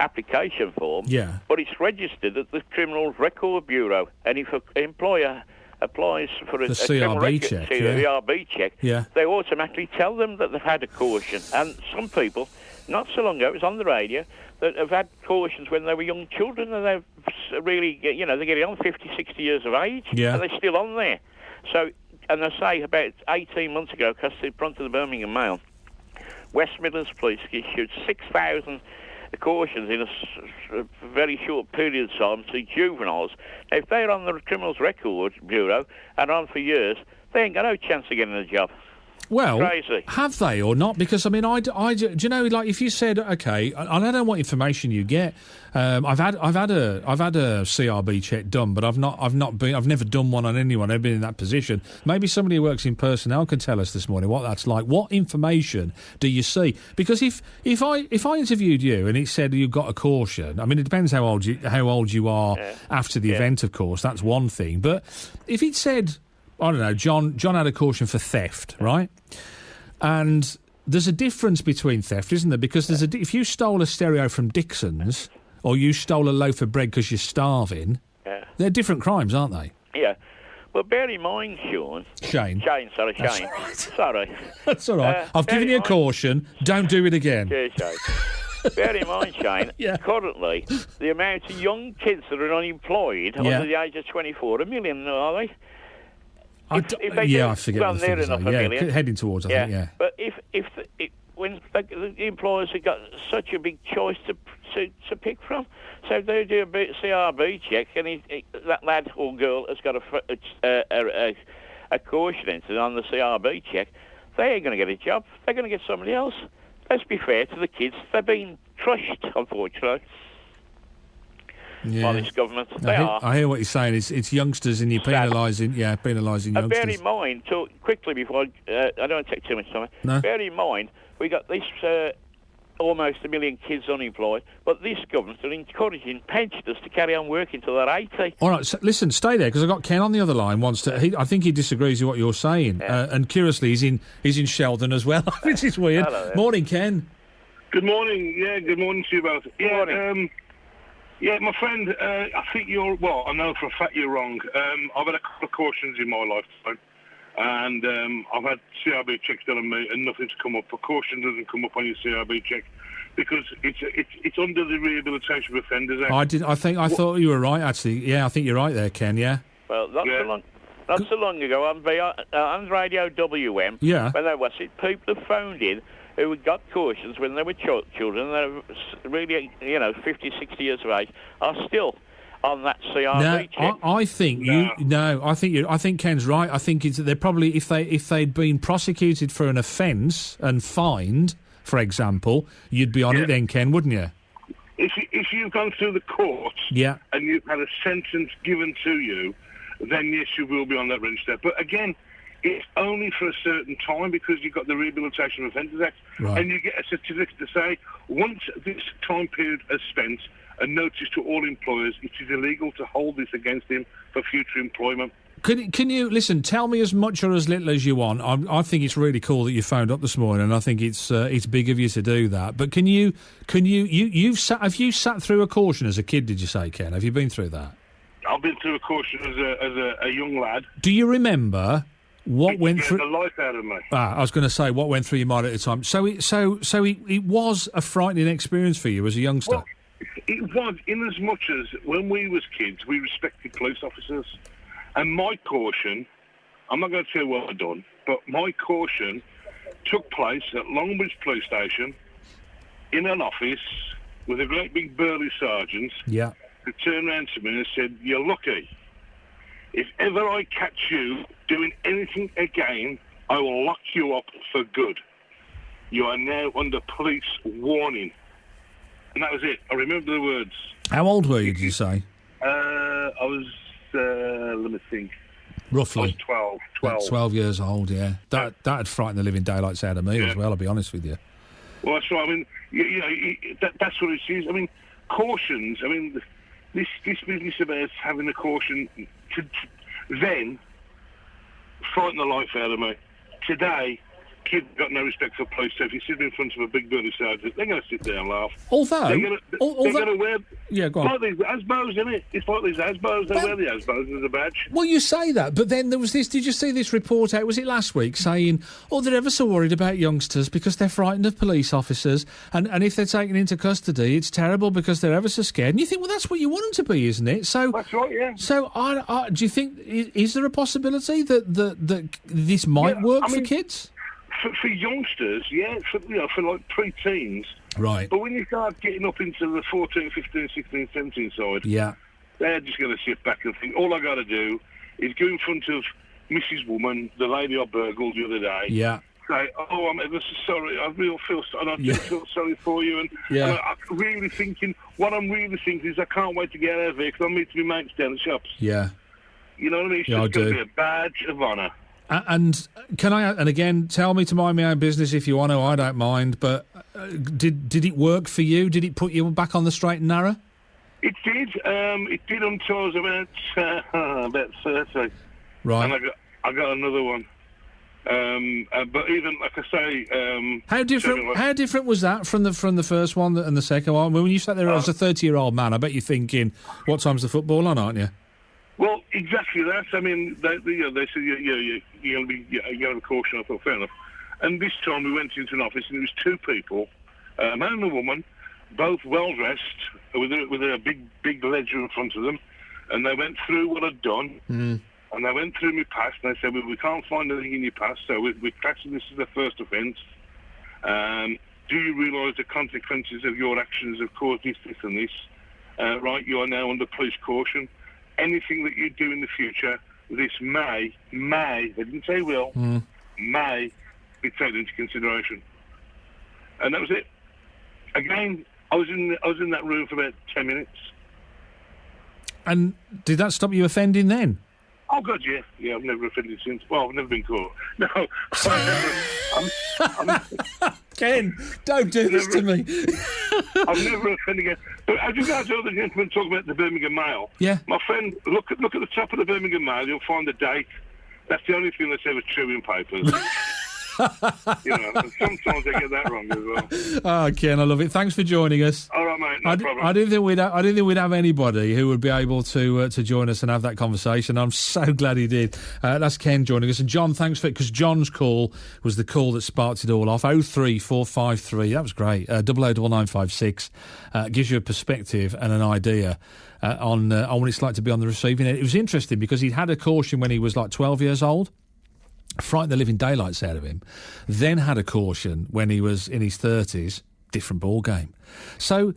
application form. Yeah. But it's registered at the Criminal Record Bureau, and if an employer applies for a CRB check, CRB check, they automatically tell them that they've had a caution. And some people, not so long ago, it was on the radio, that have had cautions when they were young children, and they've really, you know, they're getting on 50, 60 years of age, and they're still on there. So, and I say about 18 months ago, because in front of the Birmingham Mail, West Midlands Police issued 6,000 cautions in a very short period of time to juveniles. Now, if they're on the Criminals Record Bureau and on for years, they ain't got no chance of getting a job. Well, crazy. Have they or not? Because I mean, do you know? Like, if you said, okay, and I don't know what information you get. I've had a CRB check done, but I've never done one on anyone. I've been in that position. Maybe somebody who works in personnel can tell us this morning what that's like. What information do you see? Because if I interviewed you and it said you've got a caution, I mean, it depends how old you are after the event, of course. That's one thing. But if it said, I don't know, John had a caution for theft, right? And there's a difference between theft, isn't there? Because if you stole a stereo from Dixon's or you stole a loaf of bread because you're starving, they're different crimes, aren't they? Yeah. Well, bear in mind, Sean. Shane. Sorry. Sorry. That's all right. I've given you a caution. Don't do it again. Cheers, Shane. Bear in mind, Shane, currently, the amount of young kids that are unemployed under the age of 24, 1 million, are they? I forget what the figures are. Heading towards, I think, But when the employers have got such a big choice to pick from, so they do a CRB check, and that lad or girl has got a caution entered on the CRB check, they ain't going to get a job. They're going to get somebody else. Let's be fair to the kids. They're being crushed, unfortunately. By this government. I hear what you're saying. It's youngsters and you're penalising youngsters. Bear in mind, quickly before I don't want to take too much time. No. Bear in mind, we got this almost 1 million kids unemployed, but this government are encouraging pensioners to carry on working till they're 80. All right, so listen, stay there because I've got Ken on the other line. I think he disagrees with what you're saying, and curiously, he's in Sheldon as well, which is weird. Hello there. Morning, Ken. Good morning. Yeah, good morning to you both. Good morning. Yeah, my friend, I think I know for a fact you're wrong. I've had a couple of cautions in my lifetime, and I've had CRB checks done on me, and nothing's come up. A caution doesn't come up on your CRB check because it's under the Rehabilitation of Offenders Act. I thought you were right, actually. Yeah, I think you're right there, Ken, yeah. Well, not so long ago on Radio WM, when there was people have phoned in who got cautions when they were children, they were really, 50, 60 years of age, are still on that CRB check. I think Ken's right. I think they're probably, if they'd been prosecuted for an offence and fined, for example, you'd be on it then, Ken, wouldn't you? If you've gone through the courts and you've had a sentence given to you, then yes, you will be on that register. But again, it's only for a certain time because you've got the Rehabilitation of Offenders Act, and you get a certificate to say once this time period has spent, a notice to all employers it is illegal to hold this against him for future employment. Can you listen? Tell me as much or as little as you want. I think it's really cool that you phoned up this morning, and I think it's big of you to do that. But have you sat through a caution as a kid? Did you say, Ken? Have you been through that? I've been through a caution as a young lad. Do you remember What went through the life out of me? I was going to say, what went through your mind at the time? So it was a frightening experience for you as a youngster. Well, it was, in as much as when we was kids, we respected police officers. And my caution, I'm not going to tell you what I've done, but my caution took place at Longbridge Police Station in an office with a great big burly sergeant who turned around to me and said, "You're lucky. If ever I catch you doing anything again, I will lock you up for good. You are now under police warning." And that was it. I remember the words. How old were you, did you say? I was, let me think. Roughly? I was 12. 12 years old, yeah. That'd frighten the living daylights out of me as well, I'll be honest with you. Well, that's right. I mean, that's what it is. I mean, cautions. I mean, this business about having a caution to then frighten the life out of me. Today, kids got no respect for police, so if you sit in front of a big burly sergeant, they're going to sit there and laugh. Although... They're going to wear... Yeah, go on. Like these ASBOs, isn't it? It's like these ASBOs. They wear the ASBOs as a badge. Well, you say that, but then there was this... Did you see this report out, was it last week, saying, they're ever so worried about youngsters because they're frightened of police officers, and if they're taken into custody, it's terrible because they're ever so scared. And you think, well, that's what you want them to be, isn't it? So that's right, yeah. So do you think... Is there a possibility that this might work for kids? For youngsters, yeah, for like pre-teens. Right. But when you start getting up into the 14, 15, 16, 17 side, they're just going to sit back and think, all I got to do is go in front of Mrs. Woman, the lady I burgled the other day. Yeah. Say, I'm ever so sorry, I really feel sorry for you. And I'm really thinking, what I'm really thinking is I can't wait to get out of here because I'm meeting my mates down the shops. Yeah. You know what I mean? It's just going to be a badge of honour. And can I, and again, tell me to mind my own business if you want to, I don't mind, but did it work for you? Did it put you back on the straight and narrow? It did. It did until I was about 30. Right. And I got another one. But even, like I say... How different was that from the first one and the second one? When you sat there as a 30-year-old man, I bet you're thinking, what time's the football on, aren't you? Well, exactly that. I mean, they said, you're going to be a caution. I thought, fair enough. And this time we went into an office and there was two people, a man and a woman, both well-dressed, with a big ledger in front of them. And they went through what I'd done. And they went through my past and they said, well, we can't find anything in your past, so we're classing this as a first offence. Do you realise the consequences of your actions have caused this, and this? Right, you are now under police caution. Anything that you do in the future, this may, they didn't say will, may be taken into consideration. And that was it. Again, I was in that room for about 10 minutes. And did that stop you offending then? Oh, God, yeah. Yeah, I've never offended since. Well, I've never been caught. No. Ken, don't do this to me. I've never offended again. But as you guys heard the gentleman talk about the Birmingham Mail, my friend, look at the top of the Birmingham Mail, you'll find the date. That's the only thing that's ever true in papers. And sometimes I get that wrong as well. Oh, Ken, I love it. Thanks for joining us. All right, mate. No problem. I didn't think we'd have anybody who would be able to join us and have that conversation. I'm so glad he did. That's Ken joining us, and John, thanks for it, because John's call was the call that sparked it all off. 03453. That was great. 009956 gives you a perspective and an idea on what it's like to be on the receiving end. It was interesting because he'd had a caution when he was like 12 years old. Frightened the living daylights out of him, then had a caution when he was in his 30s, different ball game. So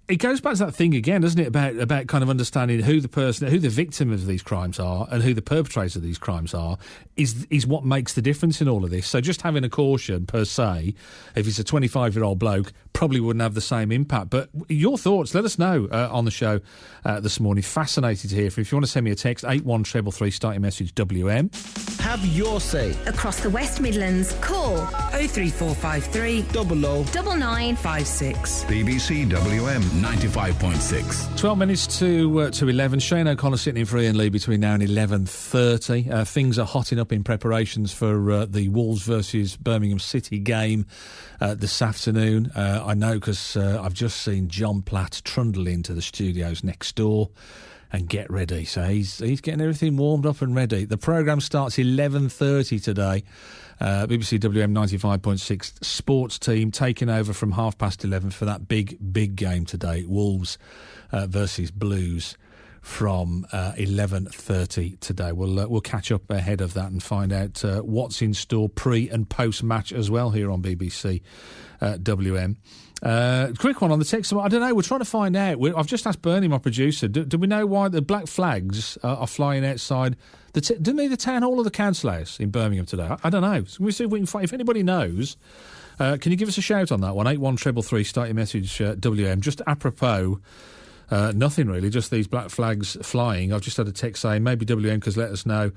it goes back to that thing again, doesn't it, about kind of understanding who the victim of these crimes are and who the perpetrator of these crimes are is what makes the difference in all of this. So just having a caution per se, if it's a 25-year-old bloke, probably wouldn't have the same impact. But your thoughts, let us know on the show this morning. Fascinated to hear from you. If you want to send me a text, 81333, start your message WM. Have your say. Across the West Midlands, call 03453 9956. BBC WM 95.6. 12 minutes to 11. Shane O'Connor sitting in for Iain Lee between now and 11:30. Things are hotting up in preparations for the Wolves versus Birmingham City game this afternoon. I know because I've just seen John Platt trundle into the studios next door. and get ready. So he's getting everything warmed up and ready. The programme starts 11:30 today. BBC WM 95.6 sports team taking over from 11:30 for that big game today. Wolves versus Blues from 11:30 today. We'll catch up ahead of that and find out what's in store pre and post match as well here on BBC WM. Quick one on the text. I don't know. We're trying to find out. I've just asked Bernie, my producer. Do we know why the black flags are flying outside the town hall or the council house in Birmingham today? I don't know. So we'll see if we can find. If anybody knows, can you give us a shout on that one? 81333. Start your message. WM. Just apropos. Nothing really. Just these black flags flying. I've just had a text saying maybe WM could let us know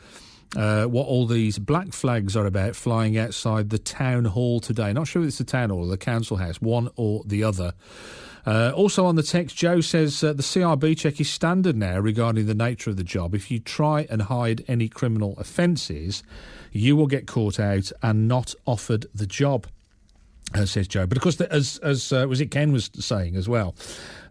what all these black flags are about flying outside the town hall today. Not sure if it's the town hall or the council house, one or the other. Also on the text, Joe says the CRB check is standard now regarding the nature of the job. If you try and hide any criminal offences, you will get caught out and not offered the job. Says Joe. But of course, as was it Ken was saying as well,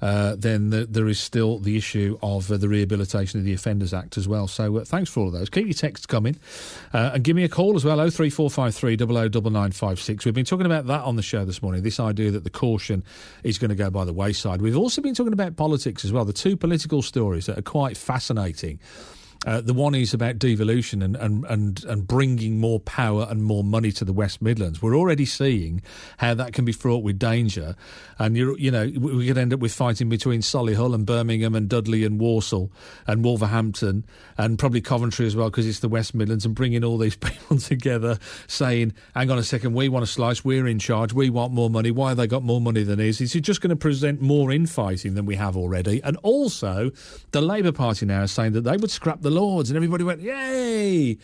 then there is still the issue of the Rehabilitation of the Offenders Act as well. So thanks for all of those. Keep your texts coming and give me a call as well, 03453 009956. We've been talking about that on the show this morning, this idea that the caution is going to go by the wayside. We've also been talking about politics as well, the two political stories that are quite fascinating. The one is about devolution and bringing more power and more money to the West Midlands. We're already seeing how that can be fraught with danger, and we could end up with fighting between Solihull and Birmingham and Dudley and Walsall and Wolverhampton and probably Coventry as well because it's the West Midlands, and bringing all these people together saying, hang on a second, we want a slice, we're in charge, we want more money, why have they got more money than us? Is it just going to present more infighting than we have already? And also the Labour Party now is saying that they would scrap the Lords, and everybody went, yay!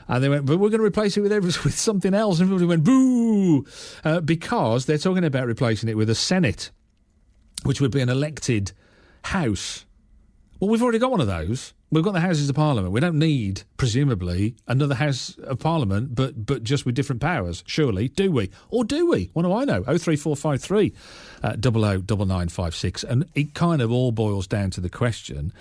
And they went, but we're going to replace it with something else. And everybody went, boo! Because they're talking about replacing it with a Senate, which would be an elected House. Well, we've already got one of those. We've got the Houses of Parliament. We don't need, presumably, another House of Parliament, but just with different powers, surely. Do we? Or do we? What do I know? 03453 009956. And it kind of all boils down to the question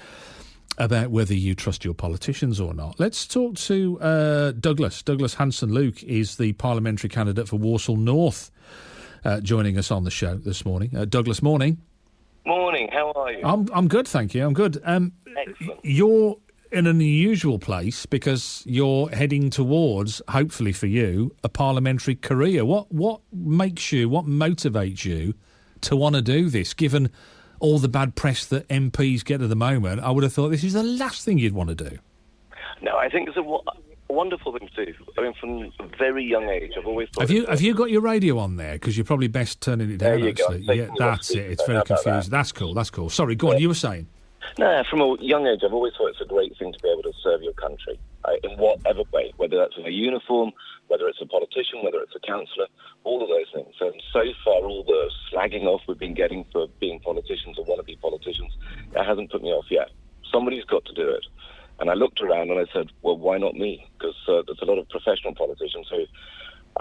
about whether you trust your politicians or not. Let's talk to Douglas. Douglas Hanson-Luke is the parliamentary candidate for Walsall North, joining us on the show this morning. Douglas, morning. Morning, how are you? I'm good, thank you. I'm good. Excellent. You're in an unusual place because you're heading towards, hopefully for you, a parliamentary career. What makes you, what motivates you to want to do this, given all the bad press that MPs get at the moment? I would have thought this is the last thing you'd want to do. No, I think it's a wonderful thing to do. I mean, from a very young age, I've always thought... Have you got your radio on there? Because you're probably best turning it down, there you actually. Go. Yeah, that's it. It's very confusing. That's cool. Sorry, go on, you were saying. No, from a young age, I've always thought it's a great thing to be able to serve your country in whatever way, whether that's in a uniform, whether it's a politician, whether it's a councillor, all of those things. And so far, all the slagging off we've been getting for being politicians or wannabe politicians, that hasn't put me off yet. Somebody's got to do it. And I looked around and I said, well, why not me? Because there's a lot of professional politicians who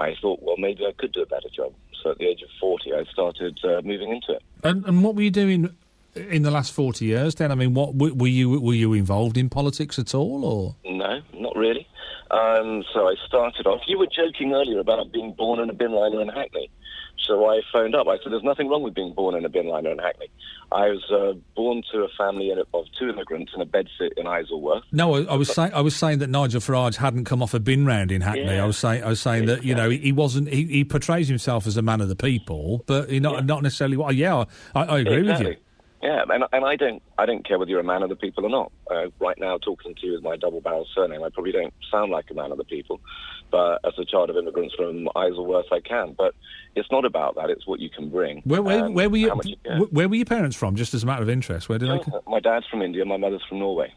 I thought, well, maybe I could do a better job. So at the age of 40, I started moving into it. And what were you doing in the last 40 years then? I mean, what were you involved in politics at all, or? No, not really. So I started off... You were joking earlier about being born in a bin liner in Hackney. So I phoned up. I said, there's nothing wrong with being born in a bin liner in Hackney. I was born to a family of two immigrants in a bedsit in Isleworth. No, I was saying that Nigel Farage hadn't come off a bin round in Hackney. Yeah. I was saying that, you know, he wasn't... He portrays himself as a man of the people, but not necessarily... Well, yeah, I agree with you. Yeah, and I don't care whether you're a man of the people or not. Right now, talking to you with my double-barrel surname, I probably don't sound like a man of the people. But as a child of immigrants from Isleworth, I can. But it's not about that. It's what you can bring. Where were you? Where were your parents from? Just as a matter of interest, where did they come? My dad's from India. My mother's from Norway.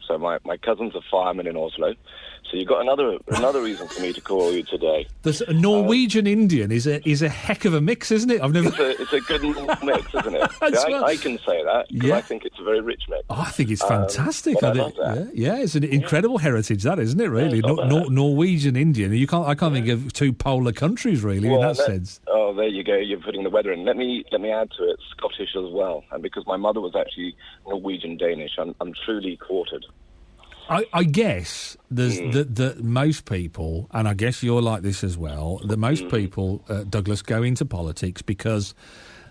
So my cousins are firemen in Oslo. So you've got another reason for me to call you today. There's a Norwegian Indian is a heck of a mix, isn't it? I've never. It's a good mix, isn't it? I can say that because I think it's a very rich mix. Oh, I think it's fantastic. I love that. Yeah, it's an incredible heritage, that isn't it? Really, Norwegian Indian. I can't think of two polar countries really in that sense. Oh, there you go. You're putting the weather in. Let me add to it Scottish as well, and because my mother was actually Norwegian Danish, I'm truly quartered. I guess there's that most people, and I guess you're like this as well, that most people, Douglas, go into politics because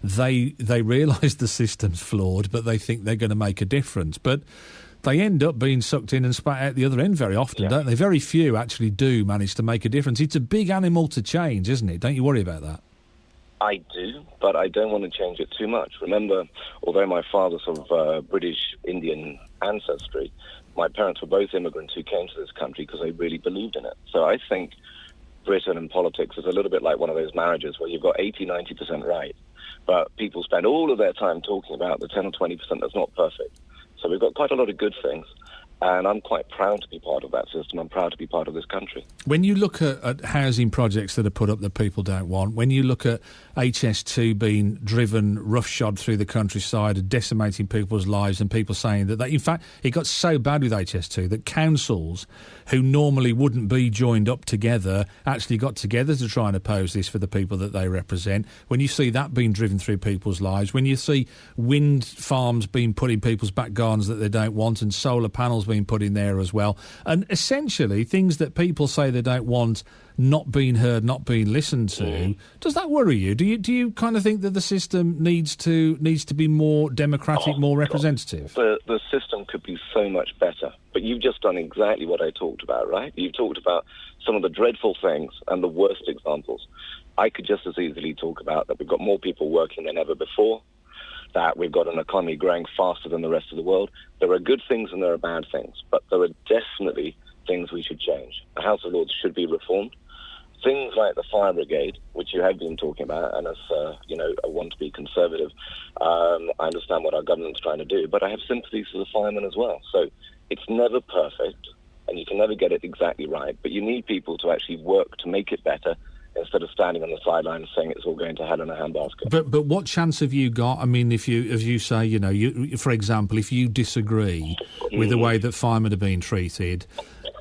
they realise the system's flawed, but they think they're going to make a difference. But they end up being sucked in and spat out the other end very often, don't they? Very few actually do manage to make a difference. It's a big animal to change, isn't it? Don't you worry about that? I do, but I don't want to change it too much. Remember, although my father's of British-Indian ancestry, my parents were both immigrants who came to this country because they really believed in it. So I think Britain and politics is a little bit like one of those marriages where you've got 80-90% right, but people spend all of their time talking about the 10 or 20% that's not perfect. So we've got quite a lot of good things, and I'm quite proud to be part of that system. I'm proud to be part of this country. When you look at housing projects that are put up that people don't want, when you look at HS2 being driven roughshod through the countryside and decimating people's lives, and people saying that in fact, it got so bad with HS2 that councils who normally wouldn't be joined up together actually got together to try and oppose this for the people that they represent. When you see that being driven through people's lives, when you see wind farms being put in people's back gardens that they don't want and solar panels being put in there as well, and essentially things that people say they don't want not being heard, not being listened to, does that worry you? Do you kind of think that the system needs to be more democratic, more representative? The system could be so much better, but you've just done exactly what I talked about, right? You've talked about some of the dreadful things and the worst examples. I could just as easily talk about that we've got more people working than ever before, that we've got an economy growing faster than the rest of the world. There are good things and there are bad things, but there are definitely things we should change. The House of Lords should be reformed. Things like the fire brigade, which you have been talking about, and as I want to be conservative, I understand what our government's trying to do, but I have sympathies for the firemen as well. So it's never perfect, and you can never get it exactly right, but you need people to actually work to make it better instead of standing on the sidelines saying it's all going to hell in a handbasket. But what chance have you got? I mean, if you, as you say, for example, if you disagree with the way that firemen are being treated,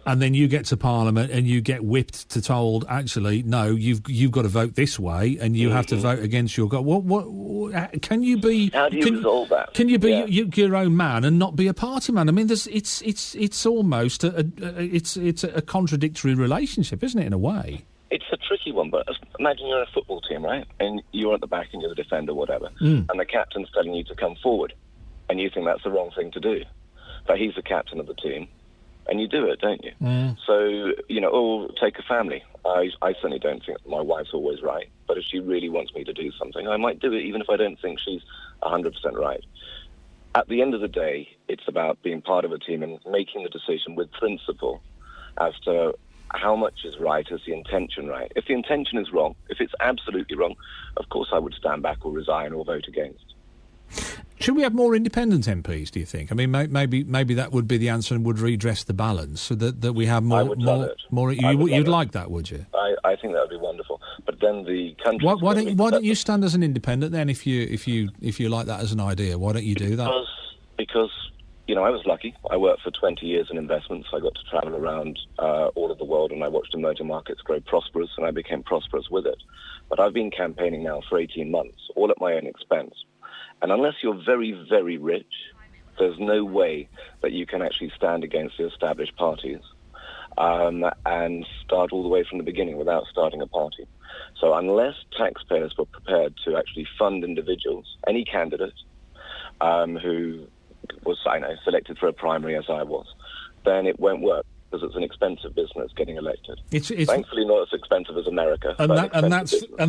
and then you get to Parliament and you get whipped to told, actually, no, you've got to vote this way, and you have to vote against your God. What can you be? How do you resolve that? Can you be your own man and not be a party man? I mean, it's almost a contradictory relationship, isn't it? In a way, it's a tricky one. But imagine you're in a football team, right? And you're at the back and you're the defender, whatever, and the captain's telling you to come forward, and you think that's the wrong thing to do, but he's the captain of the team. And you do it, don't you? So, take a family. I certainly don't think my wife's always right, but if she really wants me to do something, I might do it, even if I don't think she's 100% right. At the end of the day, it's about being part of a team and making the decision with principle as to how much is right, is the intention right. If the intention is wrong, if it's absolutely wrong, of course I would stand back or resign or vote against. Should we have more independent MPs, do you think? I mean, maybe that would be the answer and would redress the balance so that we have more. I would love it. You'd like that, would you? I think that would be wonderful. But then the country. Why don't you stand as an independent then? If you like that as an idea, why don't you do that? Because I was lucky. I worked for 20 years in investments. I got to travel around all of the world, and I watched emerging markets grow prosperous, and I became prosperous with it. But I've been campaigning now for 18 months, all at my own expense. And unless you're very, very rich, there's no way that you can actually stand against the established parties and start all the way from the beginning without starting a party. So unless taxpayers were prepared to actually fund individuals, any candidate who was selected for a primary as I was, then it won't work. Because it's an expensive business getting elected. It's thankfully not as expensive as America. And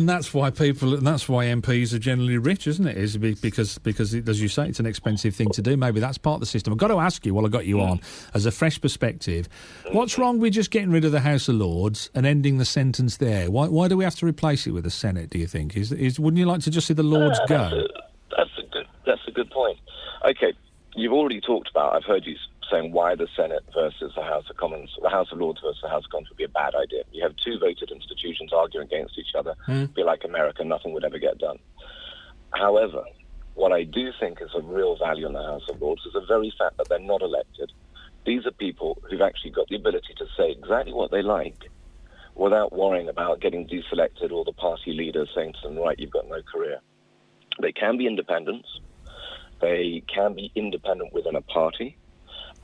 that's why MPs are generally rich, isn't it? Is because as you say, it's an expensive thing to do. Maybe that's part of the system. I've got to ask you while I got you on, as a fresh perspective, what's wrong with just getting rid of the House of Lords and ending the sentence there? Why do we have to replace it with the Senate? Do you think? Wouldn't you like to just see the Lords go? That's a good point. Okay, you've already talked about. I've heard you saying why the Senate versus the House of Commons, the House of Lords versus the House of Commons would be a bad idea. You have two voted institutions arguing against each other. Be like America, nothing would ever get done. However, what I do think is of real value in the House of Lords is the very fact that they're not elected. These are people who've actually got the ability to say exactly what they like without worrying about getting deselected or the party leader saying to them, right, you've got no career. They can be independents. They can be independent within a party,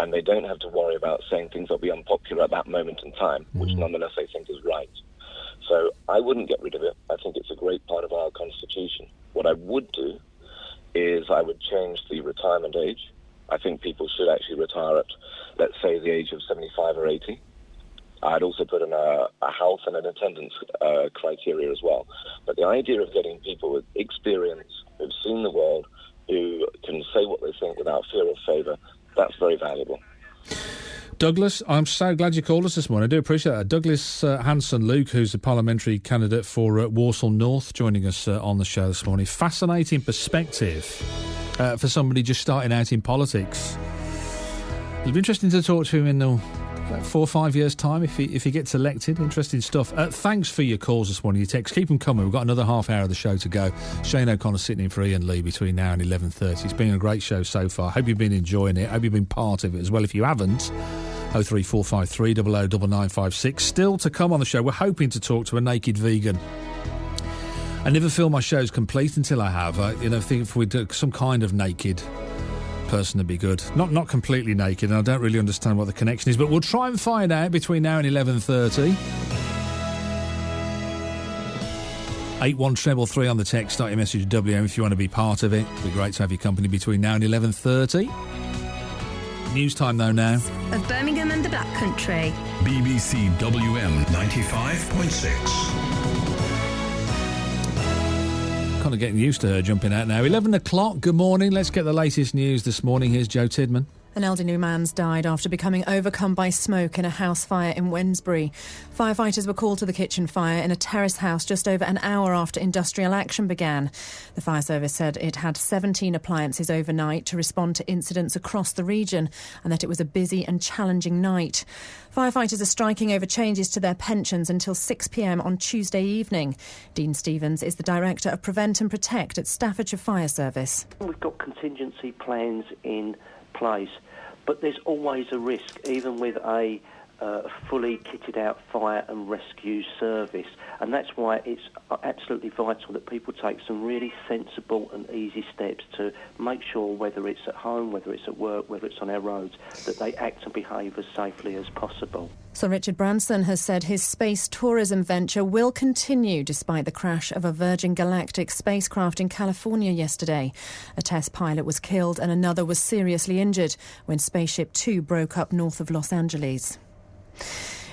and they don't have to worry about saying things that will be unpopular at that moment in time, which nonetheless I think is right. So I wouldn't get rid of it. I think it's a great part of our Constitution. What I would do is I would change the retirement age. I think people should actually retire at, let's say, the age of 75 or 80. I'd also put in a health and an attendance criteria as well. But the idea of getting people with experience, who've seen the world, who can say what they think without fear of favour, that's very valuable. Douglas, I'm so glad you called us this morning. I do appreciate that. Douglas Hanson-Luke, who's a parliamentary candidate for Walsall North, joining us on the show this morning. Fascinating perspective for somebody just starting out in politics. It'll be interesting to talk to him in 4 or 5 years' time if he gets elected. Interesting stuff. Thanks for your calls this morning, your texts. Keep them coming. We've got another half hour of the show to go. Shane O'Connor sitting in for Iain Lee between now and 11:30. It's been a great show so far. Hope you've been enjoying it. Hope you've been part of it as well. If you haven't, 03453 009956. Still to come on the show, we're hoping to talk to a naked vegan. I never feel my show's complete until I have. I think if we do some kind of naked person would be good. Not completely naked, and I don't really understand what the connection is, but we'll try and find out between now and 11:30. 81333 on the text. Start your message WM if you want to be part of it. It'd be great to have your company between now and 11:30. News time though now. Of Birmingham and the Black Country. BBC WM 95.6. Kind of getting used to her jumping out now. 11 o'clock, good morning. Let's get the latest news this morning. Here's Joe Tidman. An elderly man's died after becoming overcome by smoke in a house fire in Wednesbury. Firefighters were called to the kitchen fire in a terrace house just over an hour after industrial action began. The fire service said it had 17 appliances overnight to respond to incidents across the region and that it was a busy and challenging night. Firefighters are striking over changes to their pensions until 6 p.m. on Tuesday evening. Dean Stevens is the Director of Prevent and Protect at Staffordshire Fire Service. We've got contingency plans in place, but there's always a risk, even with a fully kitted out fire and rescue service, and that's why it's absolutely vital that people take some really sensible and easy steps to make sure, whether it's at home, whether it's at work, whether it's on our roads, that they act and behave as safely as possible. Sir Richard Branson has said his space tourism venture will continue despite the crash of a Virgin Galactic spacecraft in California yesterday. A test pilot was killed and another was seriously injured when Spaceship Two broke up north of Los Angeles.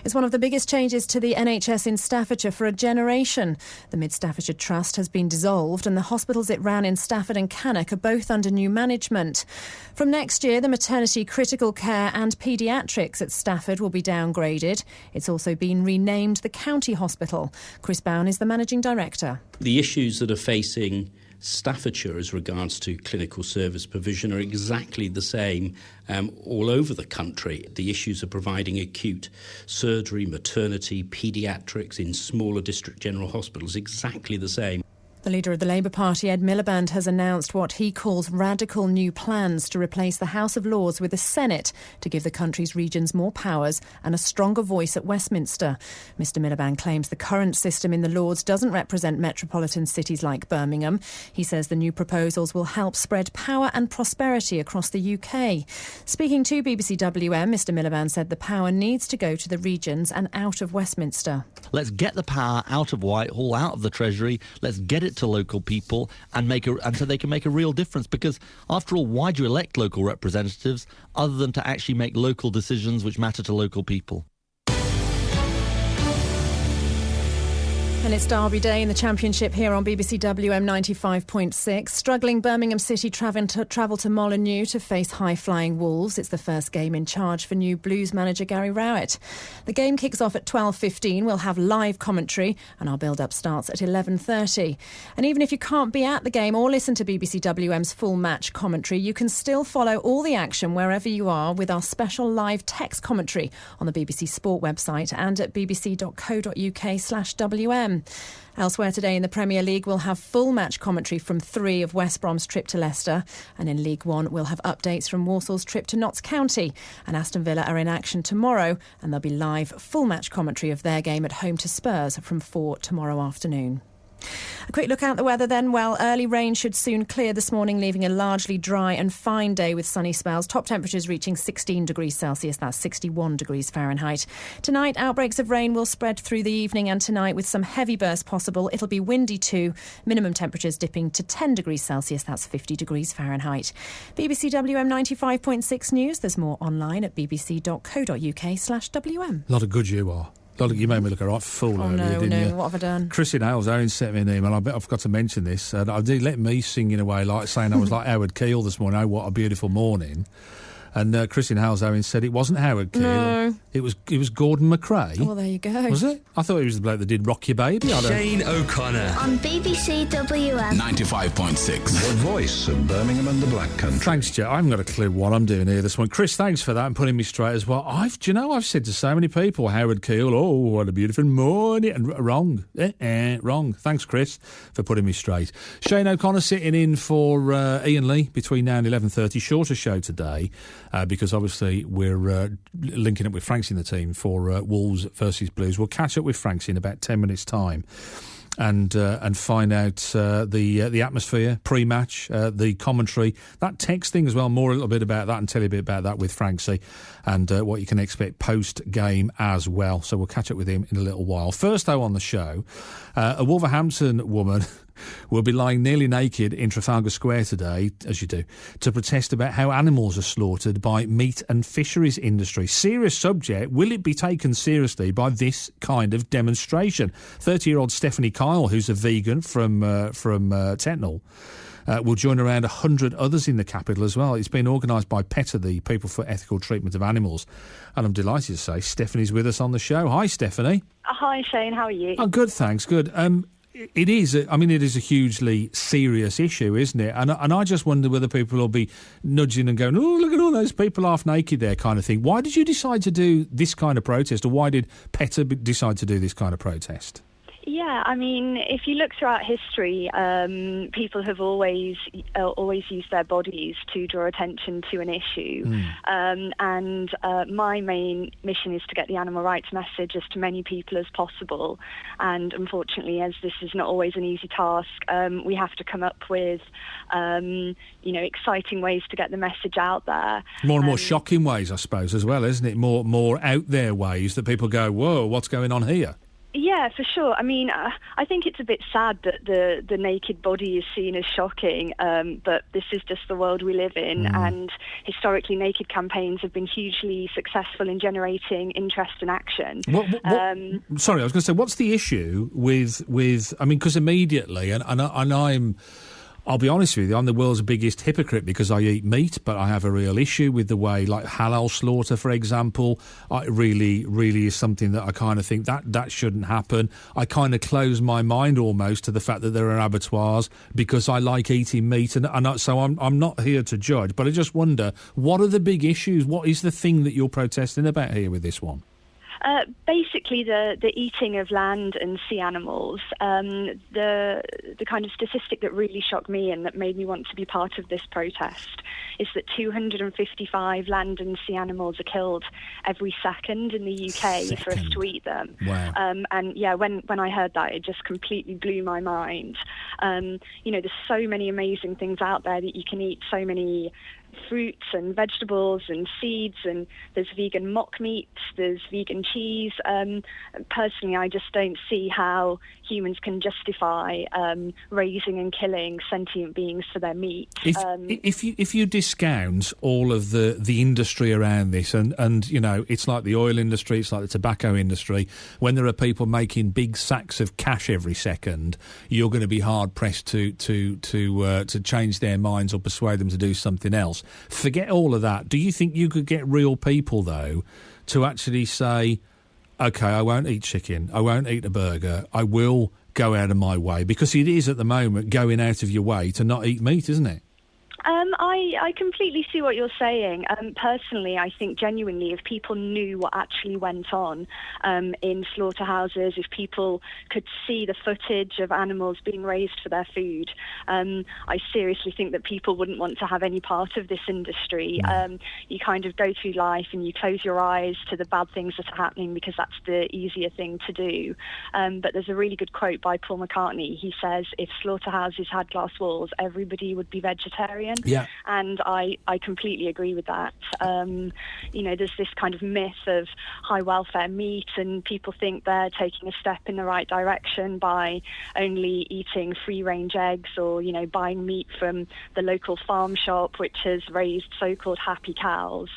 It's one of the biggest changes to the NHS in Staffordshire for a generation. The Mid Staffordshire Trust has been dissolved and the hospitals it ran in Stafford and Cannock are both under new management. From next year, the maternity, critical care and paediatrics at Stafford will be downgraded. It's also been renamed the County Hospital. Chris Bown is the Managing Director. The issues that are facing Staffordshire as regards to clinical service provision are exactly the same all over the country. The issues of providing acute surgery, maternity, paediatrics in smaller district general hospitals, exactly the same. The leader of the Labour Party, Ed Miliband, has announced what he calls radical new plans to replace the House of Lords with a Senate to give the country's regions more powers and a stronger voice at Westminster. Mr Miliband claims the current system in the Lords doesn't represent metropolitan cities like Birmingham. He says the new proposals will help spread power and prosperity across the UK. Speaking to BBC WM, Mr Miliband said the power needs to go to the regions and out of Westminster. Let's get the power out of Whitehall, out of the Treasury. Let's get it to local people and so they can make a real difference, because after all, why do you elect local representatives other than to actually make local decisions which matter to local people? And it's Derby Day in the Championship here on BBC WM 95.6. Struggling Birmingham City travel to Molineux to face high-flying Wolves. It's the first game in charge for new Blues manager Gary Rowett. The game kicks off at 12:15. We'll have live commentary and our build-up starts at 11:30. And even if you can't be at the game or listen to BBC WM's full match commentary, you can still follow all the action wherever you are with our special live text commentary on the BBC Sport website and at bbc.co.uk/WM. Elsewhere today in the Premier League, we'll have full match commentary from 3 of West Brom's trip to Leicester. And in League One, we'll have updates from Warsaw's trip to Notts County. And Aston Villa are in action tomorrow, and there'll be live full match commentary of their game at home to Spurs from 4 tomorrow afternoon. A quick look out the weather then. Well, early rain should soon clear this morning, leaving a largely dry and fine day with sunny spells. Top temperatures reaching 16 degrees Celsius, that's 61 degrees Fahrenheit. Tonight, outbreaks of rain will spread through the evening and tonight with some heavy bursts possible. It'll be windy too. Minimum temperatures dipping to 10 degrees Celsius, that's 50 degrees Fahrenheit. BBC WM 95.6 News. There's more online at bbc.co.uk/WM. A lot of good you are. You made me look a right fool earlier, didn't you? What have I done? Chrissy Nails, Aaron sent me an email. I bet I forgot to mention this. I did let me sing in a way, like saying I was like Howard Keel this morning. Oh, what a beautiful morning. And Christian Halsowin said it wasn't Howard Keel. No. It was Gordon McRae. Well, there you go. Was it? I thought he was the bloke that did Rock Your Baby. Shane O'Connor. On BBC WM. 95.6. The voice of Birmingham and the Black Country. Thanks, Joe. I haven't got a clue what I'm doing here this morning. Chris, thanks for that and putting me straight as well. I've said to so many people, Howard Keel, oh, what a beautiful morning. And wrong. Wrong. Thanks, Chris, for putting me straight. Shane O'Connor sitting in for Iain Lee between now and 11:30. Shorter show today because obviously we're linking up with Franks in the team for Wolves versus Blues. We'll catch up with Franks in about 10 minutes' time. And find out the atmosphere pre-match, the commentary, that text thing as well. More a little bit about that and tell you a bit about that with Franksy and what you can expect post-game as well. So we'll catch up with him in a little while. First, though, on the show, a Wolverhampton woman will be lying nearly naked in Trafalgar Square today, as you do, to protest about how animals are slaughtered by meat and fisheries industry. Serious subject. Will it be taken seriously by this kind of demonstration? 30-year-old Stephanie Kyle, who's a vegan from Tetnall, will join around 100 others in the capital as well. It's been organised by PETA, the People for Ethical Treatment of Animals. And I'm delighted to say Stephanie's with us on the show. Hi, Stephanie. Hi, Shane. How are you? Oh, good, thanks. Good. It is. I mean, it is a hugely serious issue, isn't it? And I just wonder whether people will be nudging and going, "Oh, look at all those people half naked there," kind of thing. Why did you decide to do this kind of protest, or why did PETA decide to do this kind of protest? Yeah, I mean, if you look throughout history, people have always used their bodies to draw attention to an issue. And my main mission is to get the animal rights message as to many people as possible. And unfortunately, as this is not always an easy task, we have to come up with, exciting ways to get the message out there. More and more shocking ways, I suppose, as well, isn't it? More out there ways that people go, "Whoa, what's going on here?" Yeah, for sure. I mean, I think it's a bit sad that the naked body is seen as shocking, but this is just the world we live in, and historically naked campaigns have been hugely successful in generating interest and action. Sorry, I was going to say, what's the issue with I mean, because immediately, and I'll be honest with you, I'm the world's biggest hypocrite because I eat meat, but I have a real issue with the way, like halal slaughter, for example, it really, really is something that I kind of think that shouldn't happen. I kind of close my mind almost to the fact that there are abattoirs because I like eating meat, so I'm not here to judge, but I just wonder, what are the big issues? What is the thing that you're protesting about here with this one? Basically, the eating of land and sea animals. The kind of statistic that really shocked me and that made me want to be part of this protest is that 255 land and sea animals are killed every second in the UK for us to eat them. Wow. And yeah, when I heard that, it just completely blew my mind. There's so many amazing things out there that you can eat, so many fruits and vegetables and seeds, and there's vegan mock meats, there's vegan cheese. Personally, I just don't see how humans can justify raising and killing sentient beings for their meat. If you discount all of the industry around this, and you know, it's like the oil industry, it's like the tobacco industry. When there are people making big sacks of cash every second, you're going to be hard pressed to change their minds or persuade them to do something else. Forget all of that. Do you think you could get real people though to actually say, OK, I won't eat chicken, I won't eat a burger, I will go out of my way? Because it is at the moment going out of your way to not eat meat, isn't it? I completely see what you're saying. Personally, I think genuinely if people knew what actually went on in slaughterhouses, if people could see the footage of animals being raised for their food, I seriously think that people wouldn't want to have any part of this industry. You kind of go through life and you close your eyes to the bad things that are happening because that's the easier thing to do. But there's a really good quote by Paul McCartney. He says, if slaughterhouses had glass walls, everybody would be vegetarian. Yeah. And I completely agree with that. You know, there's this kind of myth of high welfare meat, and people think they're taking a step in the right direction by only eating free-range eggs or, you know, buying meat from the local farm shop, which has raised so-called happy cows.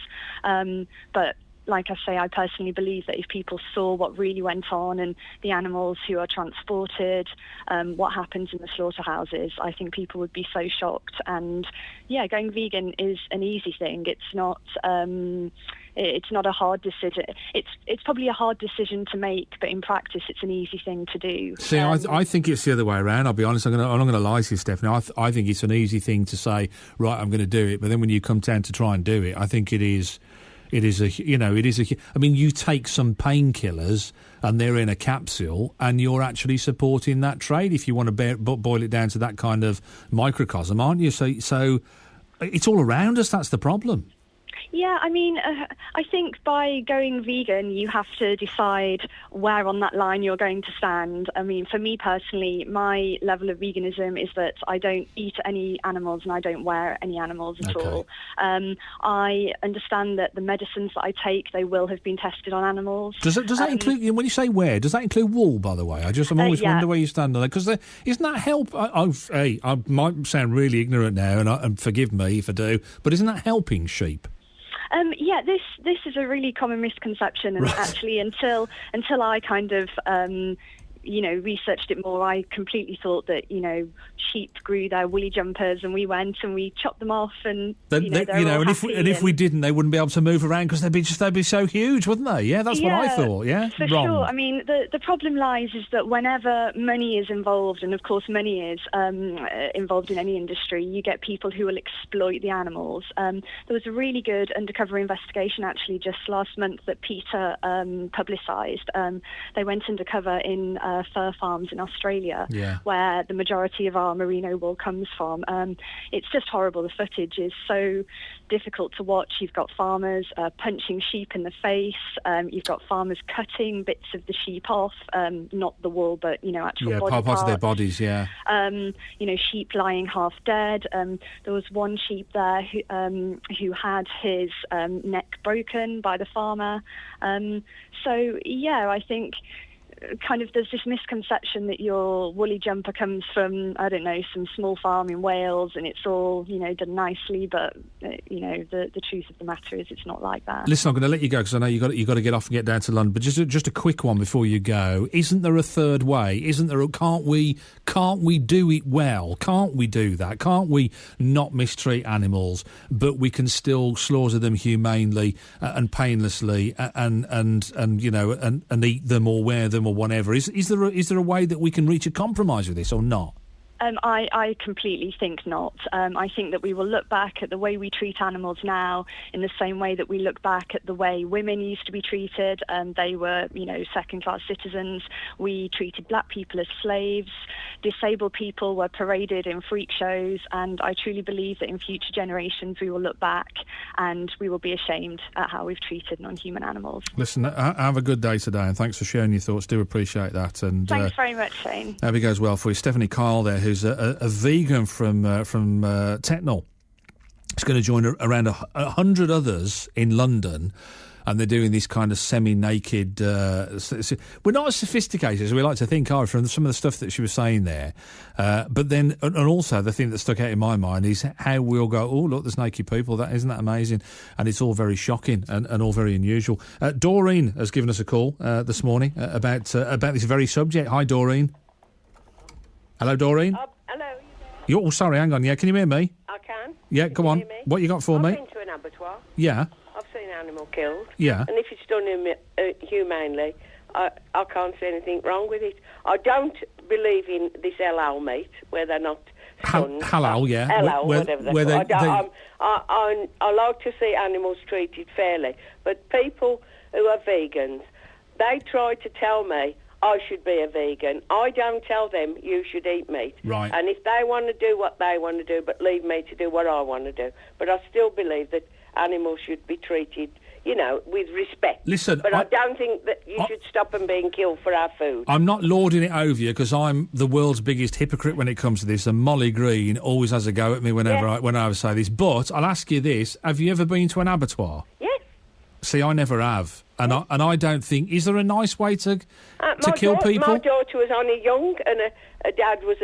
But like I say, I personally believe that if people saw what really went on and the animals who are transported, what happens in the slaughterhouses, I think people would be so shocked. And yeah, going vegan is an easy thing. It's not a hard decision. It's probably a hard decision to make, but in practice, it's an easy thing to do. See, I think it's the other way around. I'll be honest. I'm not going to lie to you, Stephanie. I think it's an easy thing to say, right, I'm going to do it. But then when you come down to try and do it, I think it is. I mean, you take some painkillers and they're in a capsule and you're actually supporting that trade if you want to boil it down to that kind of microcosm, aren't you? So it's all around us. That's the problem. Yeah, I mean, I think by going vegan, you have to decide where on that line you're going to stand. I mean, for me personally, my level of veganism is that I don't eat any animals and I don't wear any animals at all. I understand that the medicines that I take, they will have been tested on animals. Does that include, when you say wear, does that include wool, by the way? I'm always wonder where you stand on that, because isn't that help? I might sound really ignorant now, and forgive me if I do, but isn't that helping sheep? Yeah, this is a really common misconception, and actually until I kind of researched it more, I completely thought that, sheep grew their woolly jumpers and we went and we chopped them off and, if we didn't, they wouldn't be able to move around because they'd be so huge, wouldn't they? Yeah, that's what I thought, yeah? For sure. I mean, the problem lies is that whenever money is involved, and of course money is involved in any industry, you get people who will exploit the animals. There was a really good undercover investigation actually just last month that Peter publicised. They went undercover in fur farms in Australia, where the majority of our merino wool comes from. It's just horrible. The footage is so difficult to watch. You've got farmers punching sheep in the face. You've got farmers cutting bits of the sheep off, not the wool, but actual body parts of their bodies. Yeah. Sheep lying half dead. There was one sheep there who had his neck broken by the farmer. I think kind of there's this misconception that your woolly jumper comes from, I don't know, some small farm in Wales and it's all, done nicely, but, the truth of the matter is it's not like that. Listen, I'm going to let you go because I know you've got to get off and get down to London, but just a quick one before you go. Isn't there a third way? Can't we do it well? Can't we do that? Can't we not mistreat animals, but we can still slaughter them humanely and painlessly and eat them or wear them or whatever? Is there a way that we can reach a compromise with this or not? I completely think not. I think that we will look back at the way we treat animals now in the same way that we look back at the way women used to be treated. They were, second-class citizens. We treated black people as slaves. Disabled people were paraded in freak shows. And I truly believe that in future generations we will look back and we will be ashamed at how we've treated non-human animals. Listen, have a good day today, and thanks for sharing your thoughts. Do appreciate that. And thanks very much, Shane. Hope it goes well for you. Stephanie Kyle there, who's a vegan from Tetnall. He's going to join around 100 others in London and they're doing this kind of semi-naked... we're not as sophisticated as we like to think, are we, from some of the stuff that she was saying there. But then, and also the thing that stuck out in my mind is how we all go, oh, look, there's naked people. Isn't that amazing? And it's all very shocking and all very unusual. Doreen has given us a call this morning about this very subject. Hi, Doreen. Hello, Doreen. Hello. Oh, sorry, hang on. Yeah, can you hear me? I can. Yeah, come on. What you got for me? I've been to an abattoir. Yeah. I've seen an animal killed. Yeah. And if it's done humanely, I can't see anything wrong with it. I don't believe in this halal meat, where they're not shunned. Halal, yeah. Halal, whatever they're called. I like to see animals treated fairly. But people who are vegans, they try to tell me I should be a vegan. I don't tell them you should eat meat. Right. And if they want to do what they want to do, but leave me to do what I want to do. But I still believe that animals should be treated, with respect. Listen, but I don't think that you should stop them being killed for our food. I'm not lording it over you because I'm the world's biggest hypocrite when it comes to this, and Molly Green always has a go at me whenever I say this. But I'll ask you this: have you ever been to an abattoir? Yes. See, I never have, and I don't think. Is there a nice way to kill people? My daughter was only young, and her dad was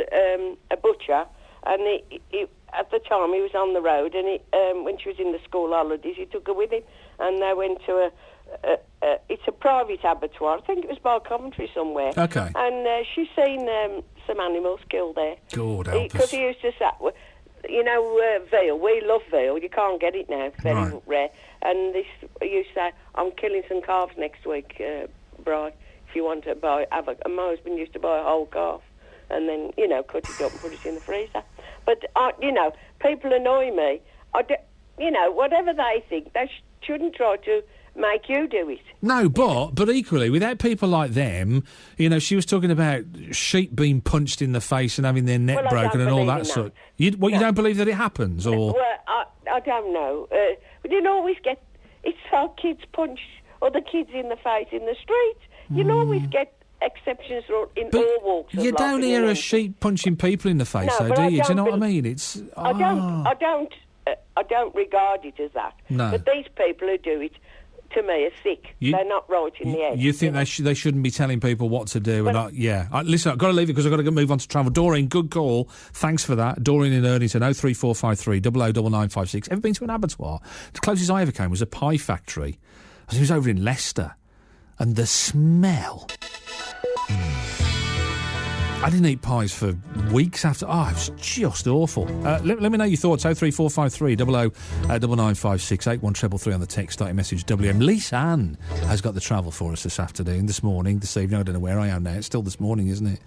a butcher, and he at the time he was on the road, and when she was in the school holidays, he took her with him, and they went to it's a private abattoir. I think it was by Coventry somewhere. Okay. And she's seen some animals killed there. God help us. Because he used to say, veal. We love veal. You can't get it now. It's very rare. And this used to say, I'm killing some calves next week, Bri, if you want to buy. And my husband used to buy a whole calf and then, cut it up and put it in the freezer. But, people annoy me. Whatever they think, they shouldn't try to make you do it. No, but equally, without people like them, she was talking about sheep being punched in the face and having their neck broken and all that sort. You don't believe that it happens, or? Well, I don't know. We didn't always get. It's how kids punch other kids in the face in the street. You don't always get exceptions in all walks of life. You don't hear a sheep punching people in the face, though, do you? Do you know what I mean? It's. I don't regard it as that. No. But these people who do it, to me, are sick. They're not right in the head. You think they shouldn't be telling people what to do? Listen, I've got to leave it because I've got to move on to travel. Doreen, good call. Thanks for that. Doreen in Ernington, 03453 009956. Ever been to an abattoir? The closest I ever came was a pie factory. It was over in Leicester. And the smell... I didn't eat pies for weeks after. Oh, it was just awful. Let me know your thoughts. 03453 009956 81333 on the text. Start your message WM. Lisa Ann has got the travel for us this afternoon, this morning, this evening. I don't know where I am now. It's still this morning, isn't it?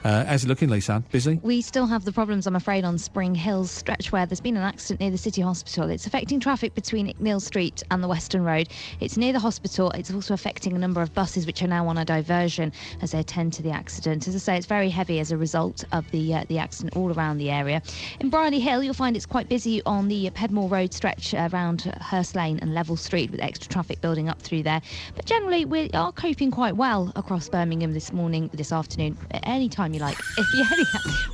How's it looking, Lisa Ann? Busy? We still have the problems, I'm afraid, on Spring Hills stretch where there's been an accident near the City Hospital. It's affecting traffic between Icknield Street and the Western Road. It's near the hospital. It's also affecting a number of buses which are now on a diversion as they attend to the accident. As I say, it's very heavy as a result of the accident all around the area. In Brierley Hill, you'll find it's quite busy on the Pedmore Road stretch around Hurst Lane and Level Street with extra traffic building up through there. But generally, we are coping quite well across Birmingham this afternoon, any time you like.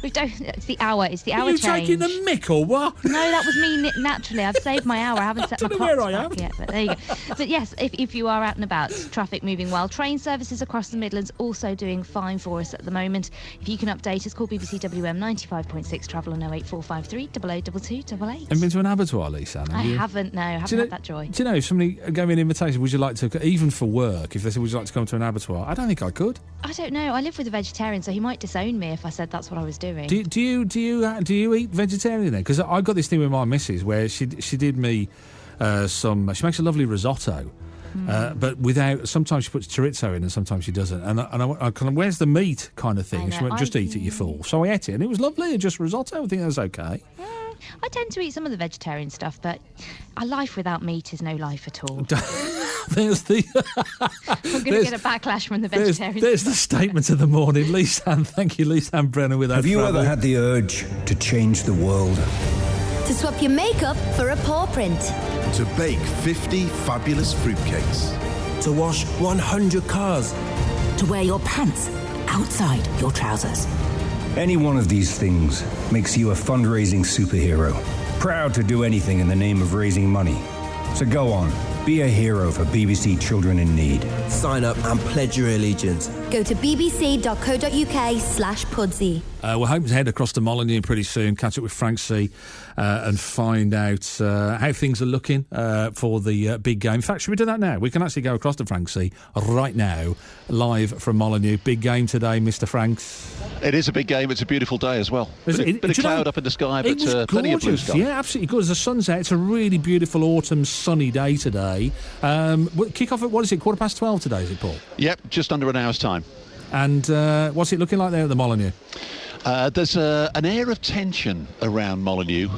It's the hour. It's the hour change. Are you taking the mick or what? No, that was me naturally. I've saved my hour. I haven't set my clock back yet. But there you go. But yes, if you are out and about, traffic moving well. Train services across the Midlands also doing fine for us at the moment. If you can update us, call BBC WM 95.6 travel on 08453 002288. Have you been to an abattoir, Lisa? I haven't, no. I haven't had that joy. Do you know, if somebody gave me an invitation, would you like to, even for work, if they said, would you like to come to an abattoir? I don't think I could. I don't know. I live with a vegetarian, so he might disown me if I said that's what I was doing. Do you eat vegetarian then? Because I got this thing with my missus where she did me she makes a lovely risotto. But sometimes she puts chorizo in and sometimes she doesn't. And I kind of, where's the meat kind of thing? She went, just eat it, you're full. So I ate it and it was lovely, just risotto. I think that's okay. I tend to eat some of the vegetarian stuff, but a life without meat is no life at all. There's the... I'm going to get a backlash from the vegetarians. There's the statement of the morning. Lisa-Ann, thank you, Lisa-Ann Brennan with that. Have you ever had the urge to change the world? To swap your makeup for a paw print. To bake 50 fabulous fruitcakes. To wash 100 cars. To wear your pants outside your trousers. Any one of these things makes you a fundraising superhero. Proud to do anything in the name of raising money. So go on, Be a hero for BBC Children in Need. Sign up and pledge your allegiance. Go to bbc.co.uk/Pudsey. We're hoping to head across to Molineux pretty soon, catch up with Frank C and find out how things are looking for the big game. In fact, should we do that now? We can actually go across to Frank C right now, live from Molineux. Big game today, Mr. Franks. It is a big game. It's a beautiful day as well. Bit of cloud up in the sky, but plenty of blue sky. Yeah, absolutely good. As the sun's out, it's a really beautiful autumn sunny day today. Kick off at, what is it, 12:15 today, is it, Paul? Yep, just under an hour's time. And what's it looking like there at the Molineux? There's an air of tension around Molineux.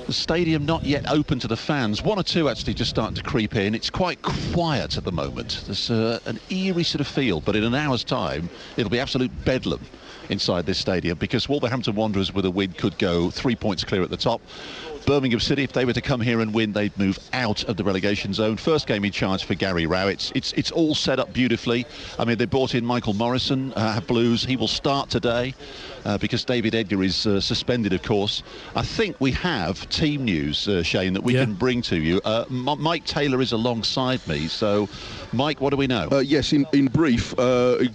The stadium not yet open to the fans. One or two actually just starting to creep in. It's quite quiet at the moment. There's an eerie sort of feel, but in an hour's time, it'll be absolute bedlam inside this stadium, because Wolverhampton Wanderers with a win could go 3 points clear at the top. Birmingham City, if they were to come here and win, they'd move out of the relegation zone. First game in charge for Gary Rowett. It's all set up beautifully. I mean, they brought in Michael Morrison, Blues. He will start today because David Edgar is suspended, of course. I think we have team news, Shane, that we can bring to you. Mike Taylor is alongside me. So, Mike, what do we know? Yes, in brief,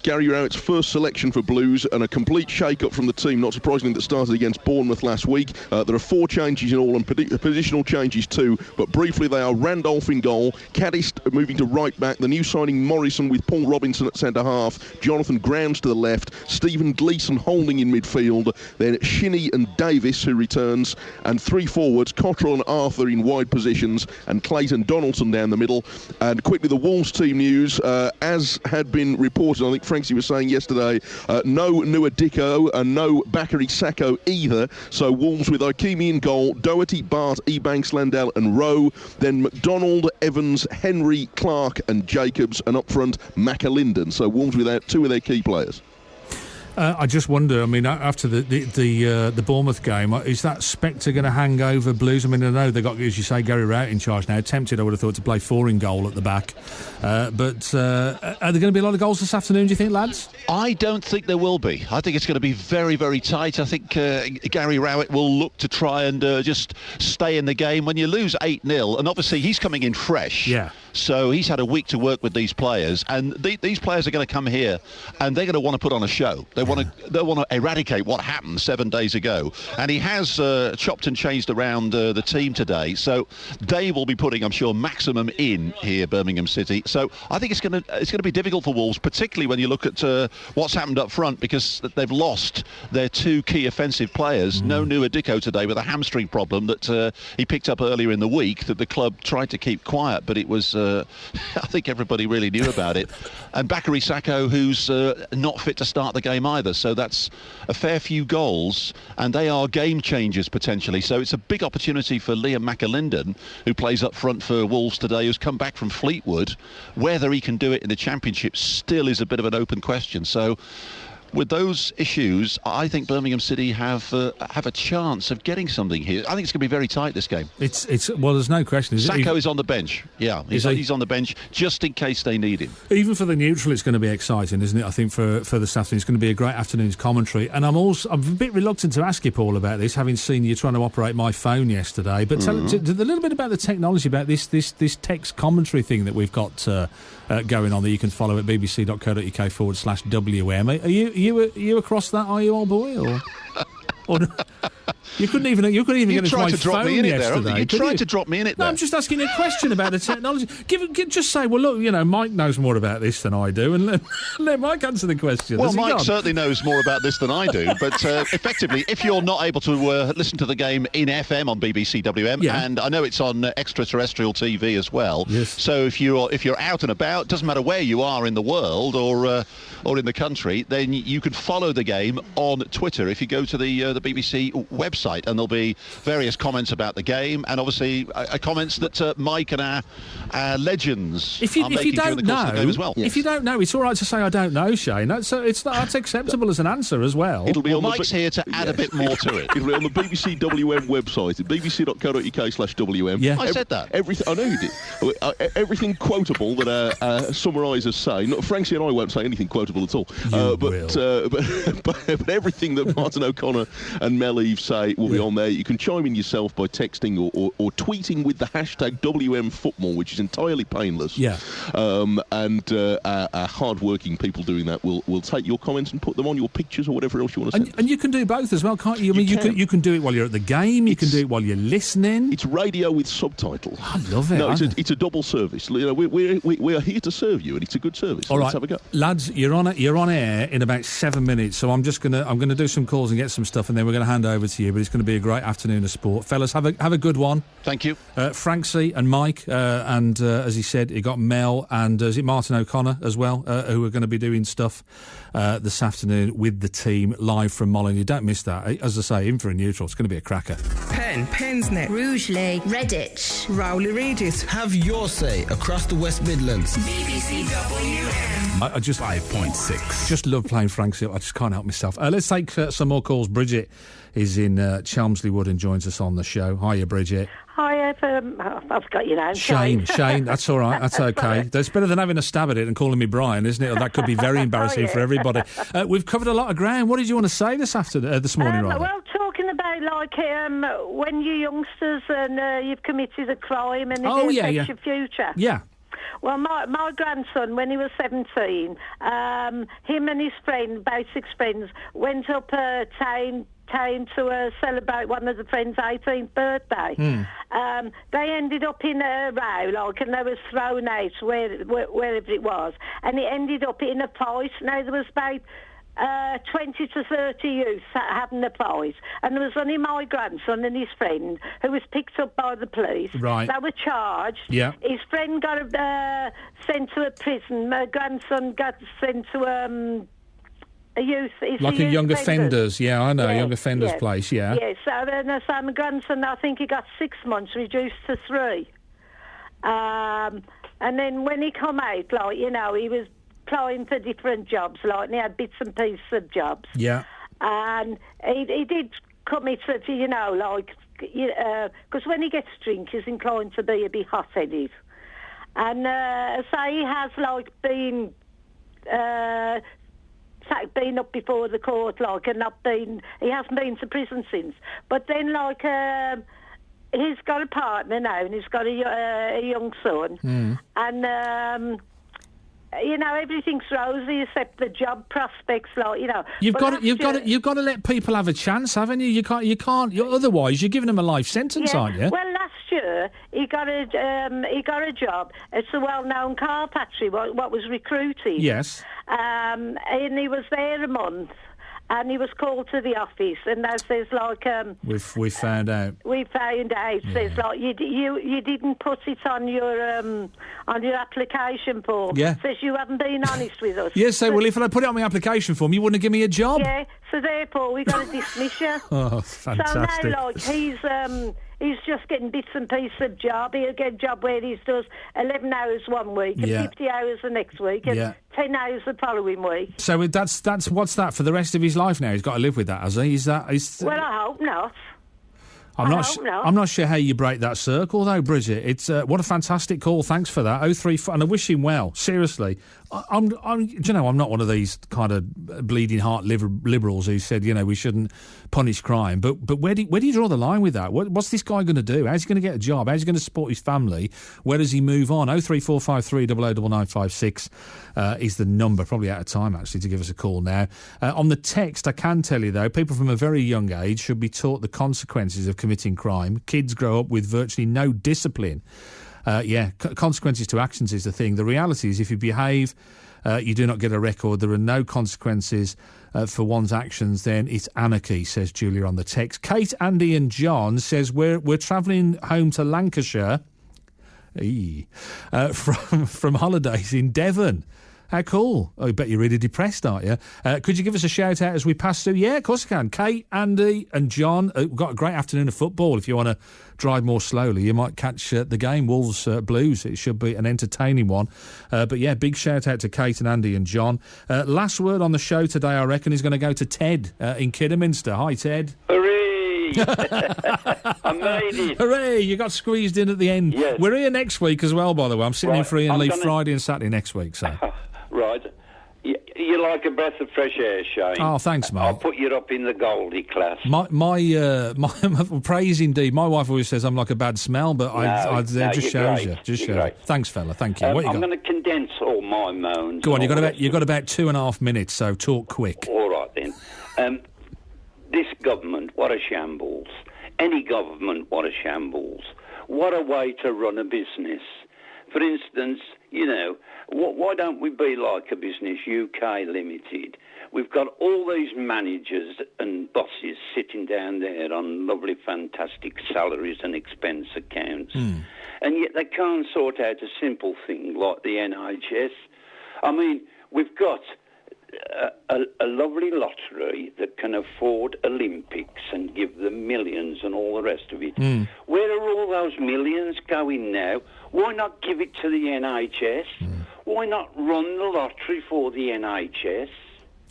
Gary Rowett's first selection for Blues and a complete shake-up from the team, not surprisingly, that started against Bournemouth last week. There are 4 changes in all and positional changes too, but briefly they are Randolph in goal, Caddis moving to right back, the new signing Morrison with Paul Robinson at centre-half, Jonathan Grounds to the left, Stephen Gleeson holding in midfield, then Shinnie and Davis, who returns, and 3 forwards, Cottrell and Arthur in wide positions, and Clayton Donaldson down the middle. And quickly, the Wolves team news, as had been reported, I think Frankie was saying yesterday, no Nua Dicko and no Bakary Sacco either, so Wolves with Ikemi in goal, Doherty, Bart, Ebanks, Landell and Rowe, then McDonald, Evans, Henry, Clark and Jacobs, and up front McAlinden. So Wolves without 2 of their key players. I just wonder, I mean, after the Bournemouth game, is that spectre going to hang over Blues? I mean, I know they've got, as you say, Gary Rowett in charge now. Tempted, I would have thought, to play 4 in goal at the back. But are there going to be a lot of goals this afternoon, do you think, lads? I don't think there will be. I think it's going to be very, very tight. I think Gary Rowett will look to try and just stay in the game. When you lose 8-0, and obviously he's coming in fresh. Yeah. So he's had a week to work with these players, and these players are going to come here and they're going to want to put on a show. They want to eradicate what happened 7 days ago, and he has chopped and changed around the team today. So they will be putting, I'm sure, maximum in here, Birmingham City. So I think it's going to be difficult for Wolves, particularly when you look at what's happened up front, because they've lost their 2 key offensive players. No Nua Dicko today with a hamstring problem that he picked up earlier in the week that the club tried to keep quiet, but it was I think everybody really knew about it. And Bakary Sacco, who's not fit to start the game either. So that's a fair few goals, and they are game changers potentially. So it's a big opportunity for Liam McAlinden, who plays up front for Wolves today, who's come back from Fleetwood. Whether he can do it in the Championship still is a bit of an open question. So with those issues, I think Birmingham City have a chance of getting something here. I think it's going to be very tight, this game. It's well, there's no question. Sacco is on the bench. Yeah, he's on the bench just in case they need him. Even for the neutral, it's going to be exciting, isn't it? I think for this afternoon, it's going to be a great afternoon's commentary. And I'm a bit reluctant to ask you, Paul, about this, having seen you trying to operate my phone yesterday. But tell a little bit about the technology, about this text commentary thing that we've got going on that you can follow at bbc.co.uk/WM. Are you across that, are you, old boy? Or you couldn't even get into my phone yesterday. You tried to drop me in it there. No, I'm just asking you a question about the technology. Just say, well, look, Mike knows more about this than I do, and let Mike answer the question. Well, Mike certainly knows more about this than I do, but effectively, if you're not able to listen to the game in FM on BBC WM, and I know it's on extraterrestrial TV as well, so if you're out and about, doesn't matter where you are in the world or in the country, then you can follow the game on Twitter if you go to the BBC website, and there'll be various comments about the game, and obviously comments that Mike and our legends are making during the course of the game as well. If you don't know, it's all right to say I don't know, Shane. That's acceptable as an answer as well. It'll be Mike's here to add a bit more to it. It'll be on the BBC WM website at bbc.co.uk/WM. Yeah, I said that. I know you did. Everything quotable that our summarisers say. Francie and I won't say anything quotable at all. But everything that Martin O'Connor and Mel Eve say it will be on there. You can chime in yourself by texting or tweeting with the hashtag WMFootball, which is entirely painless. Yeah. And our hard-working people doing that will take your comments and put them on your pictures or whatever else you want to send. And you can do both as well, can't you? I mean, you can do it while you're at the game. You can do it while you're listening. It's radio with subtitles. I love it. No, it's a double service. You know, we are here to serve you, and it's a good service. All right, let's have a go. lads. You're on air in about 7 minutes, so I'm gonna do some calls and get some stuff, and then we're gonna hand over to you. But it's going to be a great afternoon of sport, fellas. Have a good one. Thank you, Franksy and Mike, and as he said, he got Mel and is it Martin O'Connor as well, who are going to be doing stuff this afternoon with the team live from Molyneux. Don't miss that. As I say, in for a neutral. It's going to be a cracker. Penn, Pensnet, Rugeley, Redditch, Rowley Regis. Have your say across the West Midlands. BBC WM. I just 5.6. Just love playing Franksy. I just can't help myself. Let's take some more calls. Bridget is in Chelmsley Wood and joins us on the show. Hiya, Bridget. Hi, I've got your name. Shane, that's all right. That's okay. That's better than having a stab at it and calling me Brian, isn't it? That could be very embarrassing for everybody. We've covered a lot of ground. What did you want to say this morning, rather? Well, talking about when you're youngsters and you've committed a crime and it affects your future. Yeah. Well, my grandson, when he was 17, him and his friend, about 6 friends, went up town to celebrate one of the friends' 18th birthday. They ended up in a row, and they was thrown out wherever it was, and it ended up in a fight. Now, there was about 20 to 30 youths having a fight, and there was only my grandson and his friend who was picked up by the police. Right. They were charged. Yeah. His friend got sent to a prison. My grandson got sent to a youth. Like a young offenders, yeah, I know, young offenders place, yeah. Yeah, so my grandson, I think he got 6 months, reduced to 3. And then when he come out, he was applying for different jobs, and he had bits and pieces of jobs. Yeah. And he did commit to, because when he gets drink, he's inclined to be a bit hot-headed. And so he has, been up before the court, and he hasn't been to prison since. But then, he's got a partner now, and he's got a young son, and everything's rosy except the job prospects, You've got to let people have a chance, haven't you? You can't. Otherwise, you're giving them a life sentence, aren't you? Well, last year he got a job. It's a well-known car factory. What was recruited? Yes. And he was there a month. And he was called to the office, and they says we found out. We found out. Says you didn't put it on your application form. Yeah. Says you haven't been honest with us. Yes. Well, if I put it on my application form, you wouldn't give me a job. Yeah. So therefore, we got to dismiss you. Oh, fantastic! So now, he's just getting bits and pieces of job. He'll get a job where he does 11 hours one week and 50 hours the next week and 10 hours the following week. So that's what's that for the rest of his life now? He's got to live with that, has he? Well, I hope not. I'm not sure how you break that circle, though, Bridget. It's what a fantastic call. Thanks for that. 034, and I wish him well. Seriously, I'm not one of these kind of bleeding heart liberals who said we shouldn't punish crime. But where do you draw the line with that? What's this guy going to do? How's he going to get a job? How's he going to support his family? Where does he move on? 03453 009956 is the number. Probably out of time actually to give us a call now. On the text, I can tell you though, people from a very young age should be taught the consequences of committing crime. Kids grow up with virtually no discipline. Consequences to actions is the thing. The reality is if you behave, you do not get a record, there are no consequences for one's actions, then it's anarchy, says Julia on the text. Kate, Andy and John says we're travelling home to Lancashire from holidays in Devon. How cool. I bet you're really depressed, aren't you? Could you give us a shout out as we pass through? Yeah, of course I can. Kate, Andy and John, we've got a great afternoon of football. If you want to drive more slowly, you might catch the game, Wolves Blues. It should be an entertaining one. But yeah, big shout out to Kate and Andy and John. Last word on the show today, I reckon, is going to go to Ted in Kidderminster. Hi, Ted. Hooray! I made it. Hooray! You got squeezed in at the end. Yes. We're here next week as well, by the way. I'm sitting in for Iain Lee Friday and Saturday next week. So. Right. You'll like a breath of fresh air, Shane. Oh, thanks, mate. I'll put you up in the Goldie class. My praise indeed. My wife always says I'm like a bad smell, but just shows you. Just shows you. Thanks, fella. Thank you. What you I'm got? going to condense all my moans. Go on. You've got about 2.5 minutes, so talk quick. All right then. This government, what a shambles. Any government, what a shambles. What a way to run a business. For instance, why don't we be like a business, UK Limited? We've got all these managers and bosses sitting down there on lovely, fantastic salaries and expense accounts. And yet they can't sort out a simple thing like the NHS. I mean, we've got a lovely lottery that can afford Olympics and give them millions and all the rest of it. Where are all those millions going now? Why not give it to the NHS? Why not run the lottery for the NHS?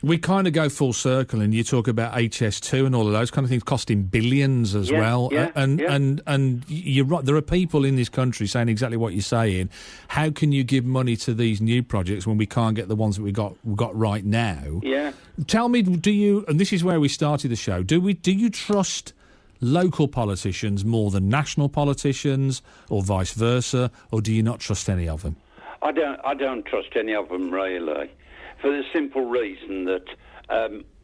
We kind of go full circle, and you talk about HS2 and all of those kind of things costing billions as well. And you're right. There are people in this country saying exactly what you're saying. How can you give money to these new projects when we can't get the ones that we got right now? Yeah. Tell me, do you? And this is where we started the show. Do you trust local politicians more than national politicians, or vice versa, or do you not trust any of them? I don't trust any of them really. For the simple reason that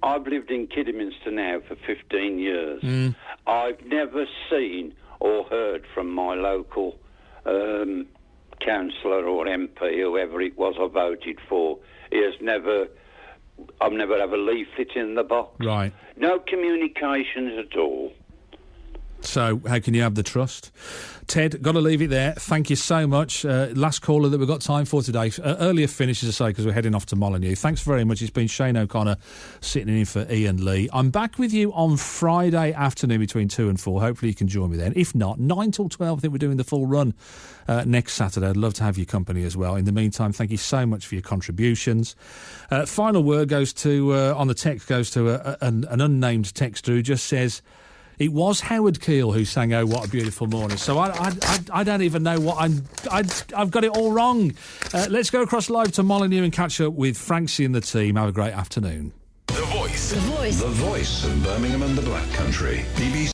I've lived in Kidderminster now for 15 years. I've never seen or heard from my local councillor or MP, whoever it was I voted for. I've never have a leaflet in the box. Right. No communications at all. So how can you have the trust? Ted, got to leave it there. Thank you so much. Last caller that we've got time for today. Earlier finish, as I say, because we're heading off to Molineux. Thanks very much. It's been Shane O'Connor sitting in for Iain Lee. I'm back with you on Friday afternoon between 2 and 4. Hopefully you can join me then. If not, 9 till 12, I think we're doing the full run next Saturday. I'd love to have your company as well. In the meantime, thank you so much for your contributions. Final word goes to, on the text, goes to an unnamed texter who just says, it was Howard Keel who sang "Oh, What a Beautiful Morning." So I don't even know what I've got it all wrong. Let's go across live to Molineux and catch up with Francie and the team. Have a great afternoon. The Voice. The Voice. The Voice of Birmingham and the Black Country. BBC.